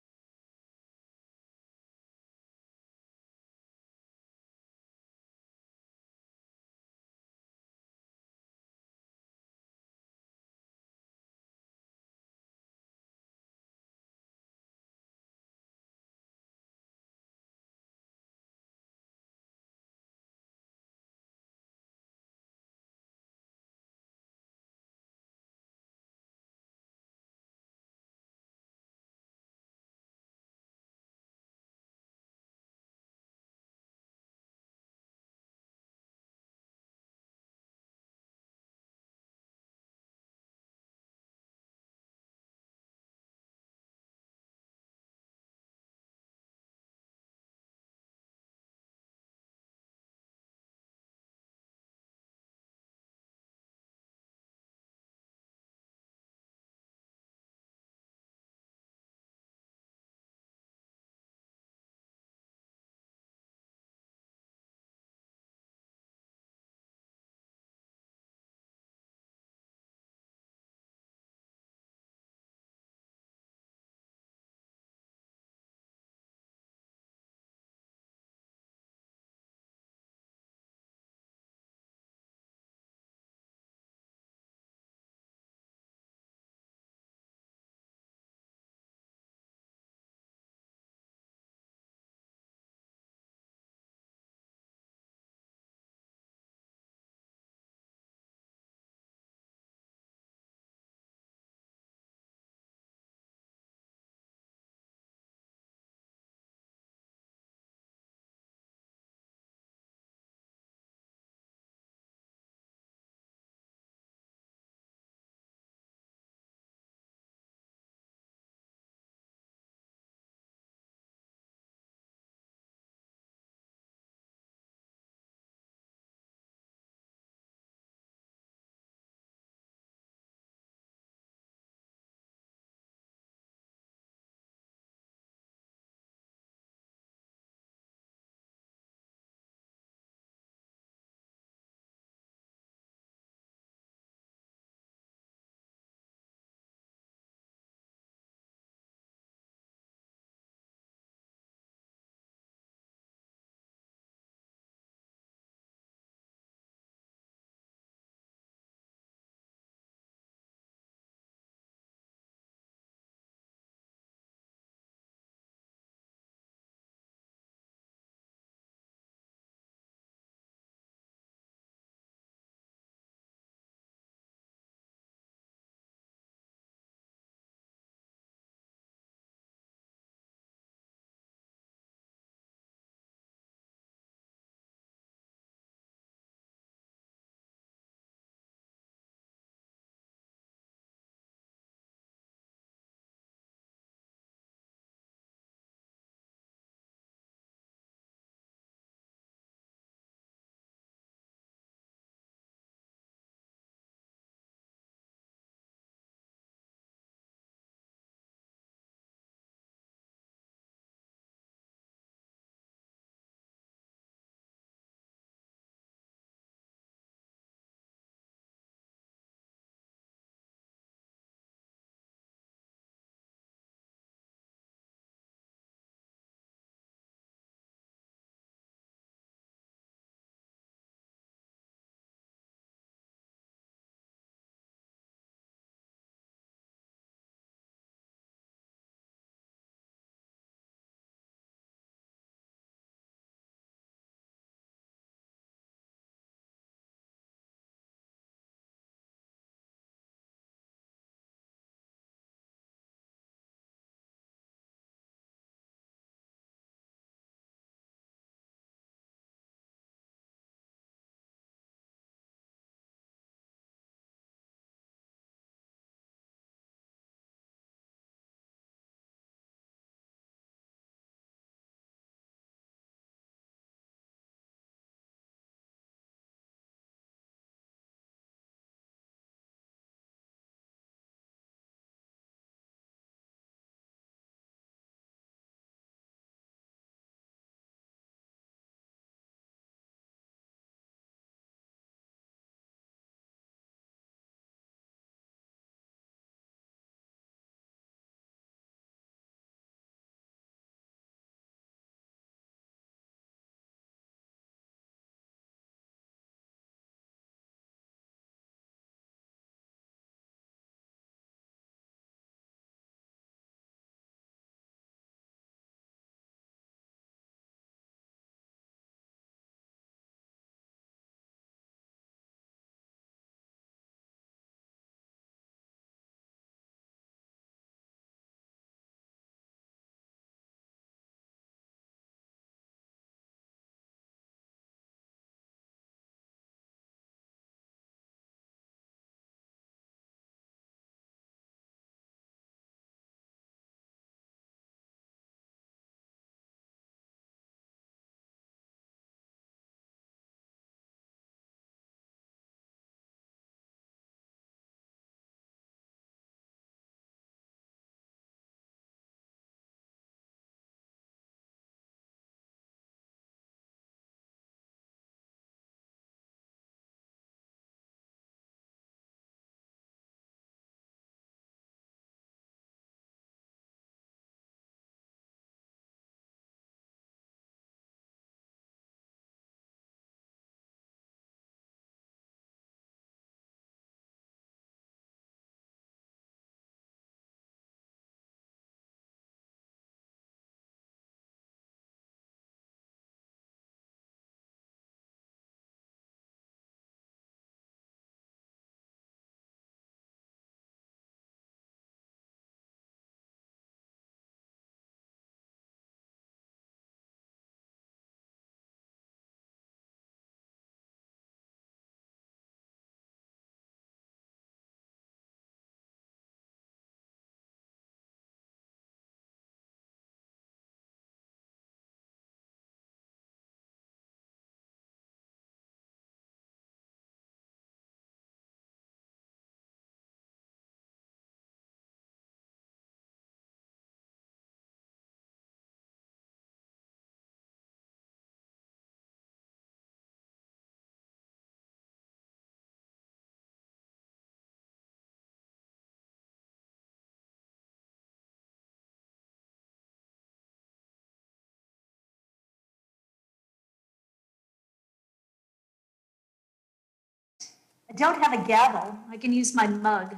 I don't have a gavel. I can use my mug.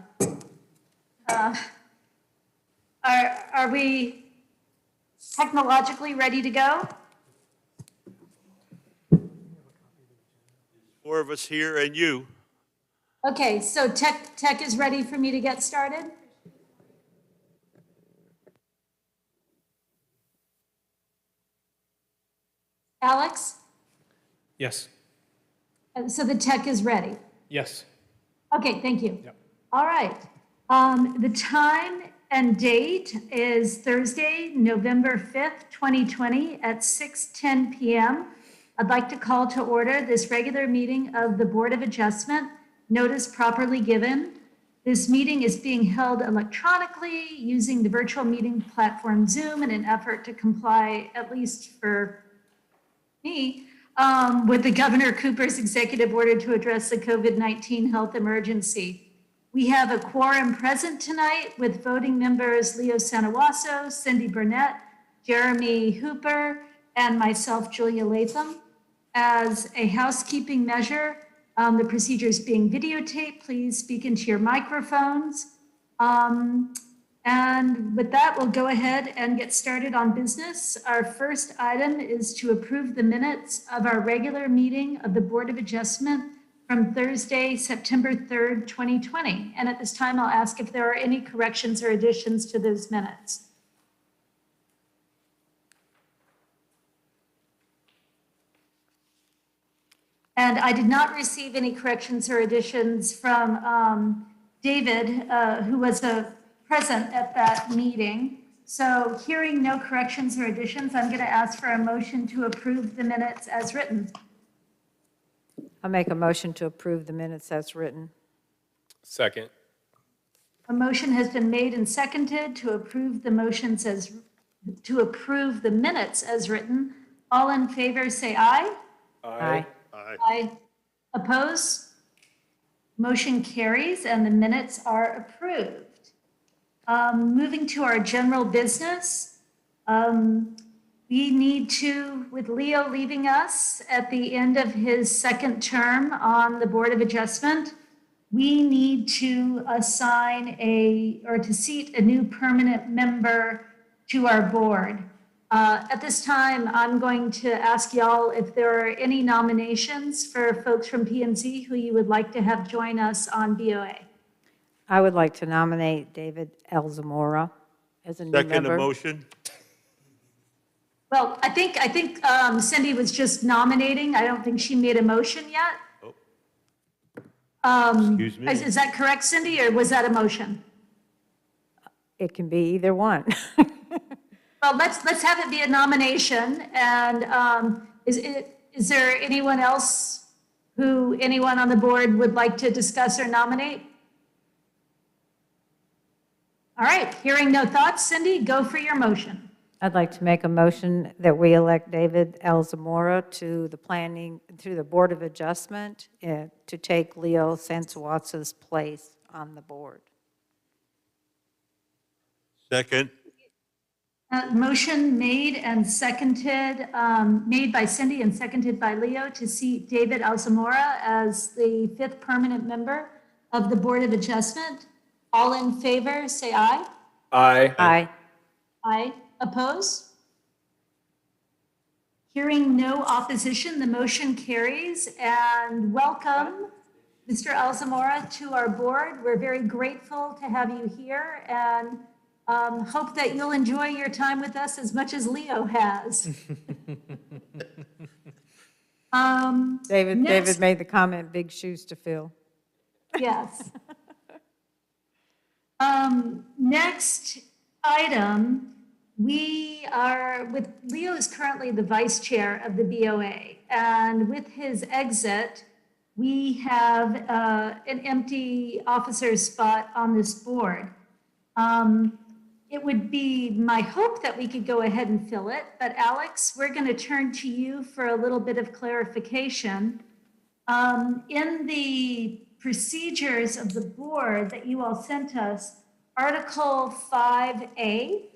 Are we technologically ready to go? 4 of us here and you. Okay, so tech is ready for me to get started? Alex? Yes. So the tech is ready? Yes. Okay, thank you. Yep. All right. The time and date is Thursday, November 5th, 2020 at 6:10 PM. I'd like to call to order this regular meeting of the Board of Adjustment, notice properly given. This meeting is being held electronically using the virtual meeting platform Zoom in an effort to comply, at least for me, with the Governor Cooper's executive order to address the COVID-19 health emergency. We have a quorum present tonight with voting members Leo Sanawaso, Cindy Burnett, Jeremy Hooper, and myself, Julia Latham. As a housekeeping measure, the procedure is being videotaped. Please speak into your microphones. And with that, we'll go ahead and get started on business. Our first item is to approve the minutes of our regular meeting of the Board of Adjustment from Thursday, September 3rd, 2020. And at this time, I'll ask if there are any corrections or additions to those minutes. And I did not receive any corrections or additions from David, who was present at that meeting. So hearing no corrections or additions, I'm going to ask for a motion to approve the minutes as written. I'll make a motion to approve the minutes as written. Second. A motion has been made and seconded to approve the minutes as written. All in favor, say aye. Aye. Aye. Aye. Oppose? Motion carries and the minutes are approved. Moving to our general business, we need to, with Leo leaving us at the end of his second term on the Board of Adjustment, we need to assign to seat a new permanent member to our board. At this time, I'm going to ask y'all if there are any nominations for folks from P&Z who you would like to have join us on BOA. I would like to nominate David L. Zamora as a new member. Second motion. Well, I think Cindy was just nominating. I don't think she made a motion yet. Excuse me. Is that correct, Cindy, or was that a motion? It can be either one. Well, let's have it be a nomination. And is there anyone else who anyone on the board would like to discuss or nominate? All right, hearing no thoughts, Cindy, go for your motion. I'd like to make a motion that we elect David L. Zamora to the Board of Adjustment to take Leo Sansawasa's place on the board. Second. Motion made and seconded, made by Cindy and seconded by Leo to seat David L. Zamora as the 5th permanent member of the Board of Adjustment. All in favor, say aye. Aye. Aye. Aye. Oppose? Hearing no opposition, the motion carries. And welcome, Mr. L. Zamora, to our board. We're very grateful to have you here and hope that you'll enjoy your time with us as much as Leo has. David made the comment, big shoes to fill. Yes. Next item, Leo is currently the vice chair of the BOA, and with his exit, we have an empty officer spot on this board. It would be my hope that we could go ahead and fill it, but Alex, we're going to turn to you for a little bit of clarification. In the procedures of the board that you all sent us, Article 5A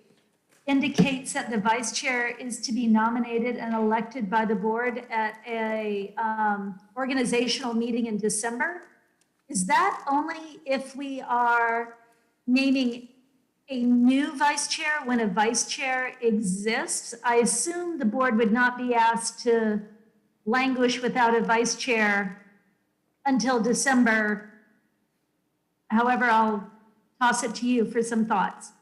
indicates that the vice chair is to be nominated and elected by the board at a organizational meeting in December. Is that only if we are naming a new vice chair when a vice chair exists? I assume the board would not be asked to languish without a vice chair until December. However, I'll toss it to you for some thoughts.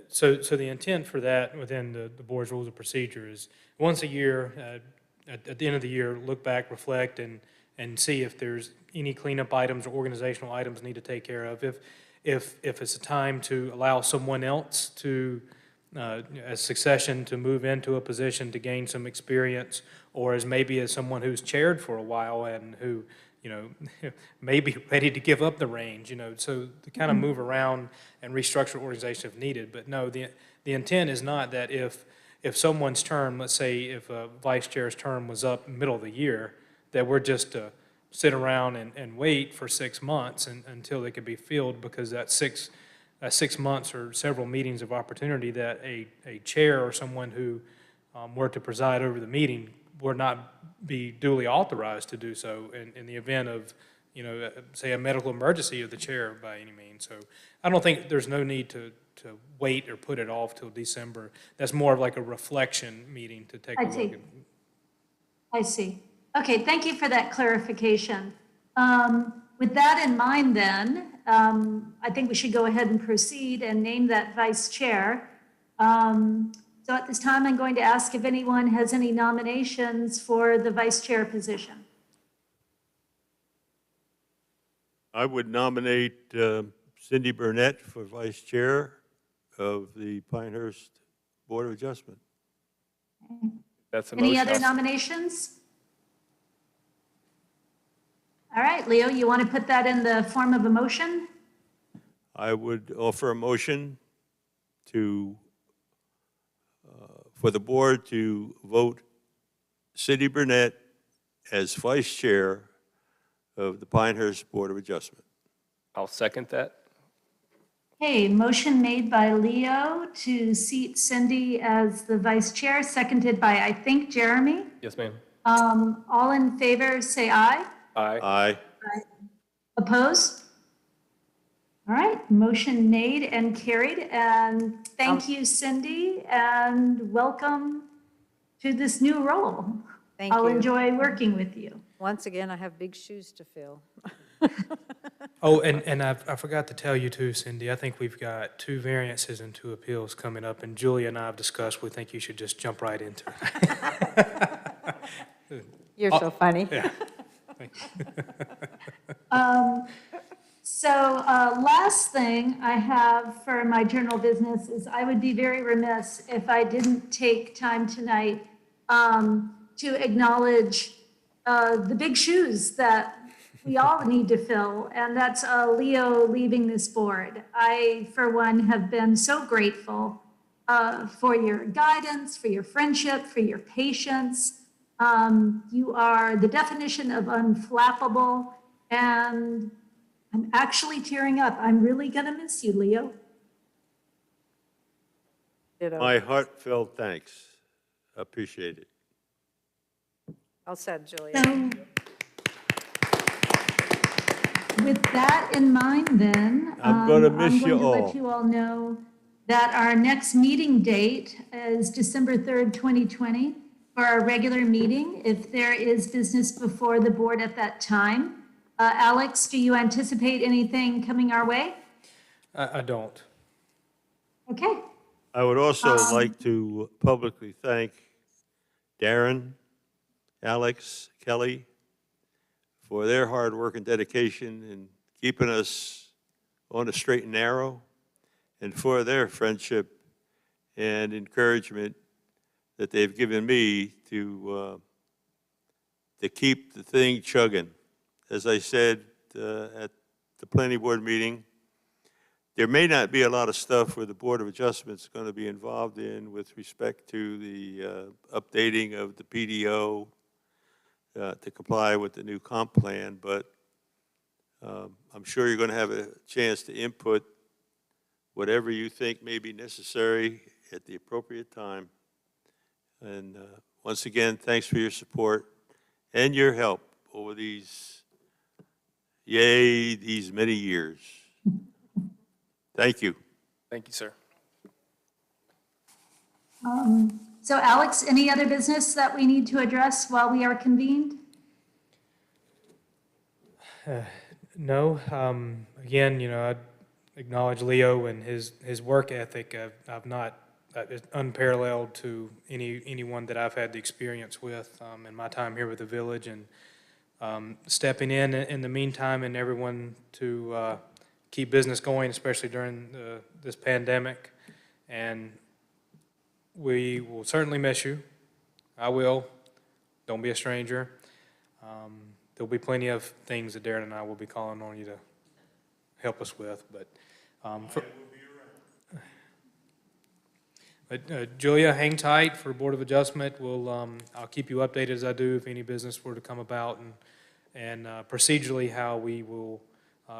So the intent for that within the board's rules of procedure is once a year, at the end of the year, look back, reflect, and see if there's any cleanup items or organizational items need to take care of. If it's a time to allow someone else to, as succession, to move into a position to gain some experience, or as someone who's chaired for a while and who, may be ready to give up the reins, so to kind of move around and restructure organization if needed. But no, the intent is not that if someone's term, let's say if a vice chair's term was up middle of the year, that we're just to sit around and wait for 6 months until they could be filled, because that 6 months or several meetings of opportunity that a chair or someone who were to preside over the meeting would not be duly authorized to do so in the event of, say a medical emergency of the chair by any means. So I don't think there's no need to wait or put it off till December. That's more of like a reflection meeting to take a look at. I see. Okay, thank you for that clarification. With that in mind then, I think we should go ahead and proceed and name that vice chair. So at this time, I'm going to ask if anyone has any nominations for the vice chair position. I would nominate Cindy Burnett for vice chair of the Pinehurst Board of Adjustment. That's a Any motion. other nominations? All right, Leo, you want to put that in the form of a motion? I would offer a motion to, for the board to vote Cindy Burnett as vice chair of the Pinehurst Board of Adjustment. I'll second that. Okay, motion made by Leo to seat Cindy as the vice chair, seconded by, I think, Jeremy. Yes, ma'am. All in favor, say aye. Aye. Aye. Opposed? All right, motion made and carried, and thank you, Cindy, and welcome to this new role. Thank I'll you. enjoy working with you. Once again, I have big shoes to fill. Oh, and I forgot to tell you too, Cindy, I think we've got 2 variances and 2 appeals coming up, and Julia and I have discussed, we think you should just jump right into it. You're so funny. Yeah. So last thing I have for my journal business is I would be very remiss if I didn't take time tonight to acknowledge the big shoes that we all need to fill, and that's Leo leaving this board. I, for one, have been so grateful for your guidance, for your friendship, for your patience. You are the definition of unflappable, and I'm actually tearing up. I'm really gonna miss you, Leo. Ditto. My heartfelt thanks. Appreciate it. Well said, Julia. So, with that in mind, then, I'm gonna miss you I'm going to all. let you all know that our next meeting date is December 3rd, 2020, for our regular meeting, if there is business before the board at that time. Alex, do you anticipate anything coming our way? I don't. Okay. I would also like to publicly thank Darren, Alex, Kelly, for their hard work and dedication in keeping us on the straight and narrow, and for their friendship and encouragement that they've given me to keep the thing chugging. As I said at the planning board meeting, there may not be a lot of stuff where the Board of Adjustment's going to be involved in with respect to the updating of the PDO to comply with the new comp plan, but I'm sure you're going to have a chance to input whatever you think may be necessary at the appropriate time. And once again, thanks for your support and your help over these Yay, these many years. Thank you. Thank you, sir. So Alex, any other business that we need to address while we are convened? No, again, I acknowledge Leo and his work ethic. I've not, it's unparalleled to anyone that I've had the experience with in my time here with the village, and stepping in the meantime, and everyone to keep business going, especially during this pandemic. And we will certainly miss you. I will. Don't be a stranger. There'll be plenty of things that Darren and I will be calling on you to help us with, but Julia, hang tight for Board of Adjustment. I'll keep you updated as I do if any business were to come about, and procedurally how we will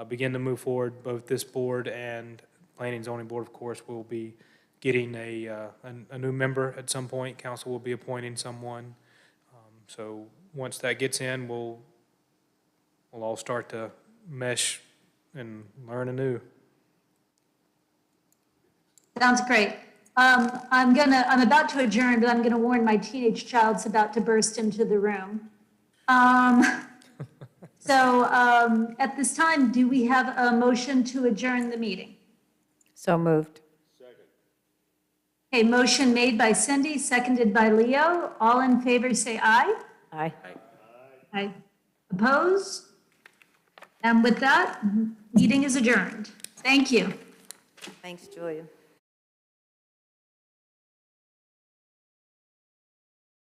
begin to move forward. Both this board and Planning and Zoning Board, of course, will be getting a new member at some point. Council will be appointing someone. So once that gets in, we'll all start to mesh and learn anew. Sounds great. I'm about to adjourn, but I'm gonna warn my teenage child's about to burst into the room. So at this time, do we have a motion to adjourn the meeting? So moved. Okay, motion made by Cindy, seconded by Leo. All in favor, say aye. Aye. Aye. Opposed? And with that, meeting is adjourned. Thank you. Thanks, Julia.